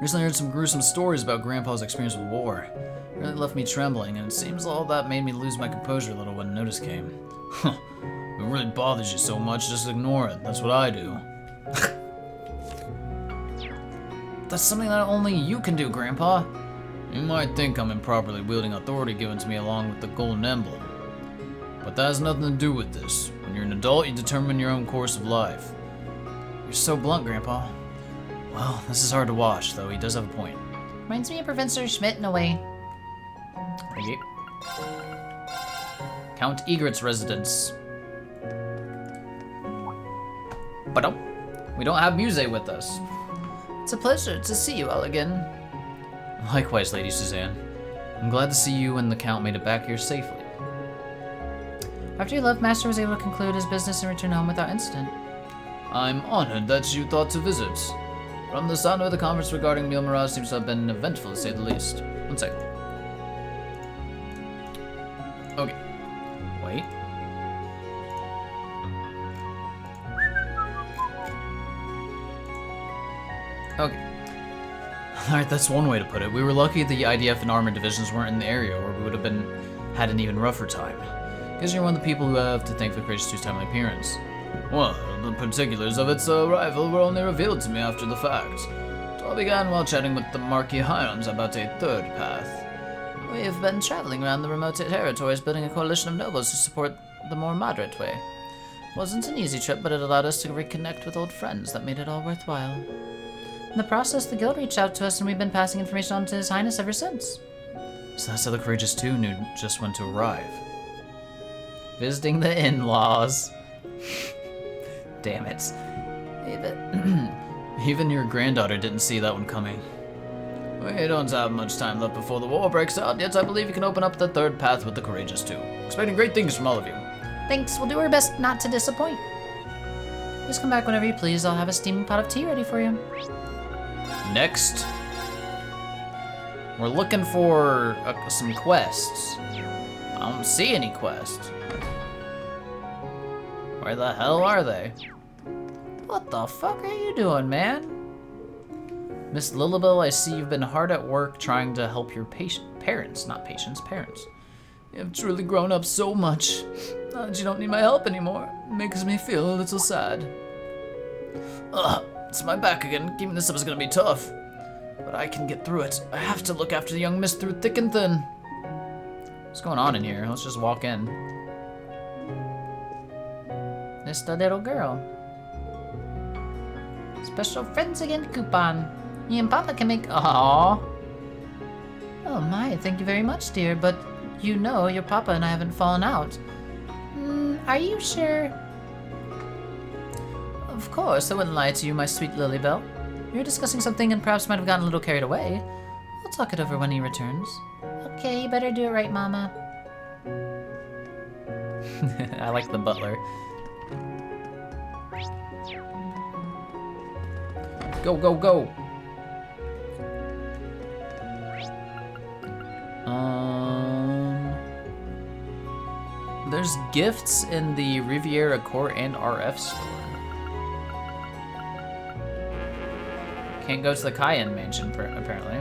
Recently I heard some gruesome stories about Grandpa's experience with war. It really left me trembling, and it seems all that made me lose my composure a little when notice came. Huh. If it really bothers you so much, just ignore it. That's what I do. That's something that only you can do, Grandpa. You might think I'm improperly wielding authority given to me along with the golden emblem. But that has nothing to do with this. When you're an adult, you determine your own course of life. You're so blunt, Grandpa. Well, this is hard to watch, though he does have a point. Reminds me of Professor Schmidt in a way. Okay. Count Egret's residence. But we don't have Muse with us. It's a pleasure to see you all again. Likewise, Lady Suzanne. I'm glad to see you and the Count made it back here safely. After your love master was able to conclude his business and return home without incident. I'm honored that you thought to visit. From the sound of the conference regarding Meal Mirage seems to have been eventful to say the least. One second. Okay. Wait. Okay. Alright, that's one way to put it. We were lucky the IDF and armored divisions weren't in the area, or we would have had an even rougher time. Guess you're one of the people who have to thank for Courageous 2's timely appearance. Well, the particulars of its arrival were only revealed to me after the fact. It all began while chatting with the Marquis Highlands about a third path. We've been traveling around the remote territories building a coalition of nobles to support the more moderate way. Wasn't an easy trip, but it allowed us to reconnect with old friends that made it all worthwhile. In the process, the guild reached out to us and we've been passing information on to His Highness ever since. So that's how the Courageous 2 knew just when to arrive. Visiting the in-laws. Damn it. Even your granddaughter didn't see that one coming. We don't have much time left before the war breaks out, yet I believe you can open up the third path with the Courageous 2. Expecting great things from all of you. Thanks, we'll do our best not to disappoint. Just come back whenever you please. I'll have a steaming pot of tea ready for you. Next, we're looking for some quests. I don't see any quests. Where the hell are they? What the fuck are you doing, man? Miss Lilibel, I see you've been hard at work trying to help your parents. You have truly grown up so much. Now that you don't need my help anymore, it makes me feel a little sad. Ugh, it's my back again. Keeping this up is gonna be tough. But I can get through it. I have to look after the young miss through thick and thin. What's going on in here? Let's just walk in. It's the little girl. Special friends again coupon. You and Papa can make. Aww. Oh my, thank you very much, dear. But you know your Papa and I haven't fallen out. Are you sure? Of course, I wouldn't lie to you, my sweet Lilybell. You were discussing something and perhaps might have gotten a little carried away. We'll talk it over when he returns. Okay, you better do it right, Mama. I like the butler. Go, go, go! There's gifts in the Riviera Court and RF store. Can't go to the Cayenne Mansion, apparently.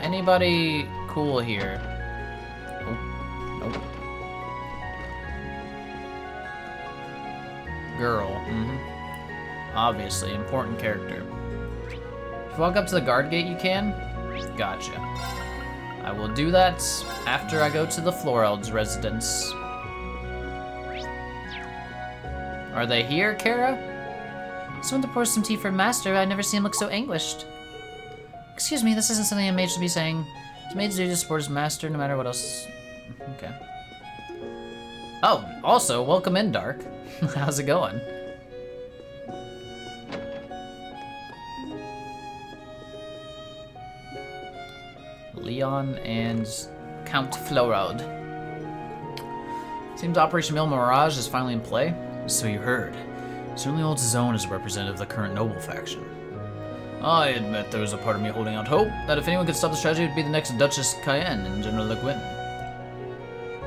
Anybody cool here? Oh, nope. Girl. Obviously, important character. If you walk up to the guard gate, you can. Gotcha. I will do that after I go to the Florald's residence. Are they here, Kara? Just want to pour some tea for Master. I've never seen him look so anguished. Excuse me, this isn't something a mage should be saying. His maid's duty to support his master, no matter what else. Okay. Oh, also, welcome in, Dark. How's it going? Leon and Count Florald. Seems Operation Mil Mirage is finally in play. So you heard. Certainly holds his own as a representative of the current noble faction. I admit there was a part of me holding out hope that if anyone could stop this tragedy, it would be the next Duchess Cayenne and General Le Guin.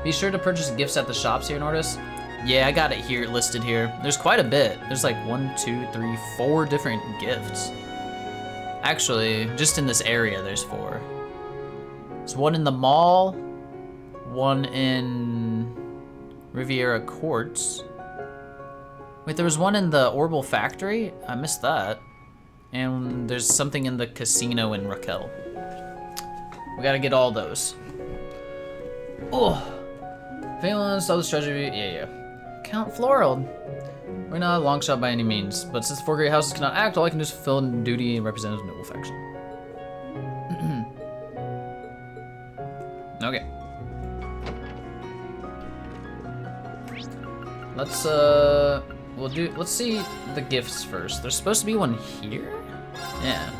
Be sure to purchase gifts at the shops here, Nordis. Yeah, I got it here, listed here. There's quite a bit. There's like 1, 2, 3, 4 different gifts. Actually, just in this area, there's 4. There's one in the mall, one in Riviera Courts. Wait, there was one in the Orbital Factory? I missed that. And there's something in the casino in Raquel. We gotta get all those. Oh! If anyone saw this treasure, yeah. Count Florald. We're not a long shot by any means, but since the 4 great houses cannot act, all I can do is fulfill duty and represent the noble faction. Okay. Let's see the gifts first. There's supposed to be one here? Yeah.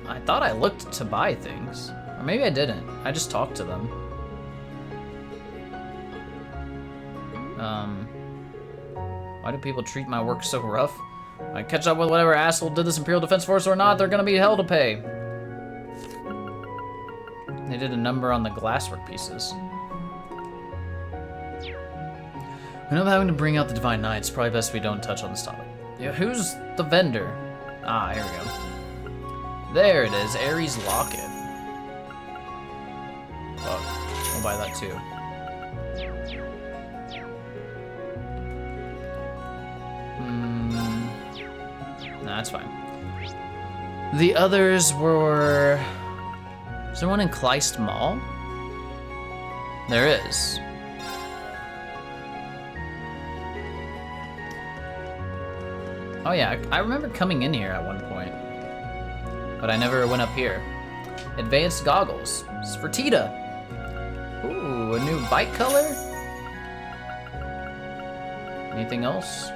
I thought I looked to buy things. Or maybe I didn't. I just talked to them. Why do people treat my work so rough? I catch up with whatever asshole did this Imperial Defense Force or not, they're gonna be hell to pay. They did a number on the glasswork pieces. When I'm having to bring out the Divine Knight, it's probably best we don't touch on this topic. Yeah, who's the vendor? Ah, here we go. There it is, Ares Locket. Fuck, I'll buy that too. Nah, that's fine. The others were... Is there one in Kleist Mall? There is. Oh yeah, I remember coming in here at one point, but I never went up here. Advanced goggles. It's for Tita. Ooh, a new bike color? Anything else?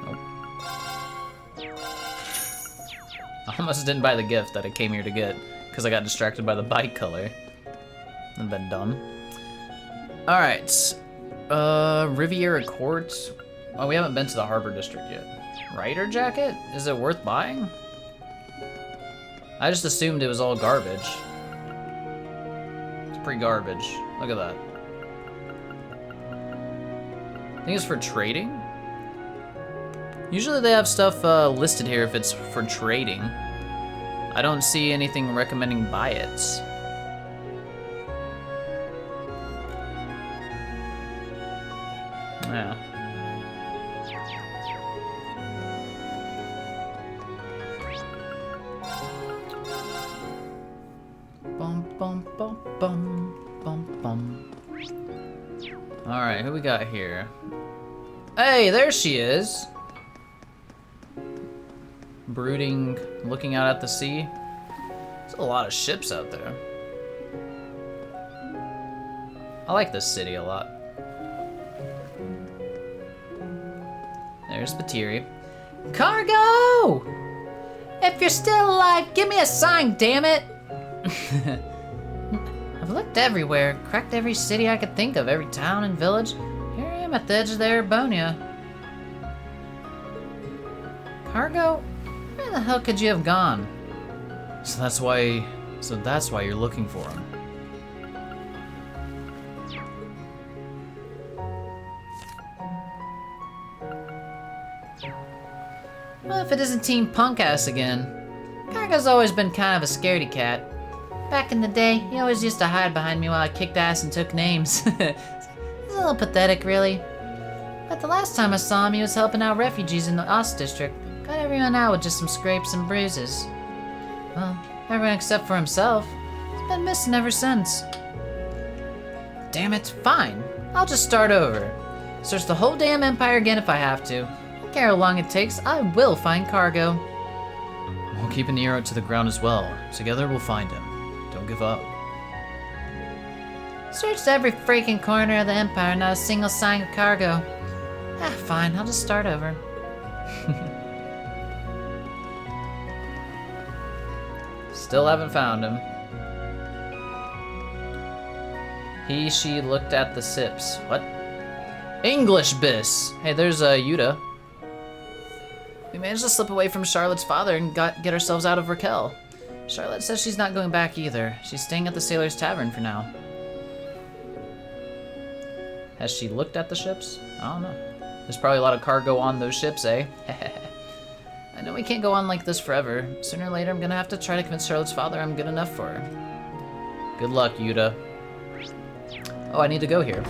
Nope. I almost didn't buy the gift that I came here to get because I got distracted by the bike color. I've been dumb. Alright. Riviera Court. Oh, we haven't been to the Harbor District yet. Rider jacket? Is it worth buying? I just assumed it was all garbage. It's pretty garbage. Look at that. I think it's for trading? Usually they have stuff listed here if it's for trading. I don't see anything recommending buy it. Yeah. Bum bum bum bum bum bum. All right, who we got here? Hey, there she is. Brooding, looking out at the sea. There's a lot of ships out there. I like this city a lot. There's Batiri. Cargo! If you're still alive, give me a sign, damn it! I've looked everywhere, cracked every city I could think of, every town and village. Here I am at the edge of the Erebonia. Cargo? Where the hell could you have gone? So that's why you're looking for him. Well, if it isn't Team Punk-Ass again. Cargo's always been kind of a scaredy cat. Back in the day, he always used to hide behind me while I kicked ass and took names. It's a little pathetic, really. But the last time I saw him, he was helping out refugees in the Ost district. Got everyone out with just some scrapes and bruises. Well, everyone except for himself. He's been missing ever since. Damn it, fine. I'll just start over. Search the whole damn empire again if I have to. I don't care how long it takes, I will find Cargo. We'll keep an ear out to the ground as well. Together we'll find him. Don't give up. Searched every freaking corner of the empire, not a single sign of Cargo. Ah, fine, I'll just start over. Still haven't found him. He, she looked at the sips. What? English bis! Hey, there's Yuta. We managed to slip away from Charlotte's father and get ourselves out of Raquel. Charlotte says she's not going back either. She's staying at the Sailor's Tavern for now. Has she looked at the ships? I don't know. There's probably a lot of cargo on those ships, eh? I know we can't go on like this forever. Sooner or later, I'm gonna have to try to convince Charlotte's father I'm good enough for her. Good luck, Yuta. Oh, I need to go here.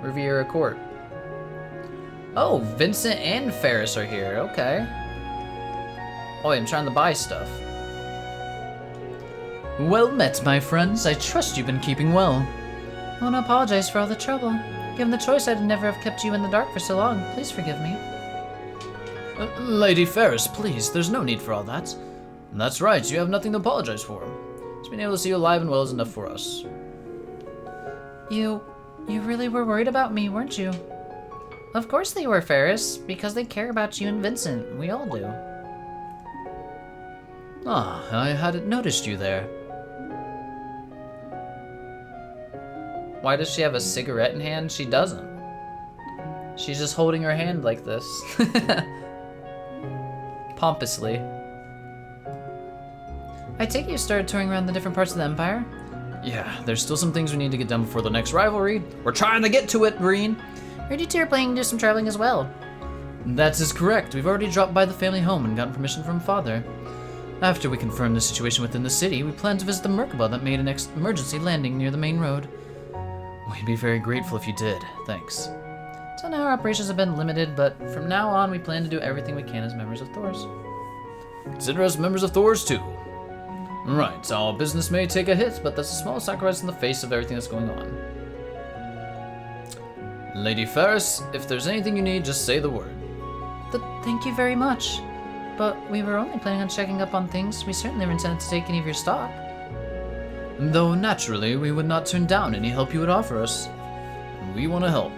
Riviera Court. Oh, Vincent and Ferris are here. Okay. Oh, wait, I'm trying to buy stuff. Well met, my friends. I trust you've been keeping well. I want to apologize for all the trouble. Given the choice, I'd never have kept you in the dark for so long. Please forgive me. Lady Ferris, please. There's no need for all that. And that's right. You have nothing to apologize for. Just being able to see you alive and well is enough for us. You really were worried about me, weren't you? Of course they were, Ferris. Because they care about you and Vincent. We all do. Ah, I hadn't noticed you there. Why does she have a cigarette in hand? She doesn't. She's just holding her hand like this. Pompously. I take it you started touring around the different parts of the Empire? Yeah, there's still some things we need to get done before the next rivalry. We're trying to get to it, Breen. Heard you two are planning to do some traveling as well. That is correct. We've already dropped by the family home and gotten permission from Father. After we confirm the situation within the city, we plan to visit the Merkaba that made an emergency landing near the main road. We'd be very grateful if you did. Thanks. So now our operations have been limited, but from now on we plan to do everything we can as members of Thor's. Consider us members of Thor's too. Right, so our business may take a hit, but that's a small sacrifice in the face of everything that's going on. Lady Ferris, if there's anything you need, just say the word. Thank you very much. But we were only planning on checking up on things. We certainly never intended to take any of your stock. Though naturally, we would not turn down any help you would offer us. We want to help.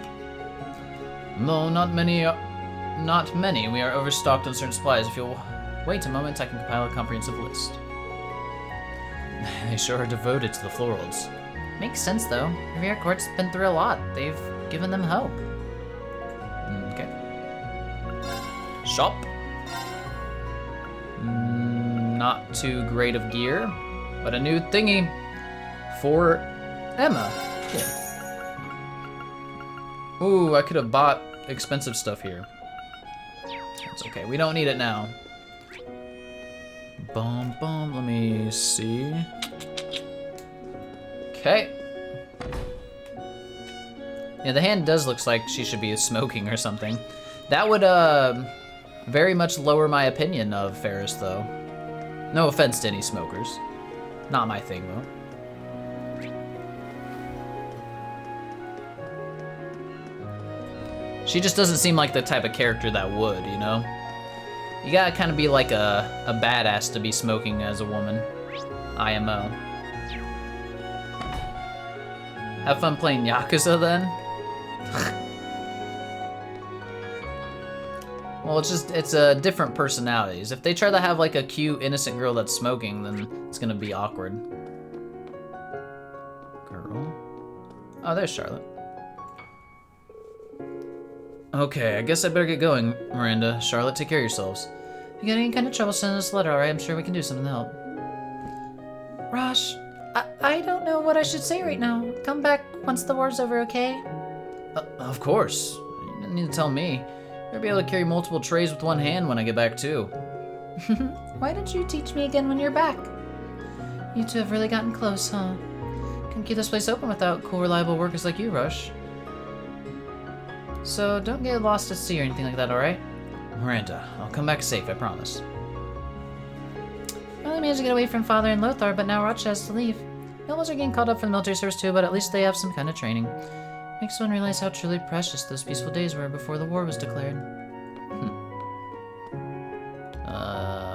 Though not many, we are overstocked on certain supplies. If you'll wait a moment, I can compile a comprehensive list. They sure are devoted to the florals. Makes sense though. Riviera Court's been through a lot. They've given them hope. Okay. Shop. Not too great of gear, but a new thingy for Emma. Yeah. Ooh, I could have bought expensive stuff here. That's okay. We don't need it now. Let me see. Okay. Yeah, the hand does look like she should be smoking or something. That would very much lower my opinion of Ferris, though. No offense to any smokers. Not my thing, though. She just doesn't seem like the type of character that would, you know? You gotta kind of be like a badass to be smoking as a woman. IMO. Have fun playing Yakuza, then? Well, it's different personalities. If they try to have like a cute, innocent girl that's smoking, then it's gonna be awkward. Girl? Oh, there's Charlotte. Okay, I guess I better get going, Miranda. Charlotte, take care of yourselves. If you got any kind of trouble, send us a letter, alright? I'm sure we can do something to help. Rosh, I don't know what I should say right now. Come back once the war's over, okay? Of course. You didn't need to tell me. I'll be able to carry multiple trays with one hand when I get back, too. Why don't you teach me again when you're back? You two have really gotten close, huh? Couldn't keep this place open without cool, reliable workers like you, Rush. So don't get lost at sea or anything like that, alright? Miranda, I'll come back safe, I promise. Well, I managed to get away from Father and Lothar, but now Roch has to leave. Nobles are getting called up for the military service too, but at least they have some kind of training. Makes one realize how truly precious those peaceful days were before the war was declared.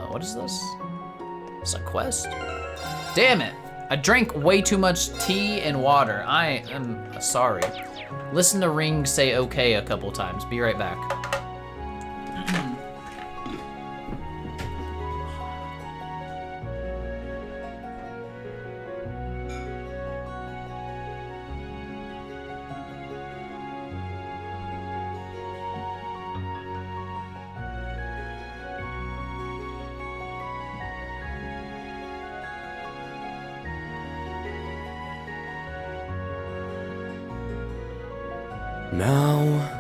What is this? It's a quest? Damn it! I drank way too much tea and water. I am sorry. Listen to Ring say okay a couple times. Be right back. Now...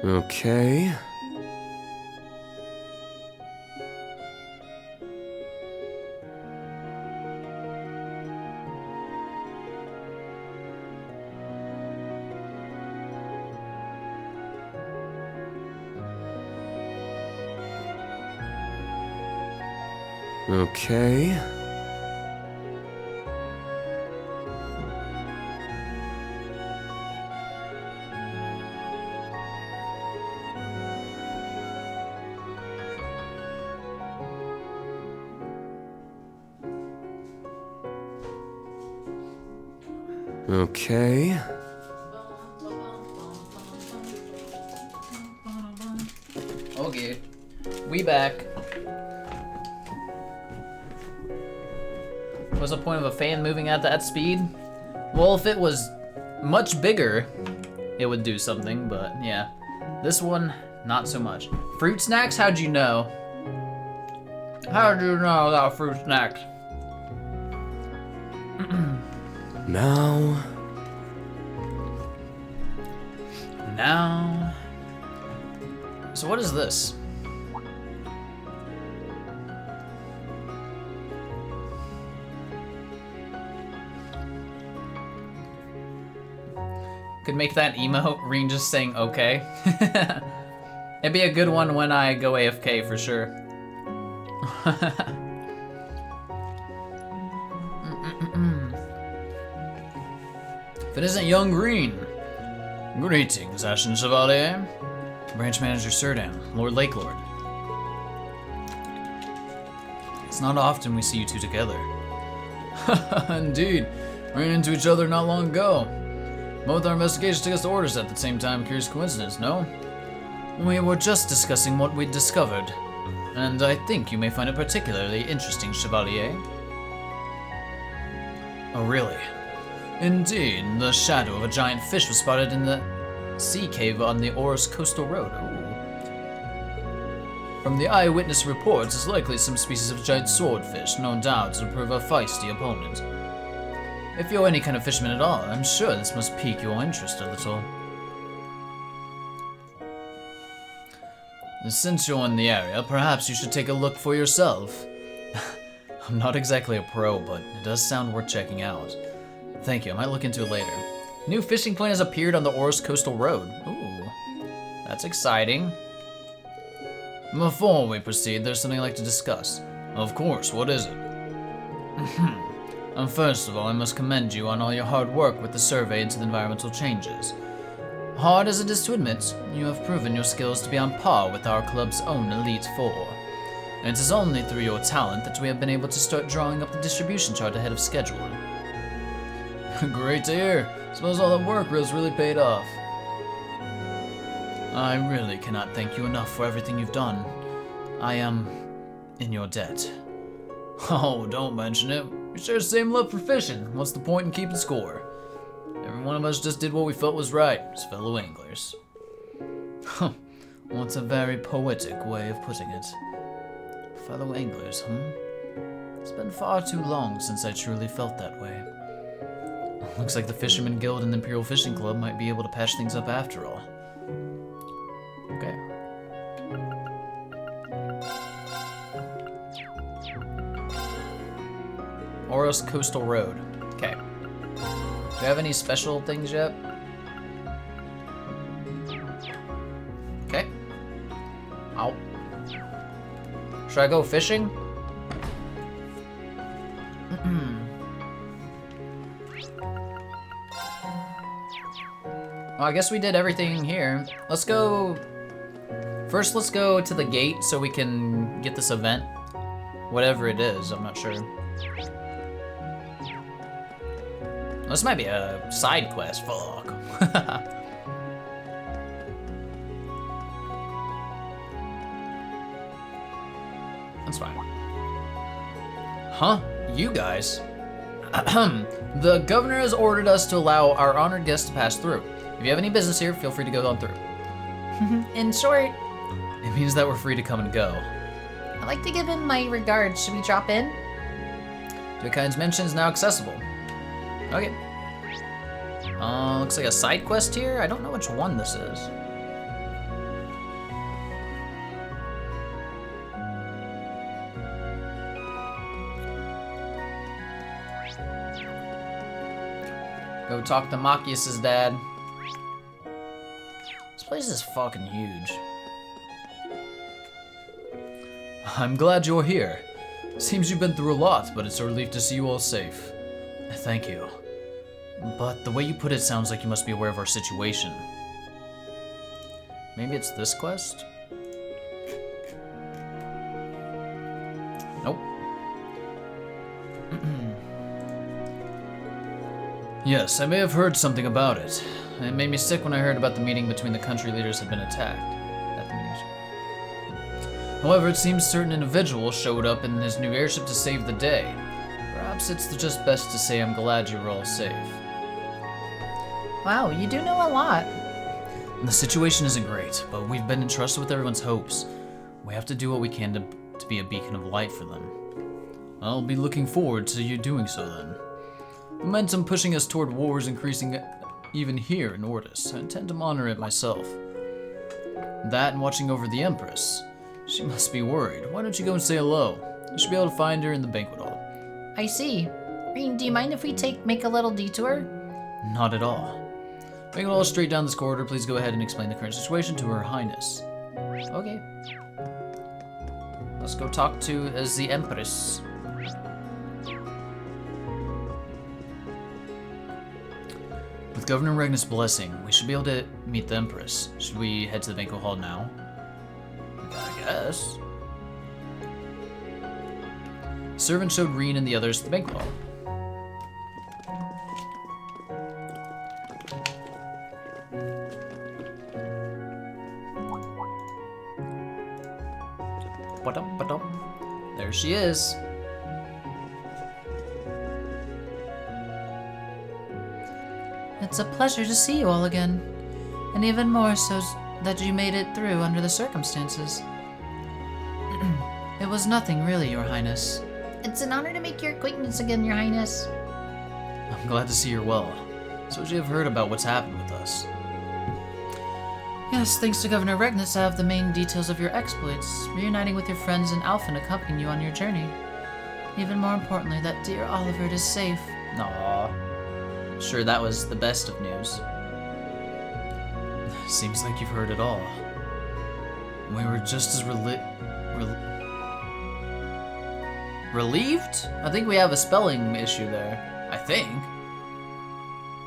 Okay... Okay... Okay... Okay. We back. What's the point of a fan moving at that speed? Well, if it was much bigger, it would do something, but yeah. This one, not so much. Fruit snacks? How'd you know? How'd you know about fruit snacks? Now. Now. So what is this? Could make that emote Reen just saying okay. It'd be a good one when I go AFK for sure. If it isn't young Green. Greetings, Ashen Chevalier. Branch Manager Serdan, Lord Lakelord. It's not often we see you two together. Indeed, ran into each other not long ago. Both our investigations took us to orders at the same time. Curious coincidence, no? We were just discussing what we'd discovered, and I think you may find it particularly interesting, Chevalier. Oh, really? Indeed, the shadow of a giant fish was spotted in the sea cave on the Oris Coastal Road. Ooh. From the eyewitness reports, it's likely some species of giant swordfish, no doubt to prove a feisty opponent. If you're any kind of fisherman at all, I'm sure this must pique your interest a little. Since you're in the area, perhaps you should take a look for yourself. I'm not exactly a pro, but it does sound worth checking out. Thank you, I might look into it later. New fishing point has appeared on the Oris Coastal Road. Ooh, that's exciting. Before we proceed, there's something I'd like to discuss. Of course, what is it? First of all, I must commend you on all your hard work with the survey into the environmental changes. Hard as it is to admit, you have proven your skills to be on par with our club's own Elite Four. And it is only through your talent that we have been able to start drawing up the distribution chart ahead of schedule. Great to hear. Suppose all that work has really paid off. I really cannot thank you enough for everything you've done. I am in your debt. Oh, don't mention it. We share the same love for fishing. What's the point in keeping score? Every one of us just did what we felt was right as fellow anglers. What's a very poetic way of putting it. Fellow anglers, It's been far too long since I truly felt that way. Looks like the Fisherman Guild and the Imperial Fishing Club might be able to patch things up after all. Okay. Oris Coastal Road. Okay. Do we have any special things yet? Okay. Ow. Should I go fishing? Well, I guess we did everything here. Let's go... First, let's go to the gate so we can get this event. Whatever it is, I'm not sure. This might be a side quest. Fuck. That's fine. Huh? You guys? The governor has ordered us to allow our honored guests to pass through. If you have any business here, feel free to go on through. In short, It means that we're free to come and go. I'd like to give him my regards. Should we drop in? Dukine's Mansion is now accessible. Okay. Looks like a side quest here. I don't know which one this is. Go talk to Machias's dad. This place is fucking huge. I'm glad you're here. Seems you've been through a lot, but it's a relief to see you all safe. Thank you. But the way you put it sounds like you must be aware of our situation. Maybe it's this quest? Nope. Yes, I may have heard something about it. It made me sick when I heard about the meeting between the country leaders had been attacked. However, it seems certain individual showed up in his new airship to save the day. Perhaps it's just best to say I'm glad you were all safe. Wow, you do know a lot. The situation isn't great, but we've been entrusted with everyone's hopes. We have to do what we can to be a beacon of light for them. I'll be looking forward to you doing so then. The momentum pushing us toward war is increasing even here in Ortis. I intend to monitor it myself. That and watching over the Empress. She must be worried. Why don't you go and say hello? You should be able to find her in the banquet hall. I see. Rean, do you mind if we make a little detour? Not at all. Banquet hall is straight down this corridor. Please go ahead and explain the current situation to Her Highness. Okay. Let's go talk to the Empress. With Governor Regnus' blessing, we should be able to meet the Empress. Should we head to the banquet hall now? I guess. Servant showed Rean and the others to the banquet hall. There she is. It's a pleasure to see you all again. And even more so that you made it through under the circumstances. It was nothing really, Your Highness. It's an honor to make your acquaintance again, Your Highness. I'm glad to see you're well. So you have heard about what's happened with us. Yes, thanks to Governor Regnus, I have the main details of your exploits, reuniting with your friends and Alpha and accompanying you on your journey. Even more importantly, that dear Oliver is safe. Aww. Sure, that was the best of news. Seems like you've heard it all. We were just as relieved? I think we have a spelling issue there. I think.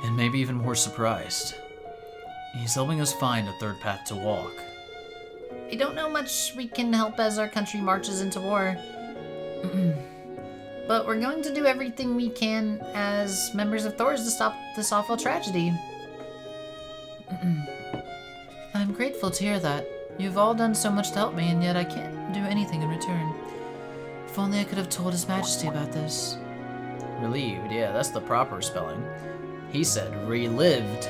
And maybe even more surprised. He's helping us find a third path to walk. I don't know much we can help as our country marches into war. But we're going to do everything we can as members of Thor's to stop this awful tragedy. I'm grateful to hear that. You've all done so much to help me, and yet I can't do anything in return. If only I could have told His Majesty about this. Relieved, yeah, that's the proper spelling. He said relived.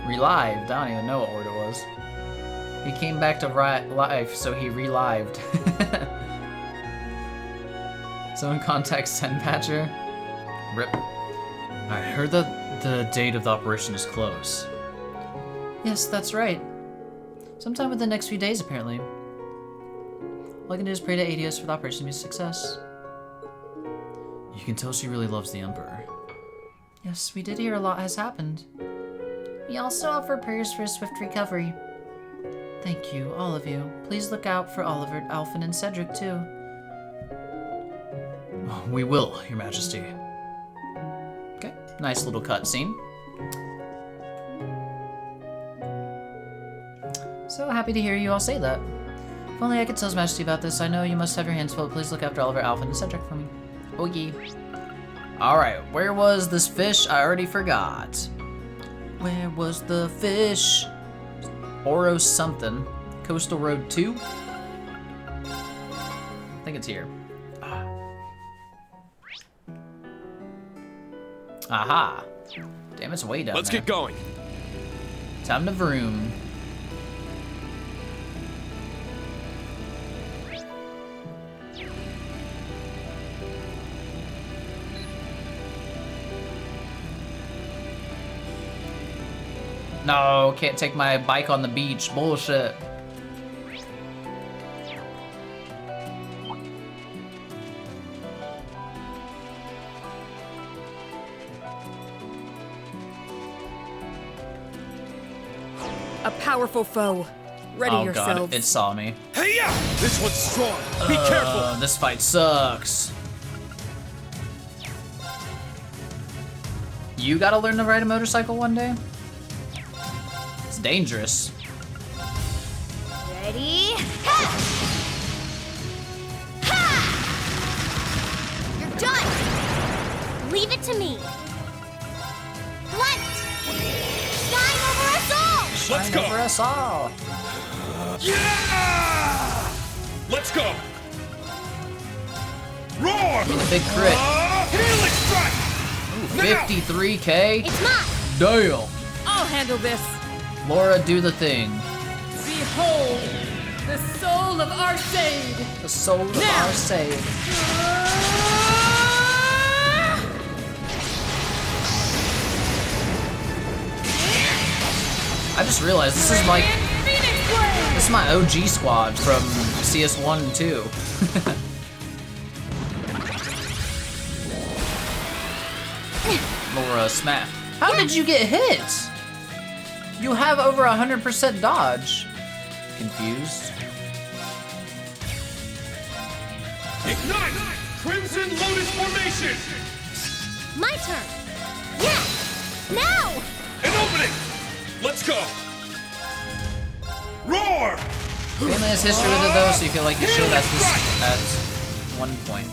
Relived, I don't even know what word it was. He came back to life, so he relived. Someone contact Senpatcher. Rip. I heard that the date of the operation is close. Yes, that's right. Sometime within the next few days, apparently. All I can do is pray to Adios for the operation to be a success. You can tell she really loves the Emperor. Yes, we did hear a lot has happened. We also offer prayers for his swift recovery. Thank you, all of you. Please look out for Oliver, Alphen, and Cedric, too. We will, Your Majesty. Okay, nice little cutscene. So happy to hear you all say that. If only I could tell His Majesty about this. I know you must have your hands full. Please look after Oliver, Alphen, and Cedric for me. Oh yeah. Alright, where was this fish? I already forgot. Where was the fish? Oro something. Coastal Road 2? I think it's here. Aha. Damn, it's way down Let's there. get going. Time to vroom. No, can't take my bike on the beach. Bullshit. A powerful foe. Ready Oh yourselves. god, it saw me. Hey, yeah! This one's strong. Be careful. This fight sucks. You gotta learn to ride a motorcycle one day? It's dangerous. Ready? Ha! Ha! You're done! Leave it to me. Blunt! Shine over us all! Let's go. Over us all. Yeah! Let's go! Roar! Big crit. Healing strike! Ooh, 53k? It's mine. Damn! I'll handle this. Laura, do the thing. Behold, the soul of Arcade. The soul of Now. our save. I just realized this is like Phoenix Blade. this is my OG squad from CS1 and 2. Laura smack. How did you get hit? You have over 100% dodge. Confused. Ignite! Crimson Lotus Formation! My turn. Yeah. Now. An opening! Let's go! Roar! Family has history with it though, so you feel like you should at one point.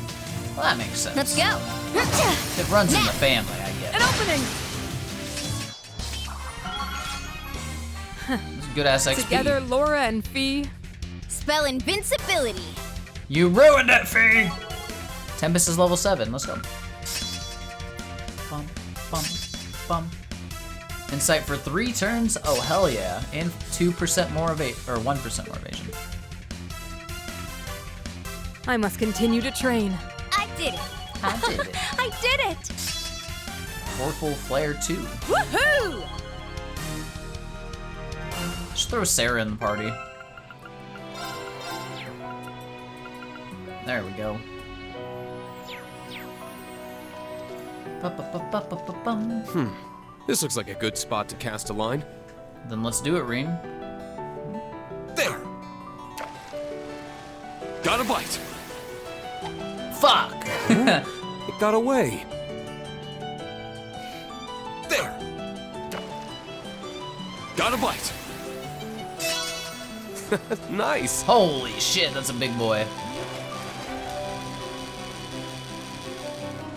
Well, that makes sense. Let's go. It runs in the family, I An guess. opening. It's good ass XP. Together, Laura and Fee. Spell invincibility. You ruined it, Fee! Tempest is level 7, let's go. Bum, bum, bum. Insight for 3 turns? Oh, hell yeah. And 2% more evasion, or 1% more evasion. I must continue to train. I did it. I did it. I did it. Forceful Flare 2. Woohoo! Just throw Sarah in the party. There we go. Ba-ba-ba-ba-ba-bum. This looks like a good spot to cast a line. Then let's do it, Reen. There! Got a bite! Fuck! It got away. There! Got a bite! Nice! Holy shit, that's a big boy.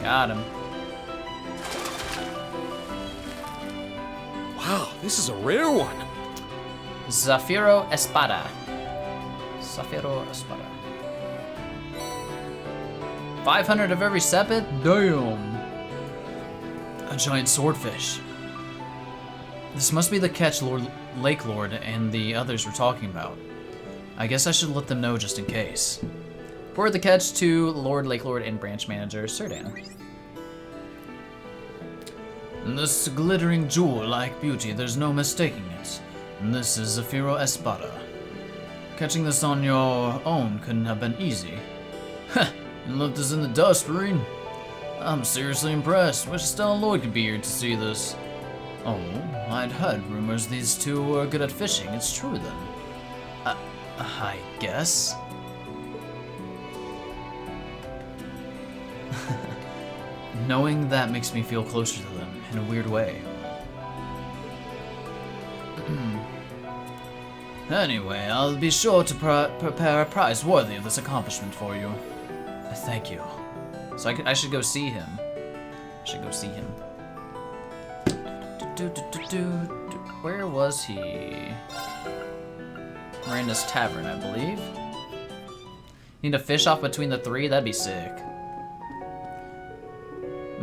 Got him. Wow, this is a rare one. Zafiro Espada. Zafiro Espada. 500 of every sepet? Damn. A giant swordfish. This must be the catch Lake Lord and the others were talking about. I guess I should let them know just in case. Forward the catch to Lake Lord, and branch manager Serdan. This glittering jewel-like beauty, there's no mistaking it. This is Zafiro Espada. Catching this on your own couldn't have been easy. Heh, you left this in the dust, Reen. I'm seriously impressed. Wish Stella Lloyd could be here to see this. Oh, I'd heard rumors these two were good at fishing. It's true then. I guess. Knowing that makes me feel closer to them in a weird way. Anyway, I'll be sure to prepare a prize worthy of this accomplishment for you. Thank you. So I should go see him. I should go see him. Where was he? Miranda's Tavern, I believe. Need to fish off between the 3? That'd be sick.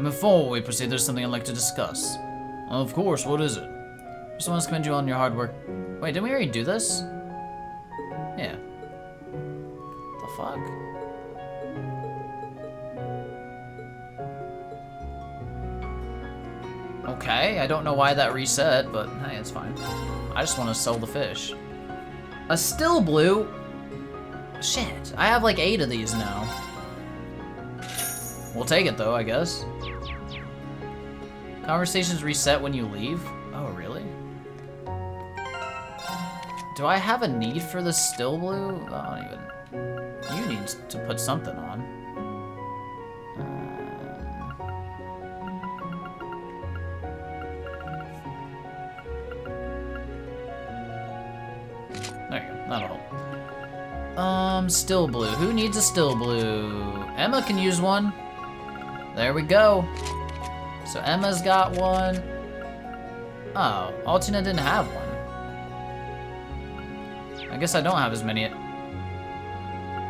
Before we proceed, there's something I'd like to discuss. Of course, what is it? Just want to commend you on your hard work. Wait, didn't we already do this? Yeah. The fuck? Okay, I don't know why that reset, but hey, it's fine. I just want to sell the fish. A still blue? Shit, I have like 8 of these now. We'll take it though, I guess. Conversations reset when you leave? Oh, really? Do I have a need for the still blue? I don't even... You need to put something on. There you go, that'll help. Still blue. Who needs a still blue? Emma can use one. There we go. So Emma's got one. Oh, Altina didn't have one. I guess I don't have as many.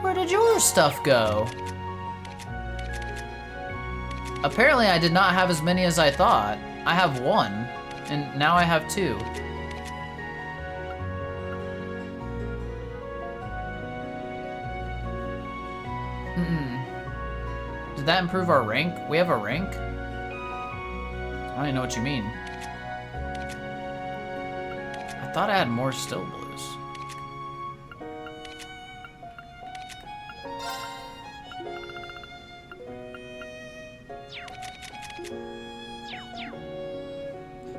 Where did your stuff go? Apparently I did not have as many as I thought. I have 1, and now I have 2. Did that improve our rank? We have a rank? I don't even know what you mean. I thought I had more still blues.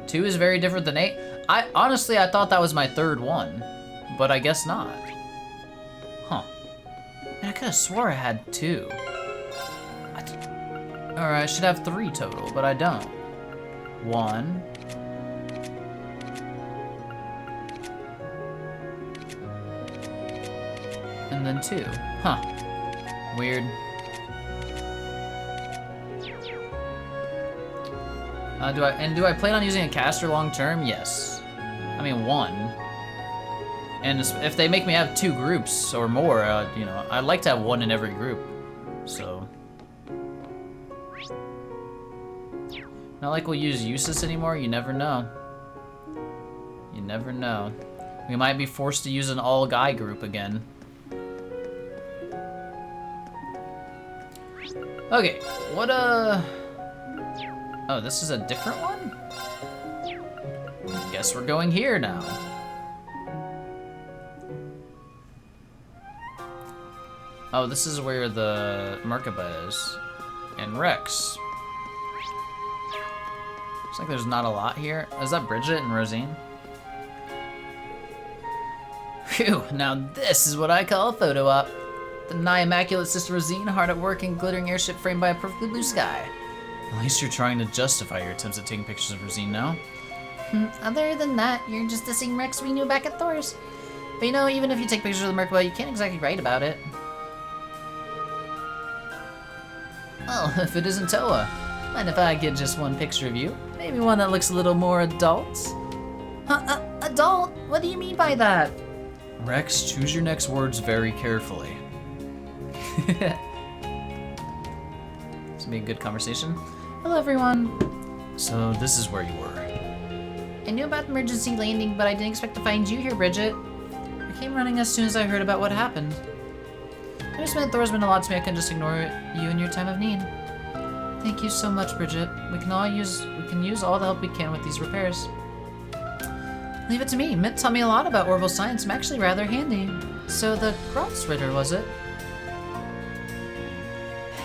Two is very different than 8. Honestly, I thought that was my 3rd one, but I guess not. Huh. Man, I could have swore I had 2. Alright, I should have 3 total, but I don't. 1. And then 2. Huh. Weird. Do I plan on using a caster long term? Yes. I mean 1. And if they make me have 2 groups or more, you know, I'd like to have 1 in every group. So. Not like we'll use useless anymore. You never know. You never know. We might be forced to use an all-guy group again. Okay, what oh, this is a different one? Guess we're going here now. Oh, this is where the Merkaba is. And Rex. Looks like there's not a lot here. Is that Bridget and Rosine? Phew, now this is what I call a photo op. The nigh immaculate Sister Rosine, hard at work in glittering airship framed by a perfectly blue sky. At least you're trying to justify your attempts at taking pictures of Rosine now. Other than that, you're just the same Rex we knew back at Thor's. But you know, even if you take pictures of the Merkaba, you can't exactly write about it. Well, if it isn't Toa, mind if I get just one picture of you? Maybe one that looks a little more adult? Adult? What do you mean by that? Rex, choose your next words very carefully. This will be a good conversation. Hello, everyone. So this is where you were. I knew about the emergency landing, but I didn't expect to find you here, Bridget. I came running as soon as I heard about what happened. I just meant Thor's been a lot to me. I couldn't just ignore you in your time of need. Thank you so much, Bridget. We can use all the help we can with these repairs. Leave it to me. Mitt taught me a lot about orbital science. I'm actually rather handy. So the Grotsritter, was it?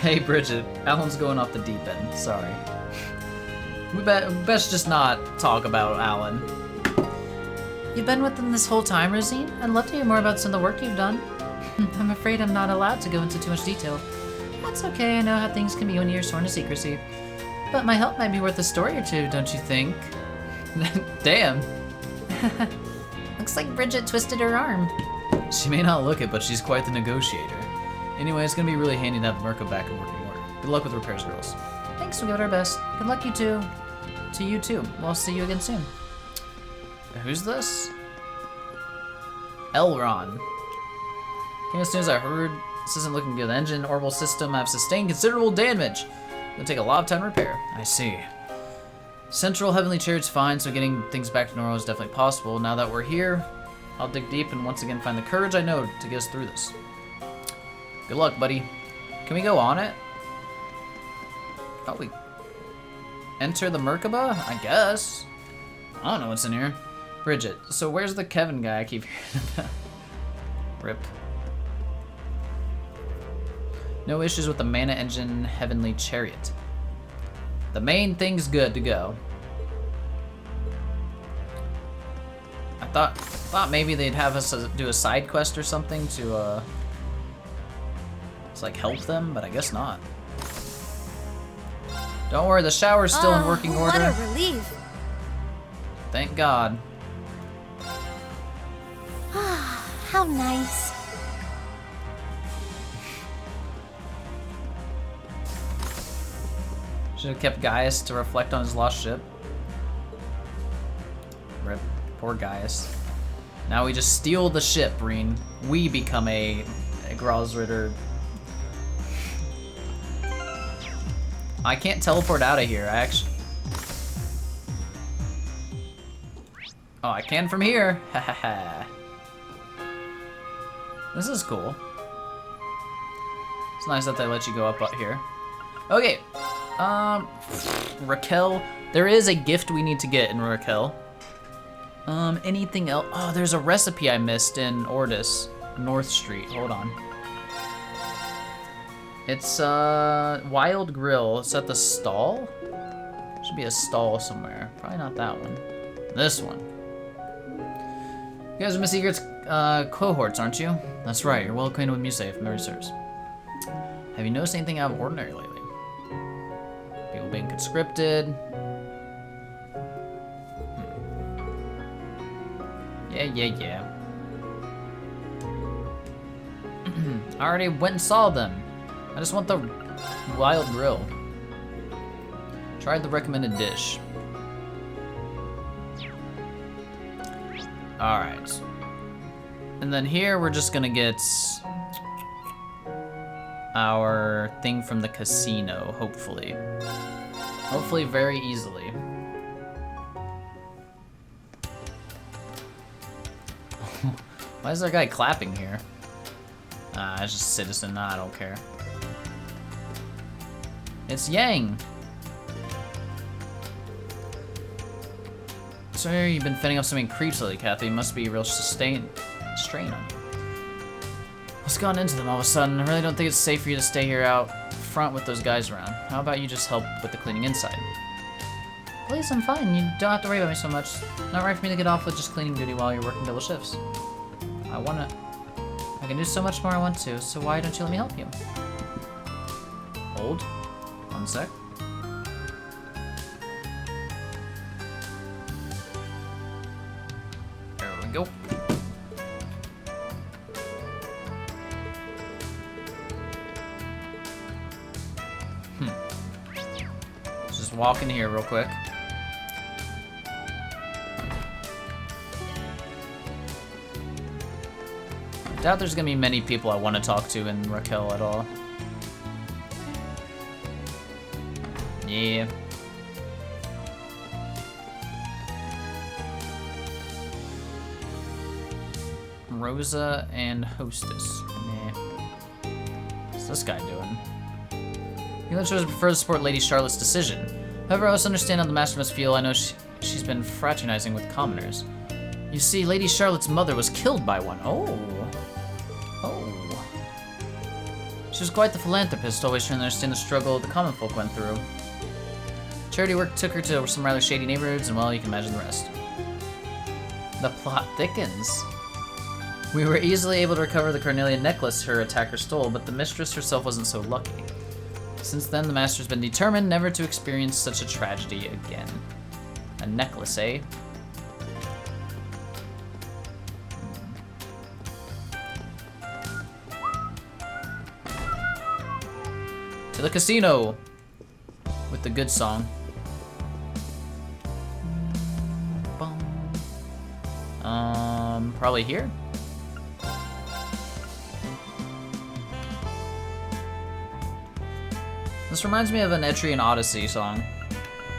Hey, Bridget. Alan's going off the deep end. Sorry. We best just not talk about Alan. You've been with them this whole time, Rosine? I'd love to hear more about some of the work you've done. I'm afraid I'm not allowed to go into too much detail. That's okay, I know how things can be when you're sworn to secrecy. But my help might be worth a story or two, don't you think? Damn. Looks like Bridget twisted her arm. She may not look it, but she's quite the negotiator. Anyway, it's gonna be really handy to have the Merkaba back in working order. Good luck with repairs, girls. Thanks, we'll give it our best. Good luck, you two. To you too. We'll see you again soon. Who's this? Elron. Came as soon as I heard. This isn't looking good. The engine and orbital system have sustained considerable damage. It'll take a lot of time to repair. I see. Central Heavenly Chariot's fine, so getting things back to normal is definitely possible. Now that we're here, I'll dig deep and once again find the courage I know to get us through this. Good luck, buddy. Can we go on it? Oh, we enter the Merkaba? I guess. I don't know what's in here. Bridget, so where's the Kevin guy I keep hearing about? Rip. No issues with the Mana Engine Heavenly Chariot. The main thing's good to go. I thought maybe they'd have us do a side quest or something to like help them, but I guess not. Don't worry, the shower's still in working order. What a relief. Thank God. How nice. Should have kept Gaius to reflect on his lost ship. Rip. Poor Gaius. Now we just steal the ship, Reen. We become a Grosritter. I can't teleport out of here, I actually. Oh, I can from here. Ha ha ha. This is cool. It's nice that they let you go up here. Okay. Raquel. There is a gift we need to get in Raquel. Anything else? Oh, there's a recipe I missed in Ordis, North Street. Hold on. It's Wild Grill. It's at the stall. Should be a stall somewhere. Probably not that one. This one. You guys are Miss Egret's cohorts, aren't you? That's right. You're well acquainted with Musei, if memory serves. Have you noticed anything out of ordinary lately? People being conscripted. Yeah. I already went and saw them. I just want the Wild Grill. Tried the recommended dish. Alright. And then here we're just gonna get our thing from the casino, hopefully. Hopefully very easily. Why is there a guy clapping here? It's just Citizen. Nah, I don't care. It's Yang! So you've been fending off so many creeps lately, Kathy. Must be a real strain on you. What's gone into them all of a sudden? I really don't think it's safe for you to stay here out front with those guys around. How about you just help with the cleaning inside? Please, I'm fine. You don't have to worry about me so much. Not right for me to get off with just cleaning duty while you're working double shifts. I can do so much more I want to, so why don't you let me help you? Hold. 1 sec. There we go. Just walk in here real quick. Doubt there's gonna be many people I want to talk to in Raquel at all. Yeah. Rosa and Hostess. Nah. What's this guy doing? He literally prefers to support Lady Charlotte's decision. However, I also understand how the master must feel. I know she's been fraternizing with commoners. You see, Lady Charlotte's mother was killed by one. Oh. She was quite the philanthropist, always trying to understand the struggle the common folk went through. Charity work took her to some rather shady neighborhoods, and well, you can imagine the rest. The plot thickens. We were easily able to recover the carnelian necklace her attacker stole, but the mistress herself wasn't so lucky. Since then, the master's been determined never to experience such a tragedy again. A necklace, eh? To the casino! With the good song. Probably here? This reminds me of an Etrian Odyssey song.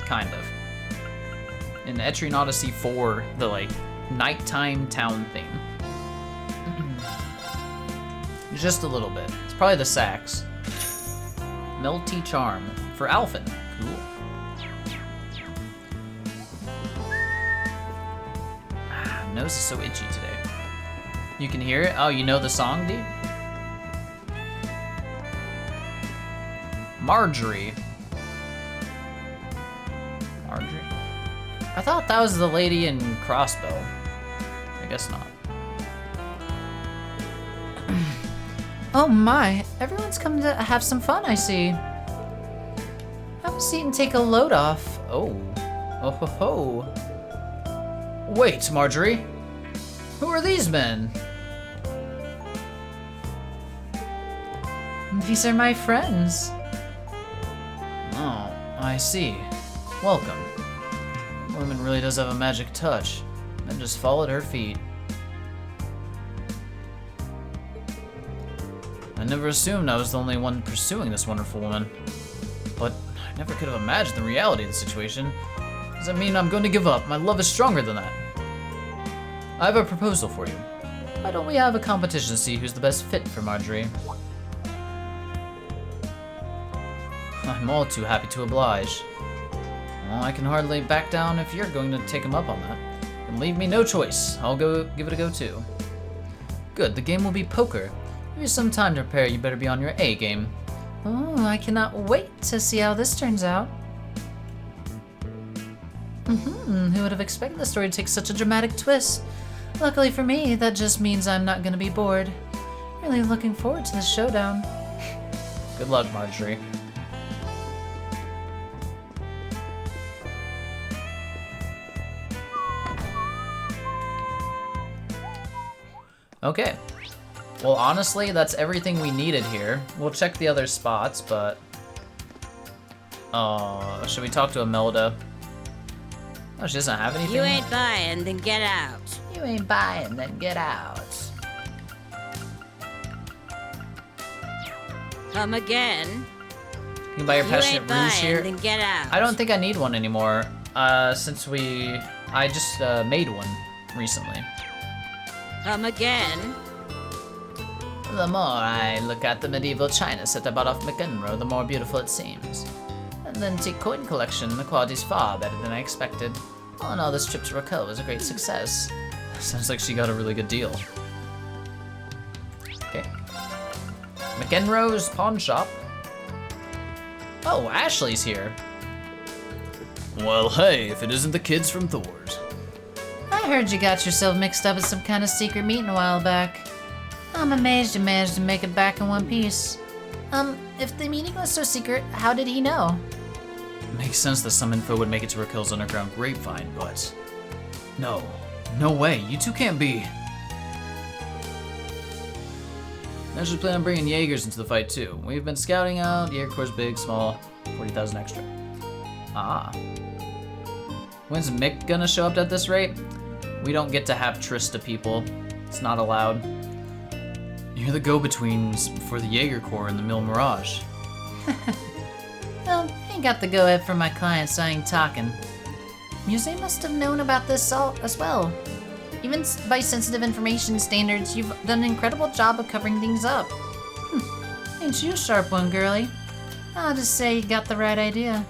Kind of. In Etrian Odyssey 4, the, like, nighttime town theme. Just a little bit. It's probably the sax. Melty Charm for Alphen. Cool. Nose is so itchy today. You can hear it? Oh, you know the song, dude? Marjorie. Marjorie? I thought that was the lady in Crossbow. I guess not. Oh my, everyone's come to have some fun, I see. Have a seat and take a load off. Oh. Oh ho ho. Wait, Marjorie. Who are these men? These are my friends. Oh, I see. Welcome. Woman really does have a magic touch. Men just fall at her feet. I never assumed I was the only one pursuing this wonderful woman. But I never could have imagined the reality of the situation. Does that mean I'm going to give up? My love is stronger than that. I have a proposal for you. Why don't we have a competition to see who's the best fit for Marjorie? I'm all too happy to oblige. Well, I can hardly back down if you're going to take him up on that. And leave me no choice. I'll go give it a go too. Good, the game will be poker. Give you some time to prepare, you better be on your A game. Oh, I cannot wait to see how this turns out. Who would have expected the story to take such a dramatic twist? Luckily for me, that just means I'm not gonna be bored. Really looking forward to this showdown. Good luck, Marjorie. Okay. Well, honestly, that's everything we needed here. We'll check the other spots, but... should we talk to Imelda? Oh, she doesn't have anything? You ain't buying, then get out. You ain't buying, then get out. Come again. You can buy your You Passionate ain't Rouge buying, here. then get out. I don't think I need one anymore, since I just made one recently. Come again. The more I look at the medieval china set I bought off McEnroe, the more beautiful it seems. And the antique coin collection, the quality's far better than I expected. All in all, this trip to Raquel was a great success. Sounds like she got a really good deal. Okay. McEnroe's pawn shop. Oh, Ashley's here. Well, hey, if it isn't the kids from Thor's. I heard you got yourself mixed up in some kind of secret meeting a while back. I'm amazed you managed to make it back in one piece. If the meeting was so secret, how did he know? Makes sense that some info would make it to Raquel's underground grapevine, but... No. No way. You two can't be... I actually plan on bringing Jaegers into the fight, too. We've been scouting out Jaeger Corps big, small, 40,000 extra. Ah. When's Mick gonna show up at this rate? We don't get to have tryst to people. It's not allowed. You're the go-betweens for the Jaeger Corps and the Mille Mirage. Well, I ain't got the go-ahead from my client, so I ain't talking. Museum must have known about this all as well. Even by sensitive information standards, you've done an incredible job of covering things up. Ain't you a sharp one, girlie? I'll just say you got the right idea.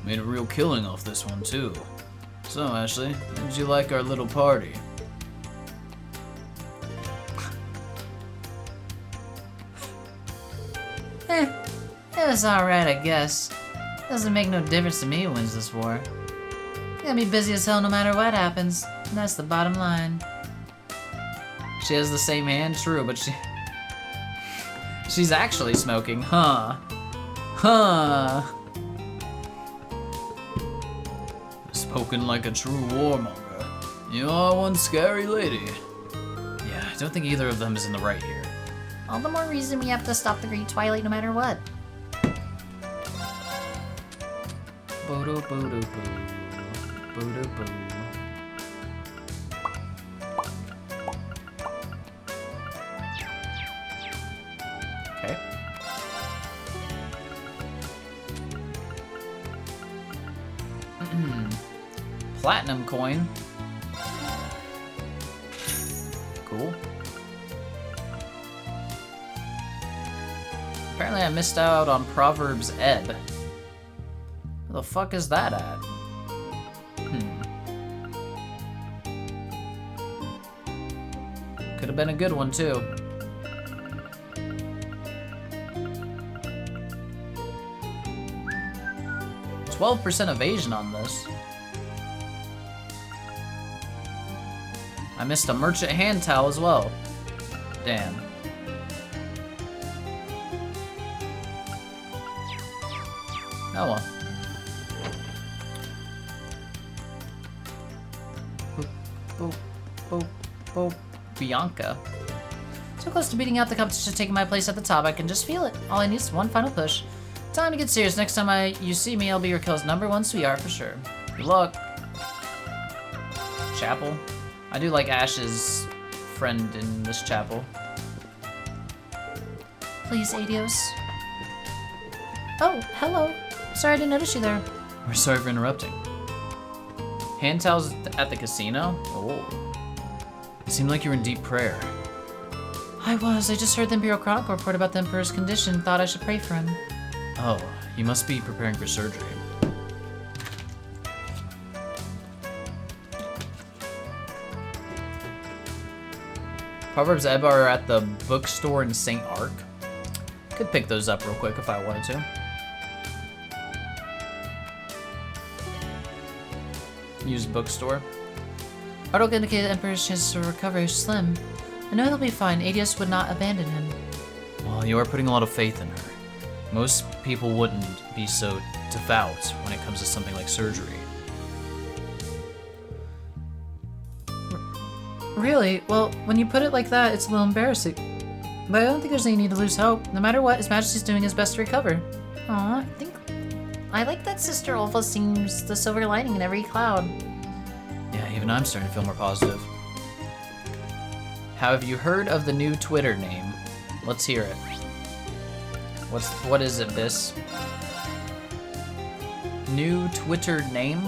Made a real killing off this one, too. So, Ashley, how did you like our little party? It was alright, I guess. Doesn't make no difference to me who wins this war. Gonna be busy as hell no matter what happens. And that's the bottom line. She has the same hand, true, but she's actually smoking, huh? Huh? Spoken like a true warmonger. You are one scary lady. Yeah, I don't think either of them is in the right here. All the more reason we have to stop the Great Twilight no matter what. Boo-doo-boo-doo-boo. Boo-doo-boo. Okay. Platinum coin. Cool. Apparently I missed out on Proverbs Ebb. Where the fuck is that at? Could have been a good one too. %12 evasion on this. I missed a merchant hand towel as well. Damn. Oh well. Boop, boop, boop, boop. Bianca. So close to beating out the competition, taking my place at the top, I can just feel it. All I need is one final push. Time to get serious. Next time you see me, I'll be Raquel's #1 sweetheart for sure. Good luck. Chapel. I do like Ash's friend in this chapel. Please, Adios. Oh, hello. Sorry I didn't notice you there. We're sorry for interrupting. Hand towels at the casino? Oh. It seemed like you were in deep prayer. I just heard the Imperial Chronicle report about the Emperor's condition, thought I should pray for him. Oh, you must be preparing for surgery. Proverbs Ebb are at the bookstore in St. Arc. Could pick those up real quick if I wanted to. Use bookstore. Article indicated the Emperor's chances of recovery are slim. I know he'll be fine. Adios would not abandon him. Well, you are putting a lot of faith in her. Most people wouldn't be so devout when it comes to something like surgery. Really? Well, when you put it like that, it's a little embarrassing. But I don't think there's any need to lose hope. No matter what, His Majesty's doing his best to recover. Aw, I like that Sister Olfa seems the silver lining in every cloud. Yeah, even I'm starting to feel more positive. Have you heard of the new Twitter name? Let's hear it. What is it, Biss? New Twitter name?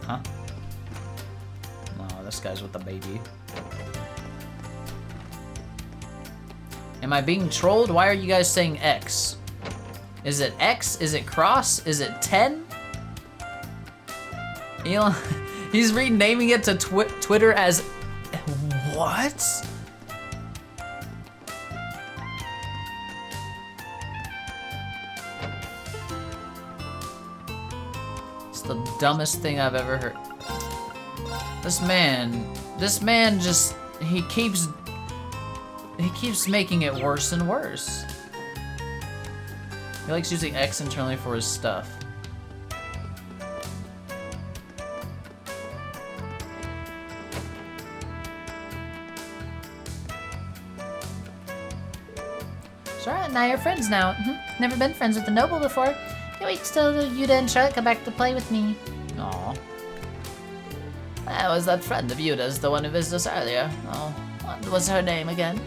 Huh? Oh, this guy's with the baby. Am I being trolled? Why are you guys saying X? Is it X? Is it cross? Is it 10? Elon, he's renaming it to Twitter as what? It's the dumbest thing I've ever heard. This man just, he keeps making it worse and worse. He likes using X internally for his stuff. Sure, now you're friends now. Never been friends with the noble before. Can't wait till Yuta and Charlotte come back to play with me. Aw. That was that friend of Yuta's, the one who visited us earlier. Oh, what was her name again?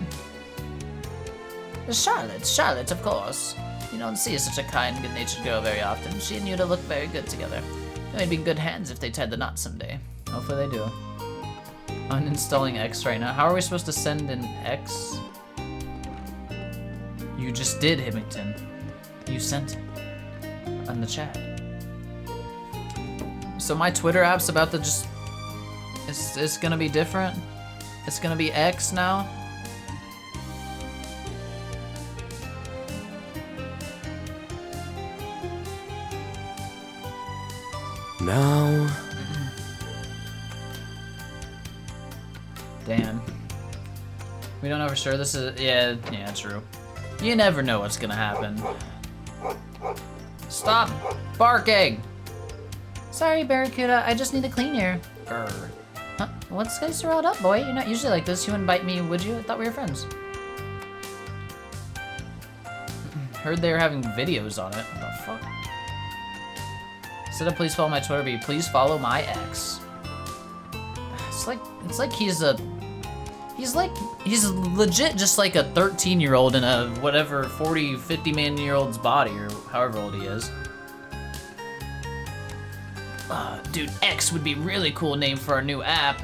Charlotte. Charlotte, of course. You don't see such a kind, good-natured girl very often. She and Yuta look very good together. They'd be in good hands if they tied the knot someday. Hopefully they do. Uninstalling X right now. How are we supposed to send an X? You just did, Hibbington. You sent it. On the chat. So my Twitter app's about to just... It's gonna be different? It's gonna be X now? Now... Damn. We don't know for sure. This is... Yeah, true. You never know what's gonna happen. Stop barking! Sorry, Barracuda. I just need to clean here. Grr. Huh? What's got you riled up, boy? You're not usually like this. You wouldn't bite me, would you? I thought we were friends. Heard they were having videos on it. What the fuck? Instead of please follow my Twitter, be please follow my ex. It's like he's legit just like a 13-year-old in a whatever 40, 50-man-year-old's body or however old he is. Dude, X would be a really cool name for our new app.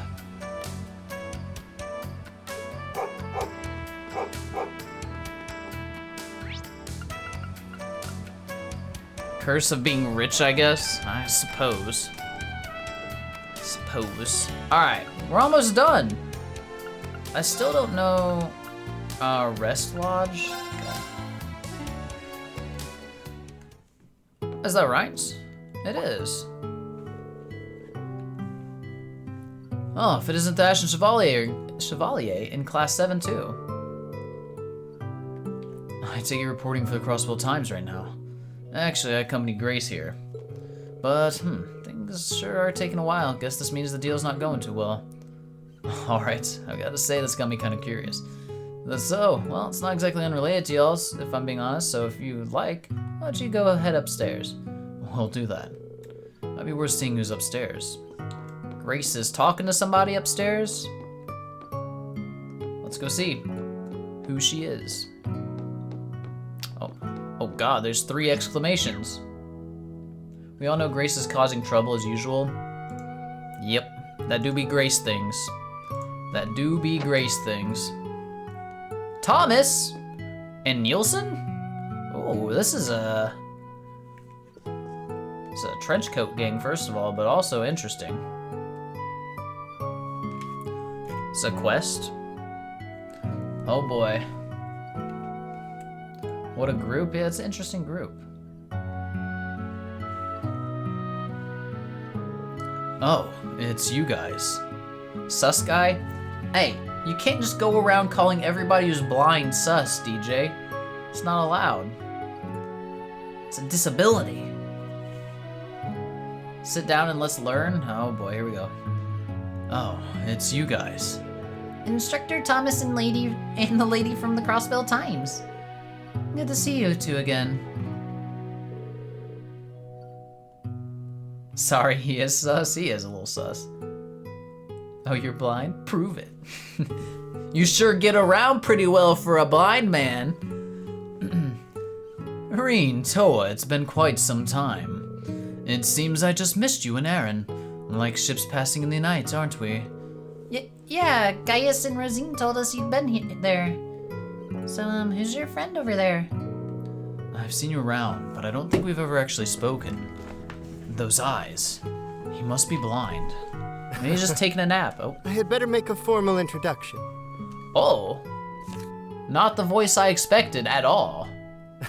Curse of being rich, I guess? I suppose. Alright, we're almost done. I still don't know... Rest Lodge? Okay. Is that right? It is. Oh, if it isn't the Ashen Chevalier in Class 7 too. I take it reporting for the Crossville Times right now. Actually, I accompany Grace here. But, things sure are taking a while. Guess this means the deal's not going too well. Alright, I've got to say that's got me kind of curious. So, well, it's not exactly unrelated to y'all's, if I'm being honest, so if you like, why don't you go head upstairs? We'll do that. Might be worth seeing who's upstairs. Grace is talking to somebody upstairs. Let's go see who she is. Oh god, there's 3 exclamations. We all know Grace is causing trouble as usual. Yep, that do be Grace things. That do be Grace things. Thomas and Nielsen? Oh, this is a trench coat gang, first of all, but also interesting. It's a quest. Oh boy. What a group. Yeah, it's an interesting group. Oh, it's you guys. Sus guy? Hey, you can't just go around calling everybody who's blind sus, DJ. It's not allowed. It's a disability. Sit down and let's learn? Oh boy, here we go. Oh, it's you guys. Instructor Thomas and the lady from the Crossbell Times. Good to see you two again. Sorry, he is sus. He is a little sus. Oh, you're blind? Prove it. You sure get around pretty well for a blind man. Reen, Toa, it's been quite some time. It seems I just missed you and Aaron. Like ships passing in the night, aren't we? Yeah, Gaius and Rosine told us you'd been there. So, who's your friend over there? I've seen you around, but I don't think we've ever actually spoken. Those eyes. He must be blind. Maybe he's just taking a nap. Oh. I had better make a formal introduction. Oh. Not the voice I expected at all.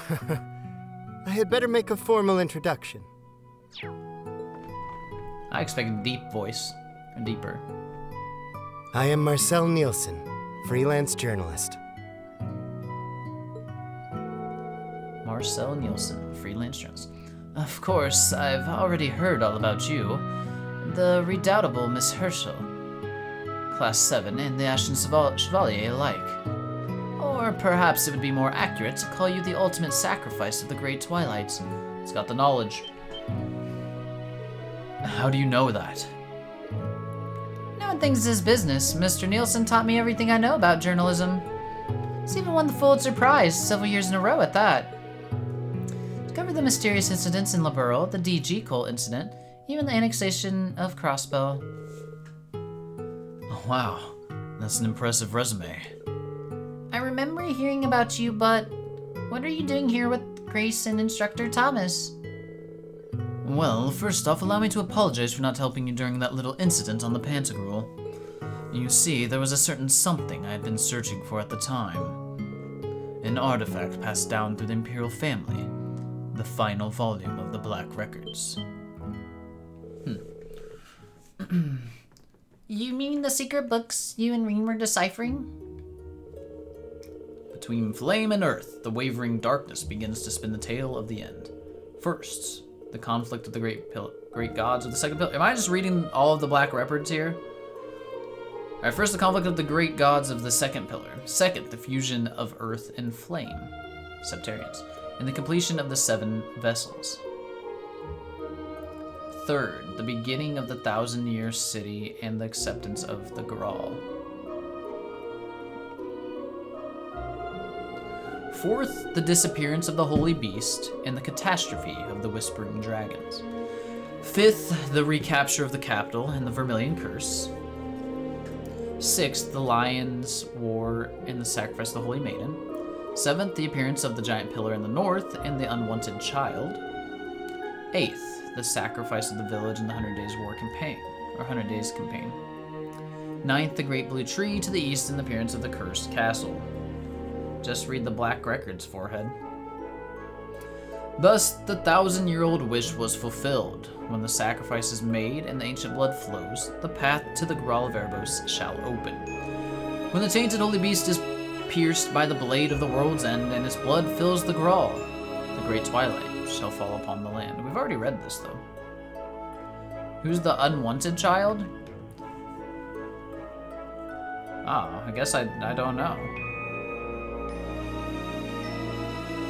I had better make a formal introduction. I expected a deep voice. Or deeper. I am Marcel Nielsen, freelance journalist. Marcel Nielsen, freelance journalist. Of course, I've already heard all about you. The redoubtable Miss Herschel. Class 7 and the Ashen Chevalier alike. Or perhaps it would be more accurate to call you the ultimate sacrifice of the Great Twilight. It's got the knowledge. How do you know that? No one thinks it's his business. Mr. Nielsen taught me everything I know about journalism. He's even won the Pulitzer Prize several years in a row at that. Cover the mysterious incidents in Liberl, the DG cult incident, even the annexation of Crossbell. Oh, wow, that's an impressive resume. I remember hearing about you, but what are you doing here with Grace and Instructor Thomas? Well, first off, allow me to apologize for not helping you during that little incident on the Pantagruel. You see, there was a certain something I had been searching for at the time. An artifact passed down through the Imperial family. The final volume of the Black Records. You mean the secret books you and Reem were deciphering? Between flame and earth, the wavering darkness begins to spin the tale of the end. First, the conflict of the great gods of the second pillar. Am I just reading all of the Black Records here? Alright, first the conflict of the great gods of the second pillar. Second, the fusion of earth and flame. Septarians. And the completion of the 7 vessels. Third, the beginning of the 1,000-year city and the acceptance of the Graal. Fourth, the disappearance of the Holy Beast and the catastrophe of the Whispering Dragons. Fifth, the recapture of the capital and the Vermilion Curse. Sixth, the Lions' War and the sacrifice of the Holy Maiden. Seventh, the appearance of the giant pillar in the north and the unwanted child. Eighth, the sacrifice of the village in the 100 Days War campaign, or 100 Days campaign. Ninth, the great blue tree to the east and the appearance of the cursed castle. Just read the Black Records, forehead. Thus, the 1,000-year-old wish was fulfilled. When the sacrifice is made and the ancient blood flows, the path to the Graal of Erebos shall open. When the tainted Holy Beast is pierced by the blade of the world's end, and its blood fills the Graal, the great twilight shall fall upon the land. We've already read this, though. Who's the unwanted child? Oh, I guess I don't know.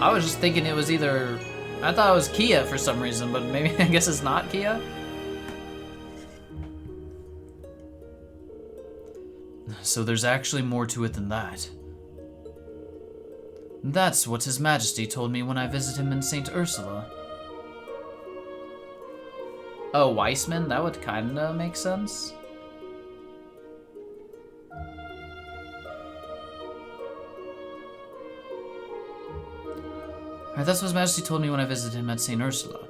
I was just thinking it was either... I thought it was Kia for some reason, but maybe I guess it's not Kia? so there's actually more to it than that. That's what His Majesty told me when I visited him in St. Ursula. Oh, Weissman? That would kinda make sense. Alright, that's what His Majesty told me when I visited him at St. Ursula.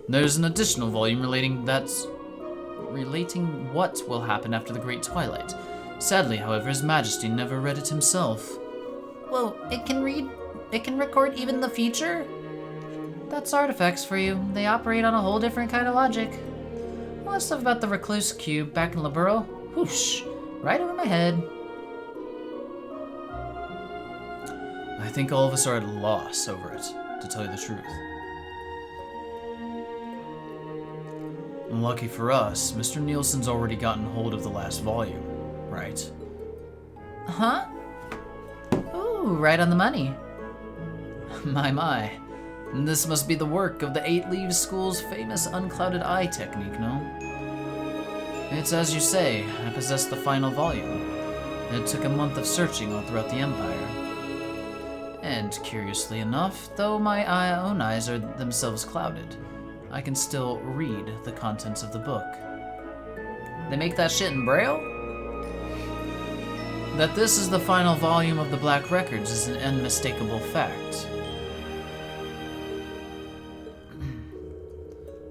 There's an additional volume relating what will happen after the Great Twilight. Sadly, however, His Majesty never read it himself. Whoa, it can record even the future? That's artifacts for you. They operate on a whole different kind of logic. All that stuff about the Recluse Cube back in Laburo, whoosh, right over my head. I think all of us are at a loss over it, to tell you the truth. Lucky for us, Mr. Nielsen's already gotten hold of the last volume, right? Huh? Ooh, right on the money. My. This must be the work of the Eight Leaves School's famous unclouded eye technique, no? It's as you say, I possess the final volume. It took a month of searching all throughout the Empire. And curiously enough, though my own eyes are themselves clouded, I can still read the contents of the book. They make that shit in Braille? That this is the final volume of the Black Records is an unmistakable fact.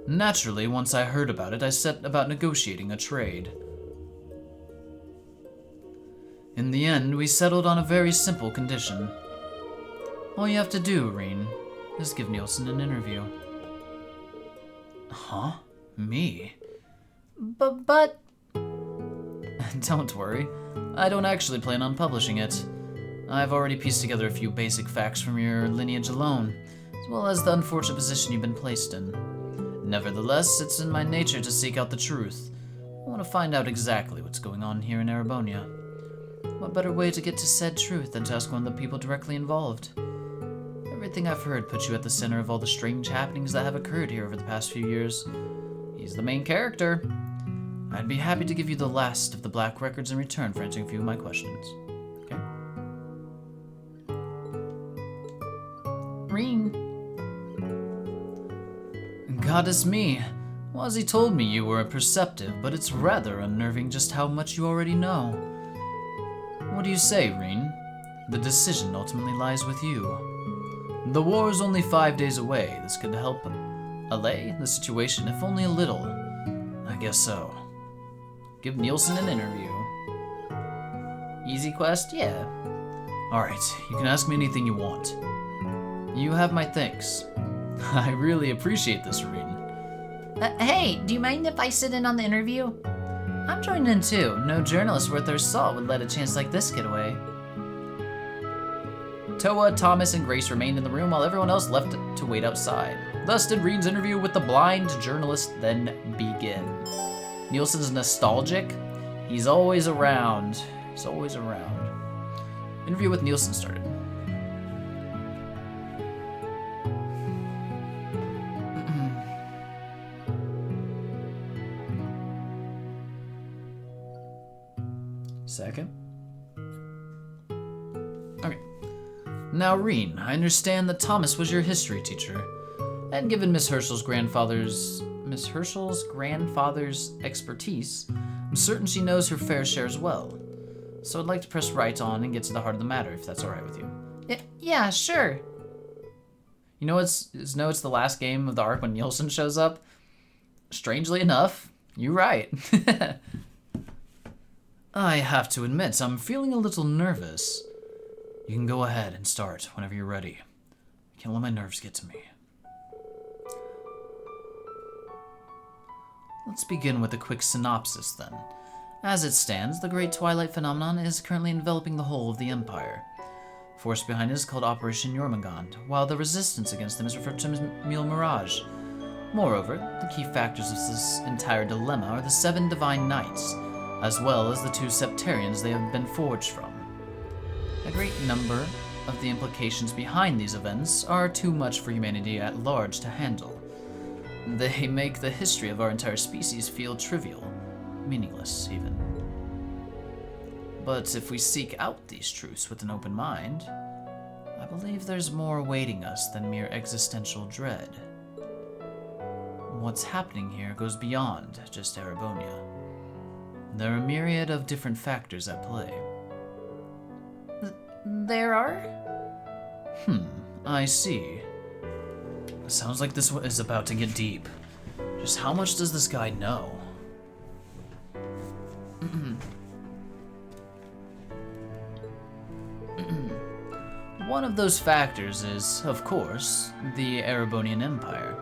Naturally, once I heard about it, I set about negotiating a trade. In the end, we settled on a very simple condition. All you have to do, Reen, is give Nielsen an interview. Huh? Me? But... Don't worry. I don't actually plan on publishing it. I've already pieced together a few basic facts from your lineage alone, as well as the unfortunate position you've been placed in. Nevertheless, it's in my nature to seek out the truth. I want to find out exactly what's going on here in Erebonia. What better way to get to said truth than to ask one of the people directly involved? Everything I've heard puts you at the center of all the strange happenings that have occurred here over the past few years. He's the main character. I'd be happy to give you the last of the Black Records in return for answering a few of my questions. Okay? Reen. Goddess me. Wazzy told me you were perceptive, but it's rather unnerving just how much you already know. What do you say, Reen? The decision ultimately lies with you. The war is only 5 days away. This could help allay the situation, if only a little. I guess so. Give Nielsen an interview. Easy quest? Yeah. Alright, you can ask me anything you want. You have my thanks. I really appreciate this, Reen. Hey, do you mind if I sit in on the interview? I'm joining in too. No journalist worth their salt would let a chance like this get away. Toa, Thomas, and Grace remained in the room while everyone else left to wait outside. Thus did Reen's interview with the blind journalist then begin. Nielsen's nostalgic. He's always around. He's always around. Interview with Nielsen started. Second. Okay. Now, Reen, I understand that Thomas was your history teacher, and given Miss Herschel's grandfather's expertise, I'm certain she knows her fair share as well. So I'd like to press right on and get to the heart of the matter, if that's all right with you. Yeah, sure. You know it's the last game of the arc when Nielsen shows up? Strangely enough, you're right. I have to admit, I'm feeling a little nervous. You can go ahead and start whenever you're ready. I can't let my nerves get to me. Let's begin with a quick synopsis then. As it stands, the Great Twilight phenomenon is currently enveloping the whole of the Empire. The force behind it is called Operation Jormungand, while the resistance against them is referred to as Mule Mirage. Moreover, the key factors of this entire dilemma are the 7 Divine Knights, as well as the 2 Septarians they have been forged from. A great number of the implications behind these events are too much for humanity at large to handle. They make the history of our entire species feel trivial, meaningless even. But if we seek out these truths with an open mind, I believe there's more awaiting us than mere existential dread. What's happening here goes beyond just Erebonia. There are a myriad of different factors at play. There are? I see. Sounds like this one is about to get deep. Just how much does this guy know? One of those factors is, of course, the Erebonian Empire.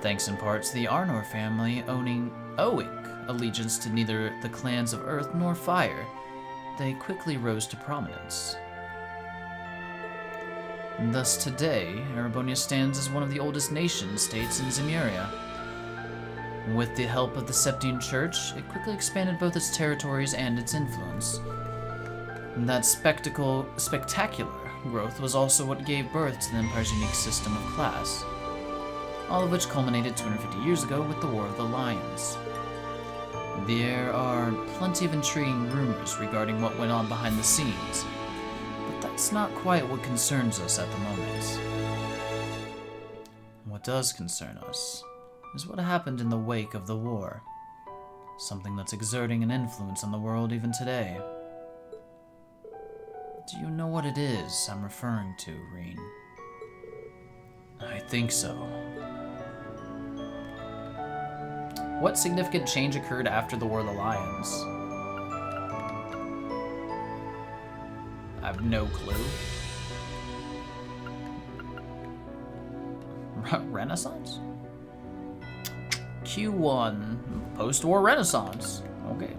Thanks in part to the Arnor family owing allegiance to neither the clans of Earth nor Fire, they quickly rose to prominence. Thus today, Erebonia stands as one of the oldest nation-states in Zemuria. With the help of the Septine Church, it quickly expanded both its territories and its influence. That spectacular growth was also what gave birth to the Empire's unique system of class, all of which culminated 250 years ago with the War of the Lions. There are plenty of intriguing rumors regarding what went on behind the scenes, but that's not quite what concerns us at the moment. What does concern us is what happened in the wake of the war, something that's exerting an influence on the world even today. Do you know what it is I'm referring to, Reen? I think so. What significant change occurred after the War of the Lions? I have no clue. Renaissance? Q1, post-war Renaissance. Okay.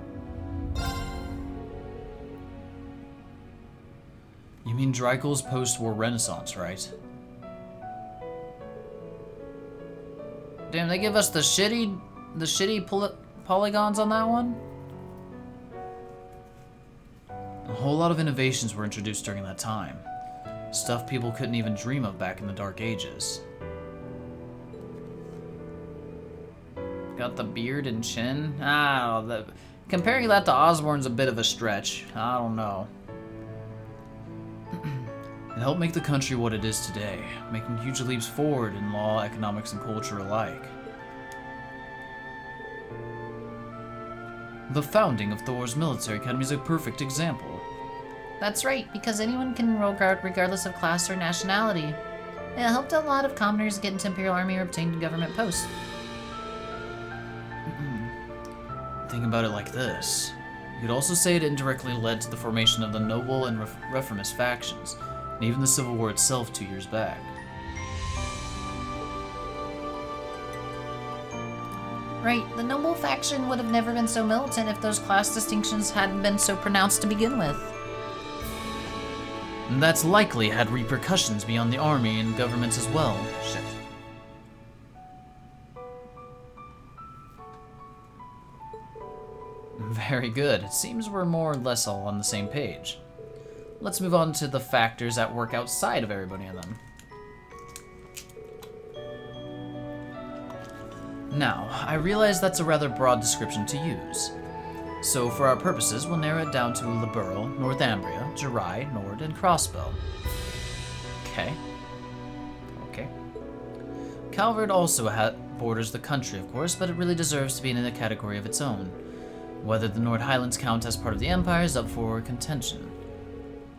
You mean Dreikel's post-war Renaissance, right? Damn, they give us the shitty polygons on that one? A whole lot of innovations were introduced during that time. Stuff people couldn't even dream of back in the Dark Ages. Got the beard and chin? I don't know. Comparing that to Osborne's a bit of a stretch. I don't know. It helped make the country what it is today, making huge leaps forward in law, economics, and culture alike. The founding of Thor's military academy is a perfect example. That's right, because anyone can enroll regardless of class or nationality. It helped a lot of commoners get into Imperial Army or obtain government posts. Think about it like this. You could also say it indirectly led to the formation of the noble and reformist factions, and even the Civil War itself 2 years back. Right, the noble faction would have never been so militant if those class distinctions hadn't been so pronounced to begin with. And that's likely had repercussions beyond the army and governments as well. Shit. Very good. It seems we're more or less all on the same page. Let's move on to the factors at work outside of Erebonia then. Now, I realize that's a rather broad description to use. So for our purposes, we'll narrow it down to Liberl, Northumbria, Jirai, Nord, and Crossbow. Okay. Calvard also borders the country, of course, but it really deserves to be in a category of its own. Whether the Nord Highlands count as part of the Empire is up for contention.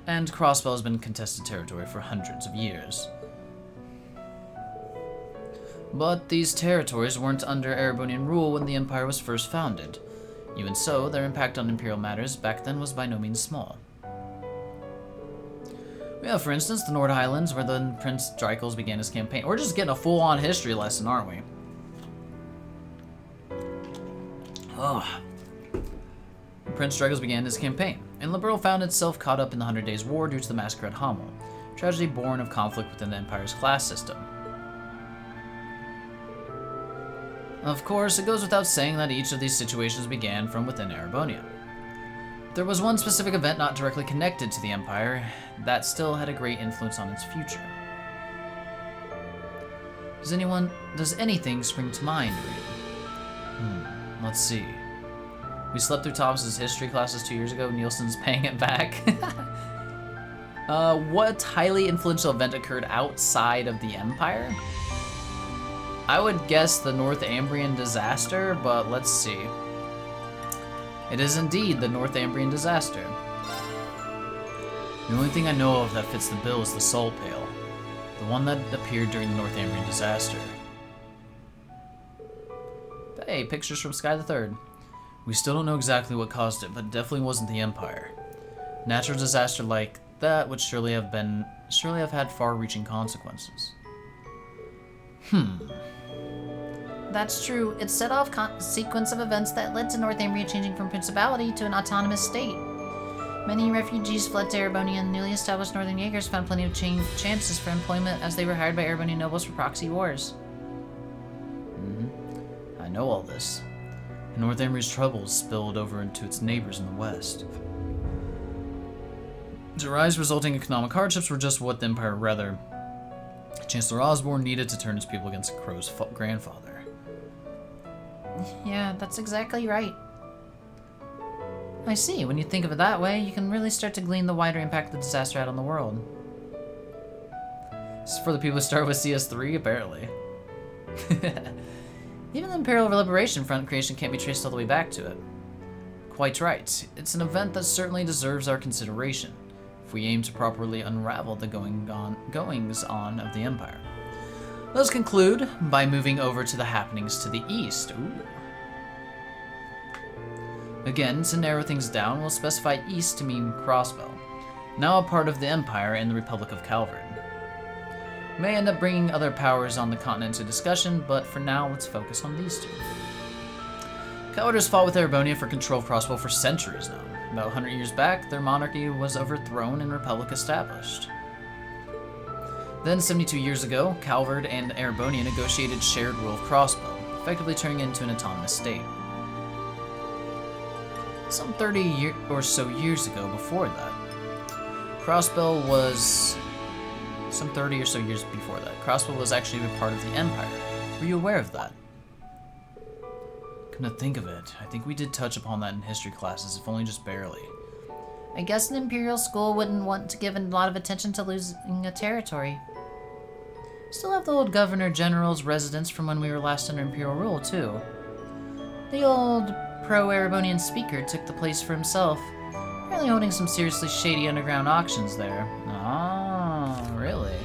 And Crossbow has been contested territory for hundreds of years. But these territories weren't under Erebonian rule when the Empire was first founded. Even so, their impact on Imperial matters back then was by no means small. We have, for instance, the Nord Highlands, where then Prince Dreikel began his campaign. We're just getting a full-on history lesson, aren't we? Ugh. Prince Dreikel began his campaign, and Liberl found itself caught up in the 100 Days' War due to the massacre at Hamel, tragedy born of conflict within the Empire's class system. Of course, it goes without saying that each of these situations began from within Erebonia. There was one specific event not directly connected to the Empire that still had a great influence on its future. Does anything spring to mind, Reed? Let's see. We slept through Thomas's history classes 2 years ago. Nielsen's paying it back. What highly influential event occurred outside of the Empire? I would guess the Northumbrian disaster, but let's see. It is indeed the Northumbrian disaster. The only thing I know of that fits the bill is the Soul Pail, the one that appeared during the Northumbrian disaster. Hey, pictures from Sky the Third. We still don't know exactly what caused it, but it definitely wasn't the Empire. Natural disaster like that would surely have had far-reaching consequences. That's true. It set off a sequence of events that led to Northumbria changing from principality to an autonomous state. Many refugees fled to Erebonia, and newly established Northern Jaegers found plenty of chances for employment as they were hired by Erebonian nobles for proxy wars. I know all this. And Northumbria's troubles spilled over into its neighbors in the west. The rise resulting economic hardships were just what the Empire, Chancellor Osborne needed to turn his people against Crow's grandfather. Yeah, that's exactly right. I see. When you think of it that way, you can really start to glean the wider impact the disaster had on the world. This is for the people who start with CS3, apparently. Even the Imperial Liberation Front creation can't be traced all the way back to it. Quite right. It's an event that certainly deserves our consideration, if we aim to properly unravel the goings-on of the Empire. Let's conclude by moving over to the happenings to the east. Ooh. Again, to narrow things down, we'll specify east to mean Crossbow, now a part of the Empire and the Republic of Calvard. May end up bringing other powers on the continent to discussion, but for now, let's focus on these two. Calvard has fought with Erebonia for control of Crossbow for centuries now. About 100 years back, their monarchy was overthrown and Republic established. Then, 72 years ago, Calvard and Erebonia negotiated shared rule of Crossbow, effectively turning it into an autonomous state. Some 30 or so years ago before that, Crossbow was actually a part of the Empire. Were you aware of that? Come to think of it, I think we did touch upon that in history classes, if only just barely. I guess an Imperial school wouldn't want to give a lot of attention to losing a territory. Still have the old Governor General's residence from when we were last under Imperial rule, too. The old pro-Erebonian speaker took the place for himself, apparently holding some seriously shady underground auctions there. Ah, really?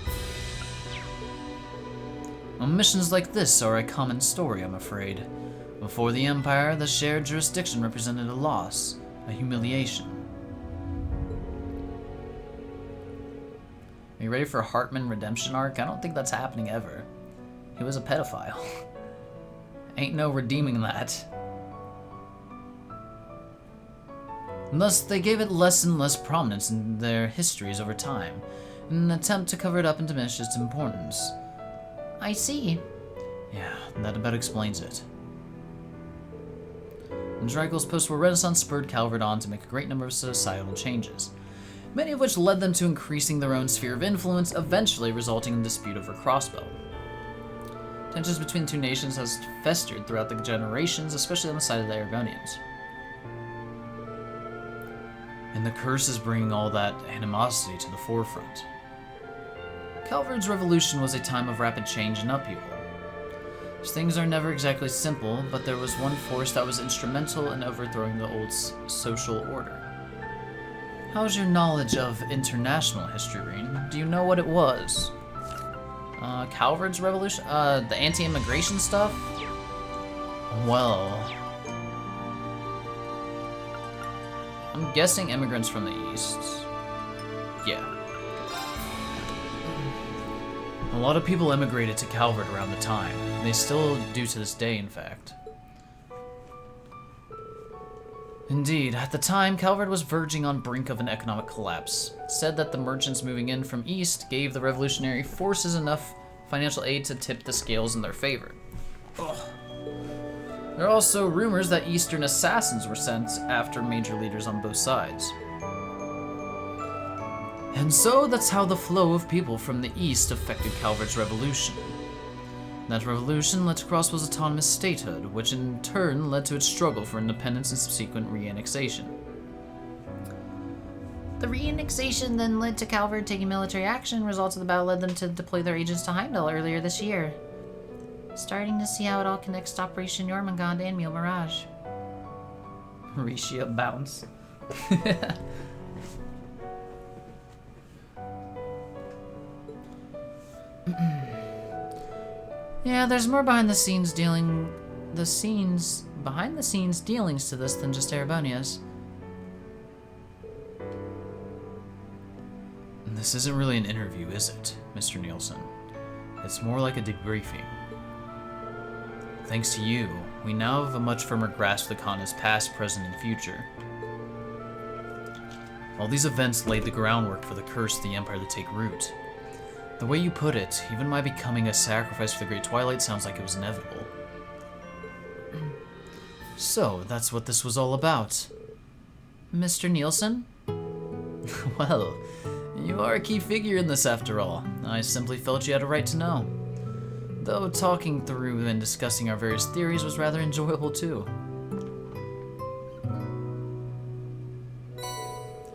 Well, missions like this are a common story, I'm afraid. Before the Empire, the shared jurisdiction represented a loss, a humiliation. Are you ready for a Hartman redemption arc? I don't think that's happening ever. He was a pedophile. Ain't no redeeming that. And thus, they gave it less and less prominence in their histories over time, in an attempt to cover it up and diminish its importance. I see. Yeah, that about explains it. And Drago's post-war renaissance spurred Calvard on to make a great number of societal changes, many of which led them to increasing their own sphere of influence, eventually resulting in dispute over Crossbow. Tensions between the two nations has festered throughout the generations, especially on the side of the Erebonians. And the curse is bringing all that animosity to the forefront. Calvard's revolution was a time of rapid change and upheaval. Things are never exactly simple, but there was one force that was instrumental in overthrowing the old social order. How's your knowledge of international history, Reen? Do you know what it was? Calvard's revolution? The anti-immigration stuff? Well, I'm guessing immigrants from the East. Yeah. A lot of people immigrated to Calvard around the time. They still do to this day, in fact. Indeed, at the time, Calvard was verging on brink of an economic collapse. It said that the merchants moving in from east gave the revolutionary forces enough financial aid to tip the scales in their favor. Ugh. There are also rumors that Eastern assassins were sent after major leaders on both sides. And so that's how the flow of people from the east affected Calvard's revolution. That revolution led to Crossbow's autonomous statehood, which in turn led to its struggle for independence and subsequent re-annexation. The re-annexation then led to Calvard taking military action. Results of the battle led them to deploy their agents to Heimdall earlier this year. Starting to see how it all connects to Operation Jormungand and Mule Mirage. Risha bounce. Yeah, there's more behind the scenes dealings to this than just Erebonia's. This isn't really an interview, is it, Mr. Nielsen? It's more like a debriefing. Thanks to you, we now have a much firmer grasp of the Kana's past, present, and future. All these events laid the groundwork for the curse of the Empire to take root. The way you put it, even my becoming a sacrifice for the Great Twilight sounds like it was inevitable. So, that's what this was all about. Mr. Nielsen? Well, you are a key figure in this after all. I simply felt you had a right to know. Though talking through and discussing our various theories was rather enjoyable too.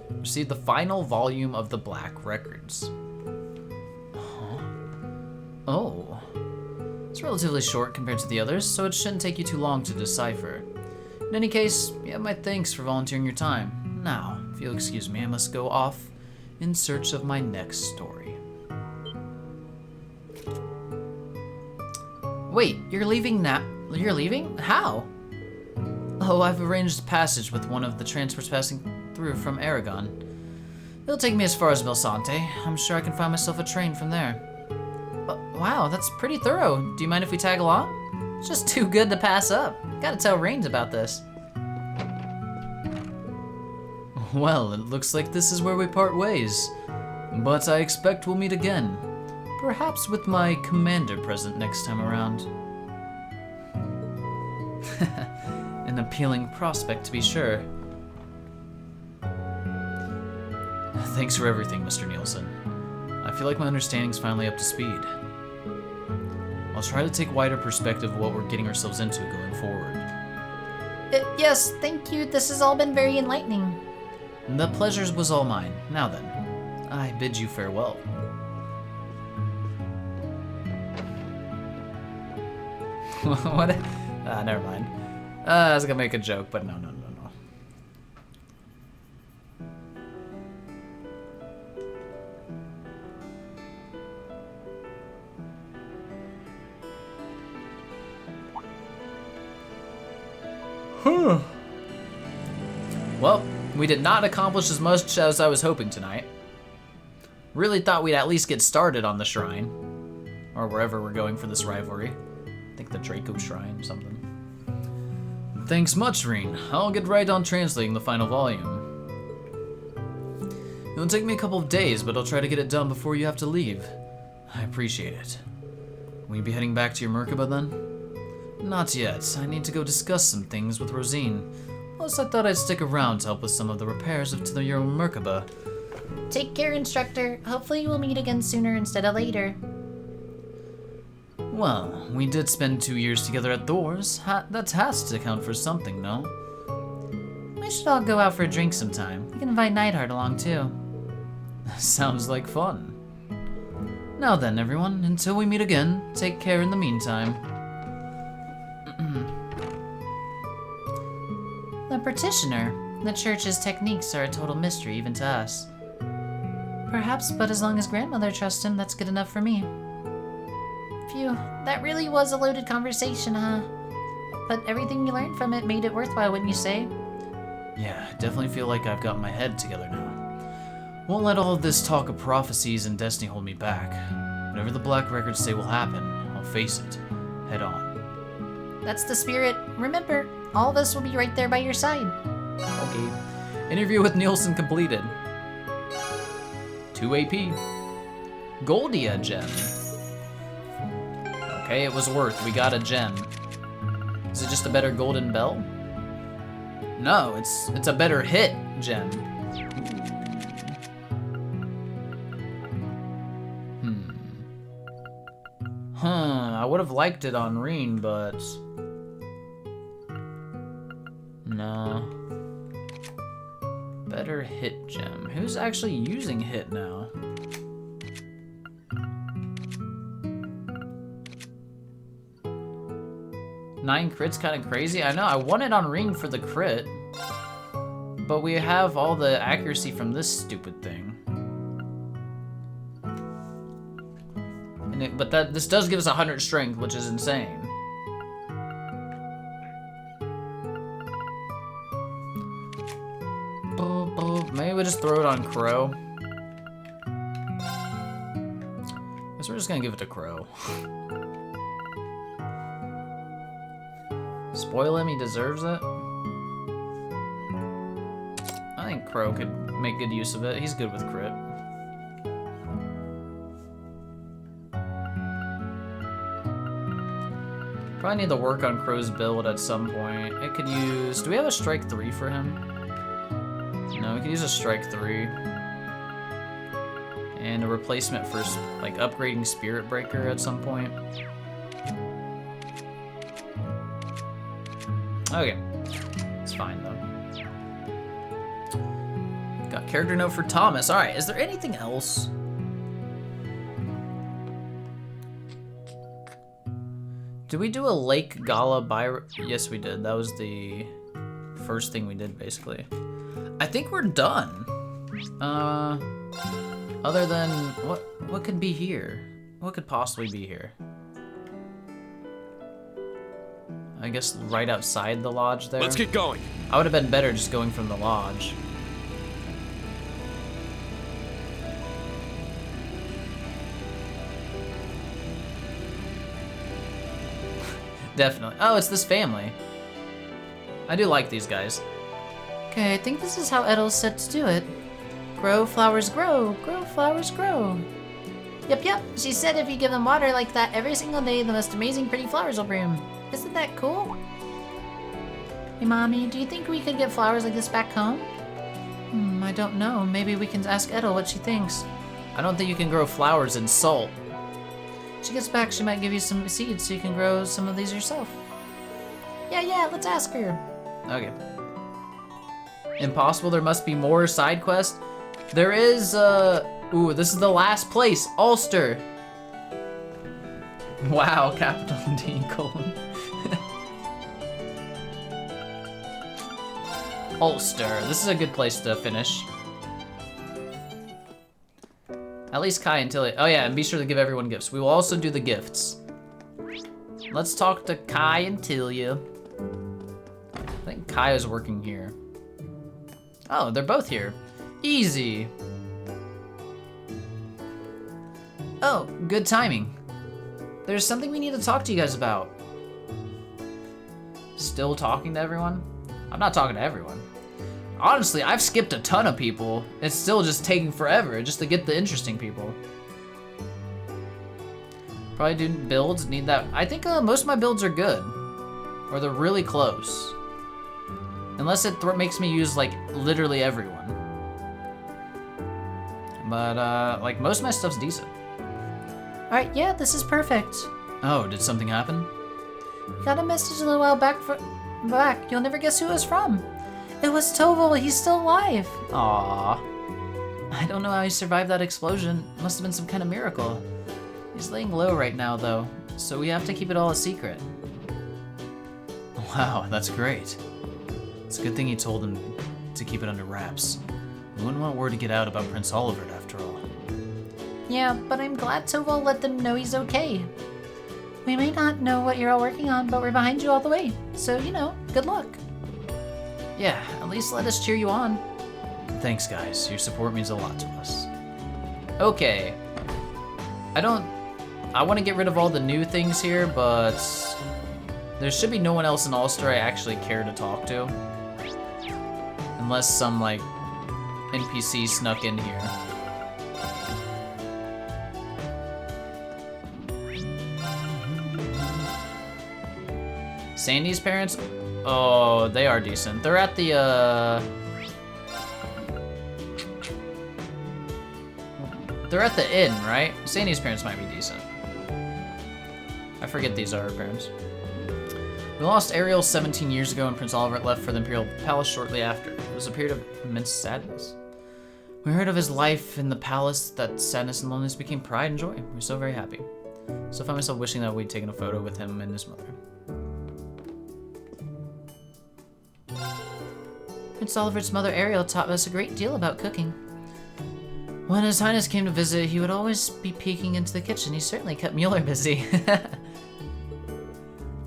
Received the final volume of the Black Records. Oh. It's relatively short compared to the others, so it shouldn't take you too long to decipher. In any case, you have my thanks for volunteering your time. Now, if you'll excuse me, I must go off in search of my next story. Wait, you're leaving now? You're leaving? How? Oh, I've arranged a passage with one of the transports passing through from Aragon. It'll take me as far as Belsante. I'm sure I can find myself a train from there. Wow, that's pretty thorough. Do you mind if we tag along? It's just too good to pass up. Gotta tell Rains about this. Well, it looks like this is where we part ways. But I expect we'll meet again. Perhaps with my commander present next time around. An appealing prospect, to be sure. Thanks for everything, Mr. Nielsen. I feel like my understanding's finally up to speed. I'll try to take a wider perspective of what we're getting ourselves into going forward. Yes, thank you. This has all been very enlightening. The pleasure was all mine. Now then, I bid you farewell. What? Never mind. I was gonna make a joke, but no. Well, we did not accomplish as much as I was hoping tonight. Really thought we'd at least get started on the shrine. Or wherever we're going for this rivalry. I think the Draco Shrine or something. Thanks much, Reen. I'll get right on translating the final volume. It'll take me a couple of days, but I'll try to get it done before you have to leave. I appreciate it. Will you be heading back to your Merkaba then? Not yet. I need to go discuss some things with Rosine. Plus, I thought I'd stick around to help with some of the repairs to your Merkaba. Take care, instructor. Hopefully we'll meet again sooner instead of later. Well, we did spend 2 years together at Thor's. That has to count for something, no? We should all go out for a drink sometime. We can invite Neidhart along too. Sounds like fun. Now then, everyone, until we meet again, take care in the meantime. The Petitioner. The Church's techniques are a total mystery even to us. Perhaps, but as long as Grandmother trusts him, that's good enough for me. Phew, that really was a loaded conversation, huh? But everything you learned from it made it worthwhile, wouldn't you say? Yeah, I definitely feel like I've got my head together now. Won't let all of this talk of prophecies and destiny hold me back. Whatever the Black Records say will happen, I'll face it, head on. That's the spirit. Remember, all of us will be right there by your side. Okay. Interview with Nielsen completed. 2 AP. Goldia gem. Okay, it was worth. We got a gem. Is it just a better golden bell? No, it's a better hit gem. I would have liked it on Reen, but... No. Better hit gem. Who's actually using hit now? Nine crits kind of crazy. I know, I won it on Reen for the crit. But we have all the accuracy from this stupid thing. But this does give us 100 strength, which is insane. Maybe we just throw it on Crow. Guess we're just gonna give it to Crow. Spoil him, he deserves it. I think Crow could make good use of it. He's good with crit. Probably need to work on Crow's build at some point. It could use... Do we have a strike 3 for him? No, we could use a strike 3. And a replacement for, like, upgrading Spirit Breaker at some point. Okay. It's fine, though. Got character note for Thomas. Alright, is there anything else? Did we do a Lake Gala by... Yes, we did. That was the first thing we did, basically. I think we're done. Other than... What could be here? What could possibly be here? I guess right outside the lodge there. Let's get going. I would have been better just going from the lodge. Definitely. Oh, it's this family. I do like these guys. Okay, I think this is how Edel's said to do it. Grow, flowers grow. Grow, flowers grow. Yep. She said if you give them water like that every single day, the most amazing pretty flowers will bloom. Isn't that cool? Hey, Mommy, do you think we could get flowers like this back home? I don't know. Maybe we can ask Edel what she thinks. I don't think you can grow flowers in salt. When she gets back, she might give you some seeds so you can grow some of these yourself. Yeah, let's ask her. Okay. Impossible, there must be more side quests. There is, ooh, this is the last place, Ulster. Wow, capital D colon. Ulster, this is a good place to finish. At least Kai and Tilly. Oh yeah, and be sure to give everyone gifts. We will also do the gifts. Let's talk to Kai and Tilia. I think Kai is working here. Oh, they're both here. Easy. Oh, good timing. There's something we need to talk to you guys about. Still talking to everyone? I'm not talking to everyone. Honestly, I've skipped a ton of people. It's still just taking forever just to get the interesting people. Probably do builds, need that. I think most of my builds are good. Or they're really close. Unless it makes me use like literally everyone. But like most of my stuff's decent. Alright, yeah, this is perfect. Oh, did something happen? Got a message a little while back. You'll never guess who it was from. It was Toval. He's still alive. Aww. I don't know how he survived that explosion. Must have been some kind of miracle. He's laying low right now, though, so we have to keep it all a secret. Wow, that's great. It's a good thing he told him to keep it under wraps. We wouldn't want word to get out about Prince Oliver, after all. Yeah, but I'm glad Toval let them know he's okay. We may not know what you're all working on, but we're behind you all the way. So, you know, good luck. Yeah, at least let us cheer you on. Thanks, guys. Your support means a lot to us. Okay. I want to get rid of all the new things here, but there should be no one else in Ulster I actually care to talk to. Unless some, like, NPC snuck in here. Sandy's parents? Oh, they are decent. They're at the, they're at the inn, right? Sandy's parents might be decent. I forget these are her parents. We lost Ariel 17 years ago and Prince Oliver left for the Imperial Palace shortly after. It was a period of immense sadness. We heard of his life in the palace, that sadness and loneliness became pride and joy. We were so very happy. So I found myself wishing that we'd taken a photo with him and his mother. Prince Oliver's mother Ariel taught us a great deal about cooking. When His Highness came to visit, he would always be peeking into the kitchen. He certainly kept Mueller busy.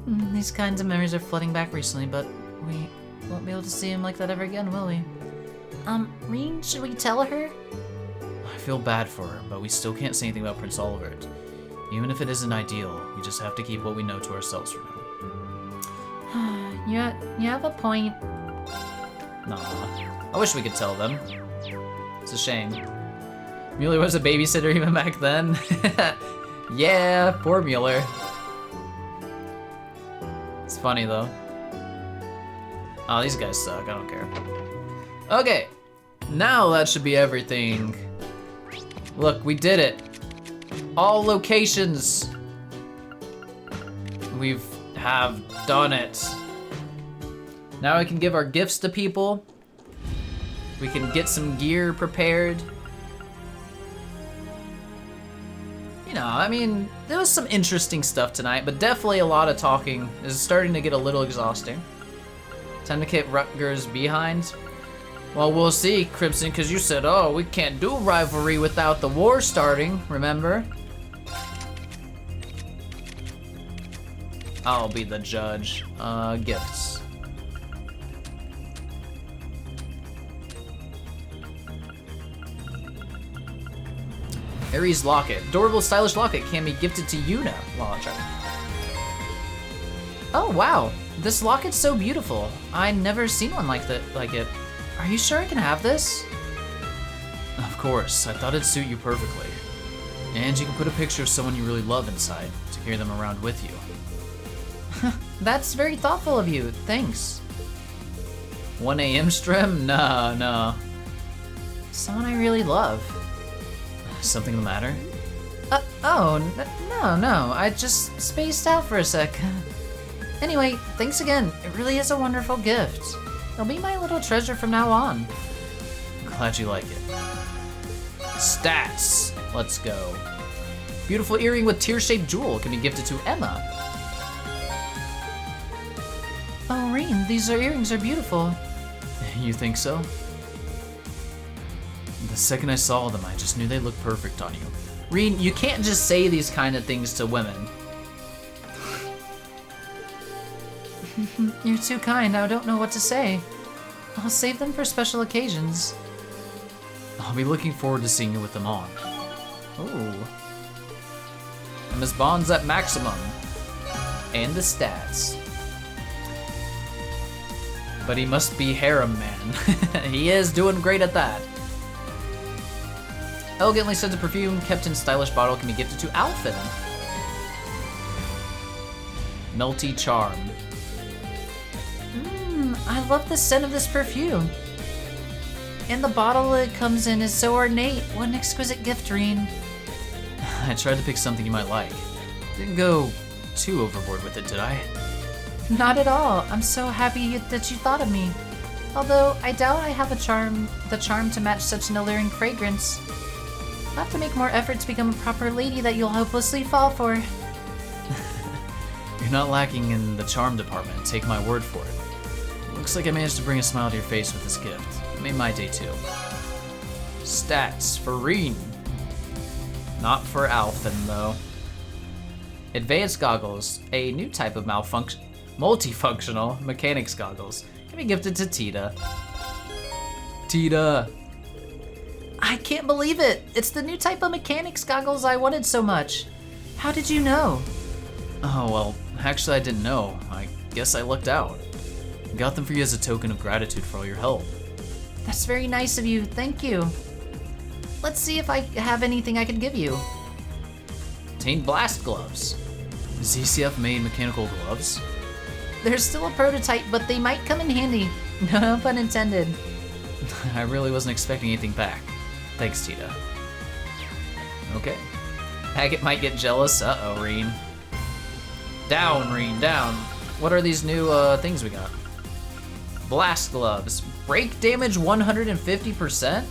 These kinds of memories are flooding back recently, but we won't be able to see him like that ever again, will we? Reen, should we tell her? I feel bad for her, but we still can't say anything about Prince Oliver. Even if it isn't ideal, we just have to keep what we know to ourselves for now. You have a point. Nah, I wish we could tell them. It's a shame. Mueller was a babysitter even back then. Yeah, poor Mueller. It's funny though. Oh, these guys suck, I don't care. Okay, now that should be everything. Look, we did it. All locations. Have done it. Now we can give our gifts to people. We can get some gear prepared. You know, I mean, there was some interesting stuff tonight, but definitely a lot of talking. It's starting to get a little exhausting. Time to kick Rutgers behind. Well, we'll see, Crimson, because you said, oh, we can't do rivalry without the war starting, remember? I'll be the judge. Gifts. Ares locket. Adorable, stylish locket can be gifted to you now. Well, I'll try. Oh, wow. This locket's so beautiful. I've never seen one like it. Are you sure I can have this? Of course. I thought it'd suit you perfectly. And you can put a picture of someone you really love inside to carry them around with you. That's very thoughtful of you. Thanks. 1 a.m. stream? No. Someone I really love. Something the matter? No. I just spaced out for a sec. Anyway, thanks again. It really is a wonderful gift. It'll be my little treasure from now on. Glad you like it. Stats. Let's go. Beautiful earring with tear-shaped jewel can be gifted to Emma. Oh, Reen, these earrings are beautiful. You think so? The second I saw them, I just knew they looked perfect on you. Reen, you can't just say these kind of things to women. You're too kind. I don't know what to say. I'll save them for special occasions. I'll be looking forward to seeing you with them on. Ooh. And Miss Bond's at maximum. And the stats. But he must be harem man. He is doing great at that. Elegantly scented perfume kept in stylish bottle can be gifted to Alphen. Melty charm. I love the scent of this perfume. And the bottle it comes in is so ornate. What an exquisite gift, Reen. I tried to pick something you might like. Didn't go too overboard with it, did I? Not at all. I'm so happy that you thought of me. Although, I doubt I have the charm to match such an alluring fragrance. I'll have to make more effort to become a proper lady that you'll hopelessly fall for. You're not lacking in the charm department, take my word for it. Looks like I managed to bring a smile to your face with this gift. It made my day too. Stats for Reen. Not for Alphen, though. Advanced goggles, a new type of multifunctional mechanics goggles, can be gifted to Tita. Tita! I can't believe it! It's the new type of mechanics goggles I wanted so much. How did you know? Oh, well, actually I didn't know. I guess I lucked out. Got them for you as a token of gratitude for all your help. That's very nice of you, thank you. Let's see if I have anything I can give you. Obtained blast gloves. ZCF made mechanical gloves? They're still a prototype, but they might come in handy. No pun intended. I really wasn't expecting anything back. Thanks, Tita. Okay. Hackett might get jealous. Uh-oh, Reen. Down, Reen, down. What are these new things we got? Blast gloves. Break damage 150%?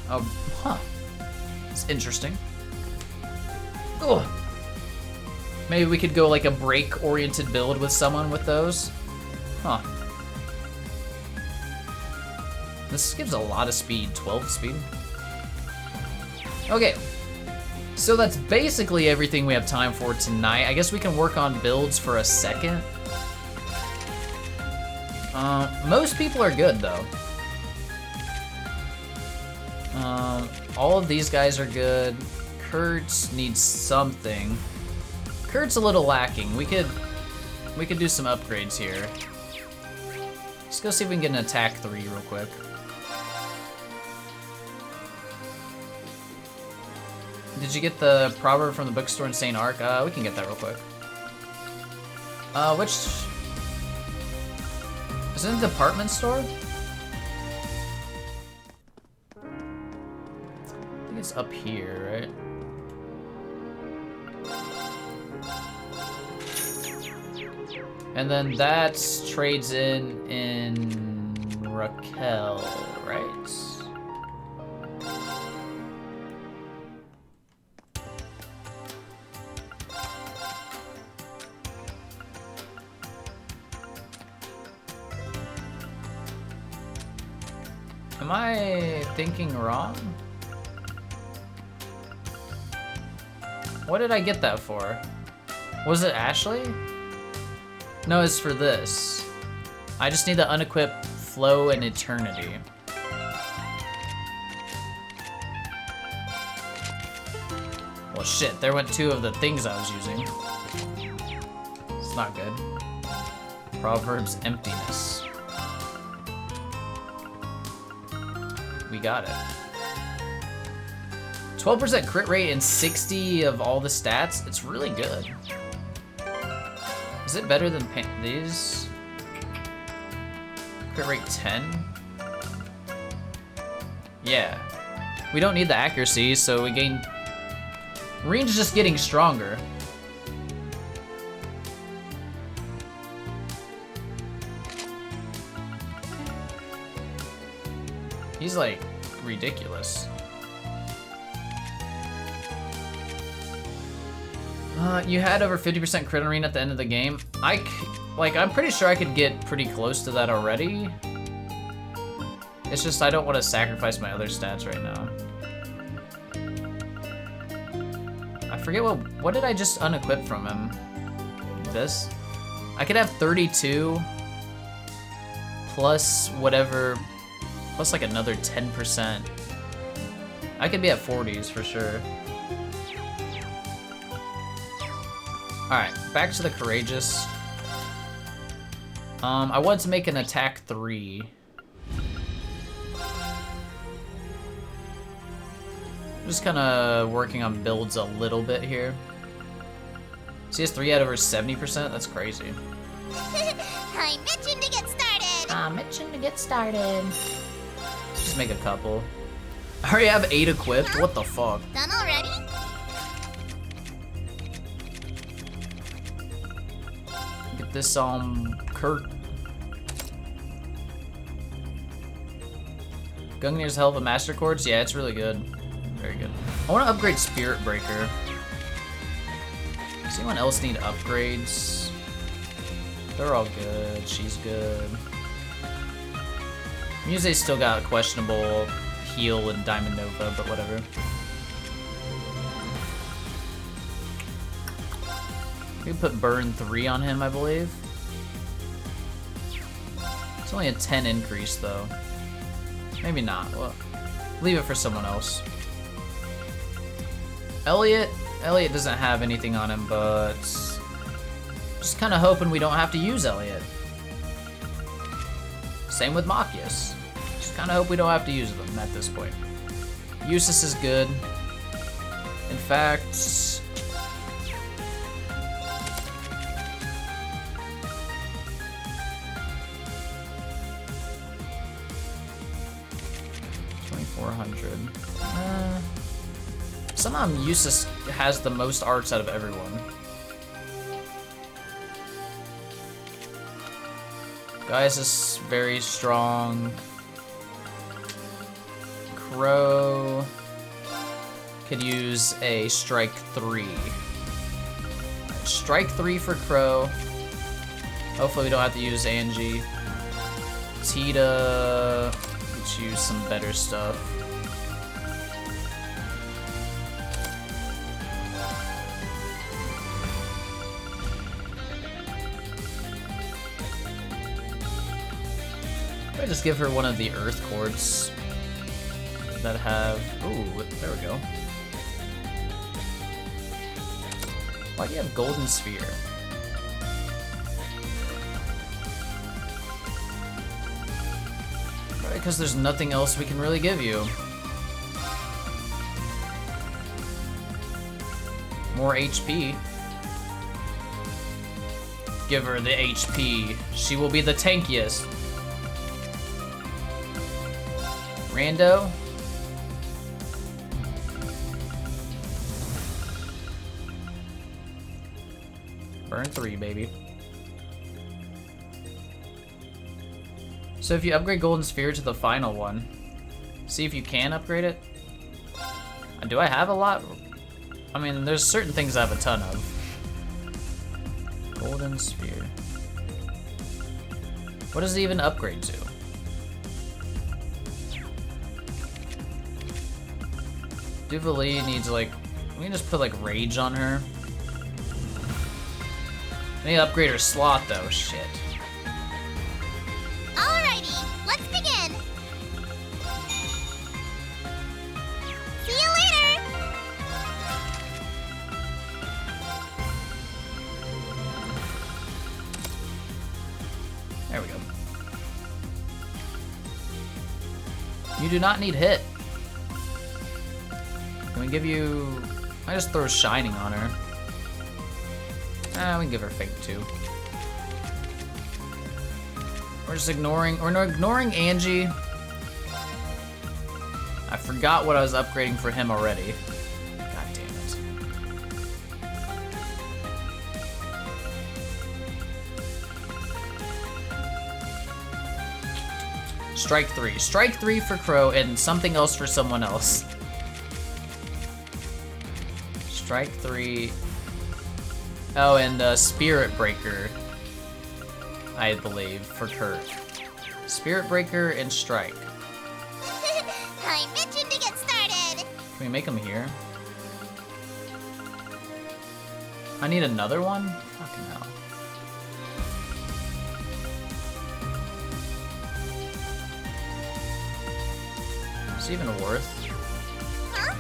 Oh, huh. It's interesting. Ugh. Maybe we could go like a break-oriented build with someone with those. Huh. This gives a lot of speed, 12 speed. Okay, so that's basically everything we have time for tonight. I guess we can work on builds for a second. Most people are good though. All of these guys are good. Kurtz needs something. Kurt's a little lacking. We could do some upgrades here. Let's go see if we can get an attack 3 real quick. Did you get the proverb from the bookstore in St. Arc? We can get that real quick. Which... Is it a department store? I think it's up here, right? And then that trades in Raquel, right? Am I thinking wrong? What did I get that for? Was it Ashley? No, it's for this. I just need the unequipped Flow and Eternity. Well, shit, there went 2 of the things I was using. It's not good. Proverbs Emptiness. We got it. 12% crit rate and 60 of all the stats. It's really good. Is it better than these? Crit rate 10? Yeah. We don't need the accuracy, so we gain... Reen's just getting stronger. He's like ridiculous. You had over 50% crit on Reen at the end of the game. I'm pretty sure I could get pretty close to that already. It's just I don't want to sacrifice my other stats right now. I forget what did I just unequip from him? This? I could have 32 plus whatever, plus like another 10%. I could be at 40s for sure. Alright, back to the Courageous. I wanted to make an attack 3. Just kind of working on builds a little bit here. So he has 3 out of over 70%? That's crazy. I'm itching to get started. I'm itching to get started. Just make a couple. I already have 8 equipped. What the fuck? Done already? Get this Kurt. Gungnir's Hell of a Master Chords? Yeah, it's really good. Very good. I want to upgrade Spirit Breaker. Does anyone else need upgrades? They're all good. She's good. Muse's still got a questionable heal and Diamond Nova, but whatever. We put Burn 3 on him, I believe. It's only a 10 increase, though. Maybe not. Well, leave it for someone else. Elliot doesn't have anything on him, but just kind of hoping we don't have to use Elliot. Same with Machias. Just kind of hope we don't have to use them at this point. Eustace is good. In fact... Somehow Eustace has the most arts out of everyone. Gaius is very strong. Crow could use a strike 3. Strike 3 for Crow. Hopefully we don't have to use Angie. Tita, let's use some better stuff. I just give her one of the Earth Quartz that have. Ooh, there we go. Why do you have Golden Sphere? Probably because there's nothing else we can really give you. More HP. Give her the HP. She will be the tankiest. Rando. Burn 3, baby. So if you upgrade Golden Sphere to the final one, see if you can upgrade it. Do I have a lot? I mean, there's certain things I have a ton of. Golden Sphere. What does it even upgrade to? Duvalie needs like, we can just put like Rage on her. I need to upgrade her slot though, shit. Alrighty, let's begin. See you later. There we go. You do not need hit. Can we give you... I just throw Shining on her. We can give her Fake too. We're just ignoring... We're ignoring Angie. I forgot what I was upgrading for him already. God damn it. Strike 3. Strike 3 for Crow and something else for someone else. Strike 3. Oh, and Spirit Breaker, I believe, for Kurt. Spirit Breaker and Strike. I'm itching to get started. Can we make them here? I need another one? Fucking hell. Is it even worth? Huh?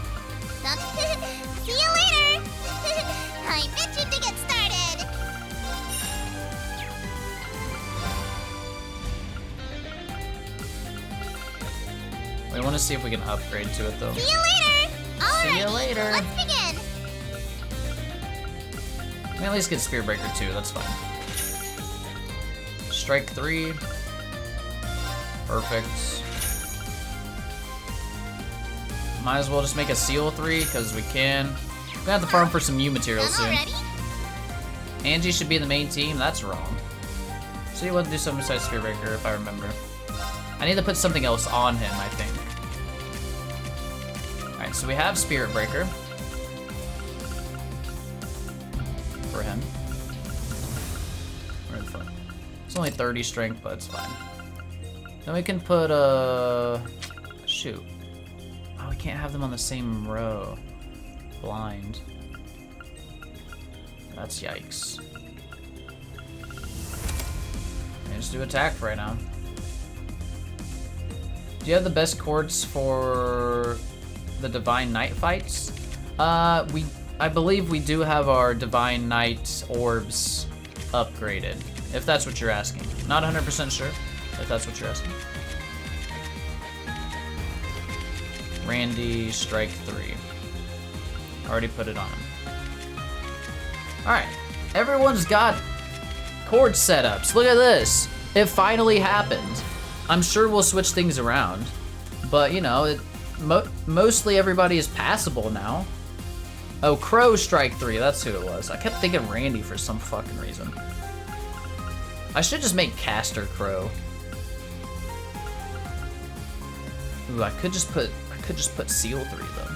See you later. I'm itching to get started. We want to see if we can upgrade to it though. See you later. See you Alrighty, later. let's begin. We can at least get Spirit Breaker too, that's fine. Strike 3. Perfect. Might as well just make a Seal 3, because we can. We're gonna have to farm for some U materials Done soon. already? Angie should be the main team, that's wrong. So you want to do something besides Spirit Breaker, if I remember. I need to put something else on him, I think. Alright, so we have Spirit Breaker. For him. Where the fuck? It's only 30 strength, but it's fine. Then we can put shoot. Oh, we can't have them on the same row. Blind. That's yikes. Okay, just do attack for right now. Do you have the best quartz for the Divine Knight fights? I believe we do have our Divine Knight orbs upgraded, if that's what you're asking. Not 100% sure, if that's what you're asking. Randy, strike 3. Already put it on him. Alright, everyone's got chord setups. Look at this. It finally happened. I'm sure we'll switch things around, but you know, mostly everybody is passable now. Oh, Crow strike 3, that's who it was. I kept thinking Randy for some fucking reason. I should just make Caster Crow. Ooh, I could just put Seal 3 though.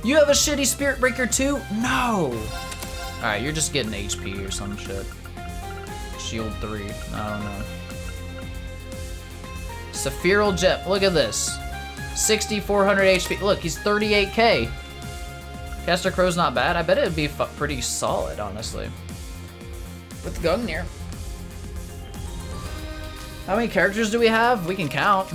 You have a shitty Spirit Breaker too? No! Alright, you're just getting HP or some shit. Shield 3, I don't know. Sephiral Jet, look at this. 6,400 HP, look, he's 38k. Caster Crow's not bad, I bet it'd be pretty solid, honestly. With Gungnir. How many characters do we have? We can count.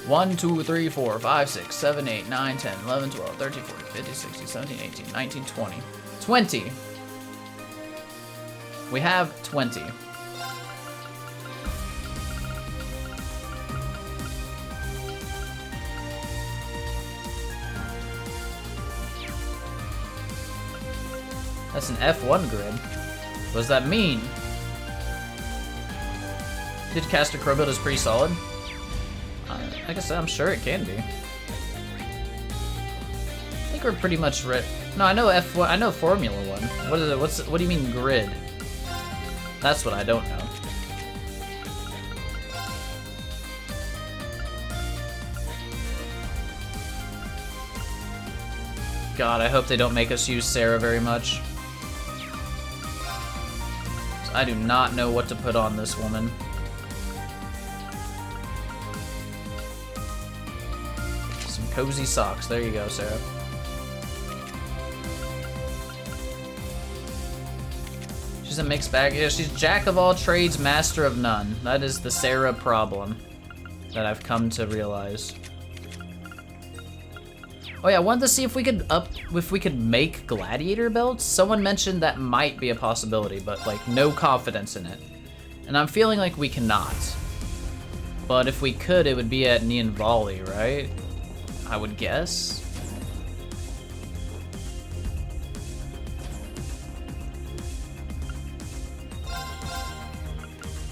1, 2, 3, 4, 5, 6, 7, 8, 9, 10, 11, 12, 13, 14, 15, 16, 17, 18, 19, 20. 20. We have 20. That's an F1 grid. What does that mean? Did Caster Crow build is pretty solid? Like I said, I'm sure it can be. I think we're pretty much ready. No, I know F1. I know Formula One. What is it? What do you mean grid? That's what I don't know. God, I hope they don't make us use Sarah very much. I do not know what to put on this woman. Some cozy socks. There you go, Sarah. She's a mixed bag. Yeah, she's jack of all trades, master of none. That is the Sarah problem that I've come to realize. Oh yeah, I wanted to see if we could make gladiator belts. Someone mentioned that might be a possibility, but like no confidence in it. And I'm feeling like we cannot. But if we could, it would be at Nian Volley, right? I would guess.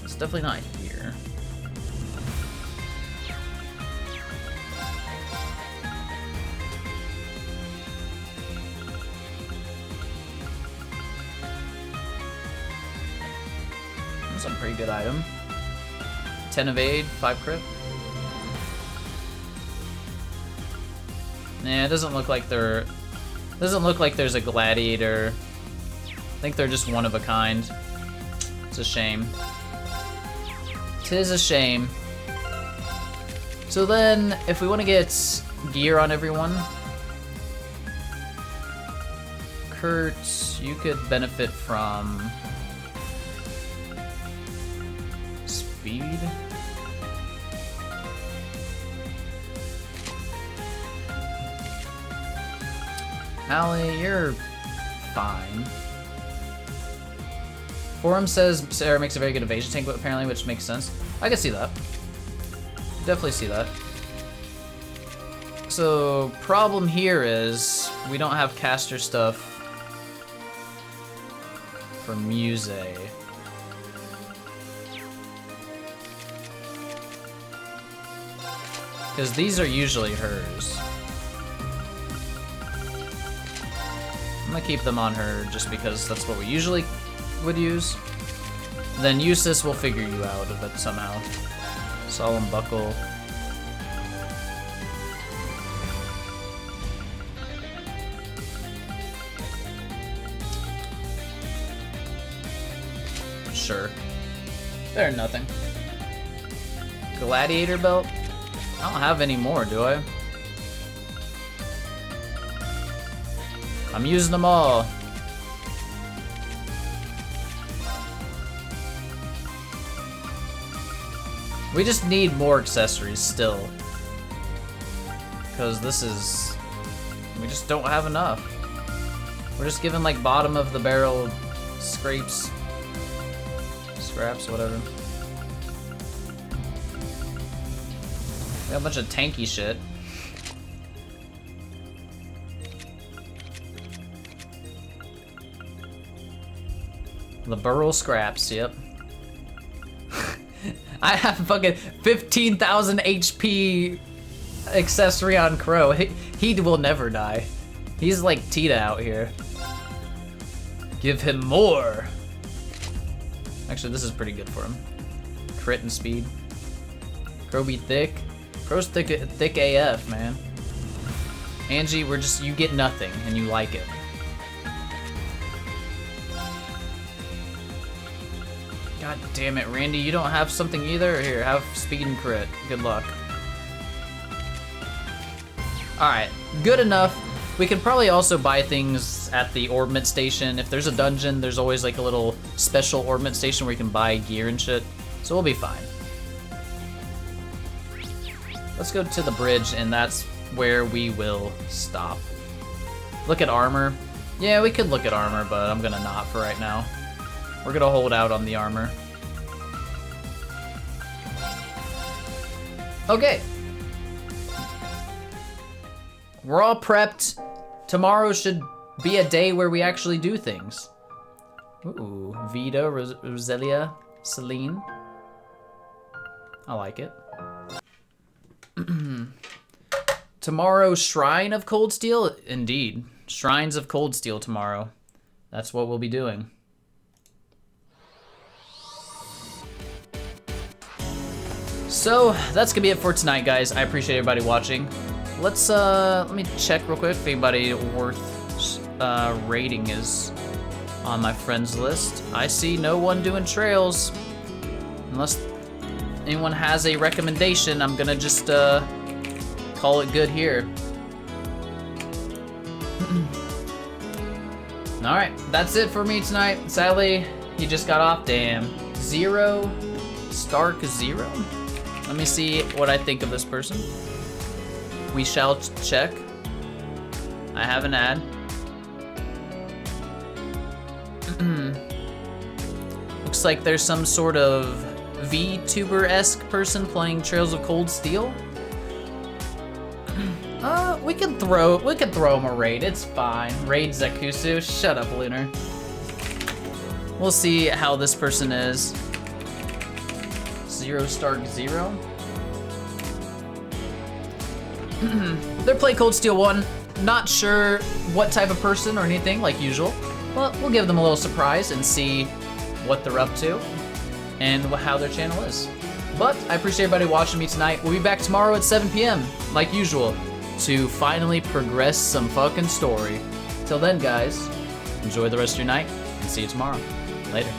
It's definitely not here. That's a pretty good item. 10 evade, 5 crit. Nah, it doesn't look like they're... Doesn't look like there's a gladiator. I think they're just one of a kind. It's a shame. 'Tis a shame. So then, if we want to get gear on everyone, Kurt, you could benefit from speed. Allie, you're fine. Forum says Sarah makes a very good evasion tank, apparently, which makes sense. I can see that. Definitely see that. So, problem here is we don't have caster stuff for Muse. Because these are usually hers. I'm gonna keep them on her just because that's what we usually would use. Then Eustace will figure you out of it somehow. Solemn Buckle. Sure. They're nothing. Gladiator belt? I don't have any more, do I? I'm using them all. We just need more accessories still. Because this is... We just don't have enough. We're just given like bottom of the barrel scraps, whatever. We got a bunch of tanky shit. The burrow scraps, yep. I have fucking 15,000 HP accessory on Crow. He will never die. He's like Tita out here. Give him more. Actually, this is pretty good for him. Crit and speed. Crow be thick. Crow's thick AF, man. Angie, you get nothing, and you like it. God damn it, Randy, you don't have something either? Here, have speed and crit. Good luck. Alright, good enough. We can probably also buy things at the orbment station. If there's a dungeon, there's always like a little special orbment station where you can buy gear and shit. So we'll be fine. Let's go to the bridge, and that's where we will stop. Look at armor. Yeah, we could look at armor, but I'm gonna not for right now. We're gonna hold out on the armor. Okay. We're all prepped. Tomorrow should be a day where we actually do things. Ooh, Vita, Roselia, Celine. I like it. Tomorrow, Shrine of Cold Steel? Indeed. Shrines of Cold Steel tomorrow. That's what we'll be doing. So, that's gonna be it for tonight, guys. I appreciate everybody watching. Let's, let me check real quick if anybody worth rating is on my friends list. I see no one doing trails. Unless anyone has a recommendation, I'm gonna just, call it good here. Alright, that's it for me tonight. Sadly, he just got off. Damn. Stark Zero? Let me see what I think of this person. We shall check. I have an ad. Looks like there's some sort of VTuber-esque person playing Trails of Cold Steel. We could throw him a raid. It's fine. Raid Zakusu. Shut up, Lunar. We'll see how this person is. Stark Zero. They're play Cold Steel 1. Not sure what type of person or anything, like usual, but we'll give them a little surprise and see what they're up to and how their channel is. But I appreciate everybody watching me tonight. We'll be back tomorrow at 7 p.m. like usual to finally progress some fucking story. Till then, guys, enjoy the rest of your night and see you tomorrow. Later.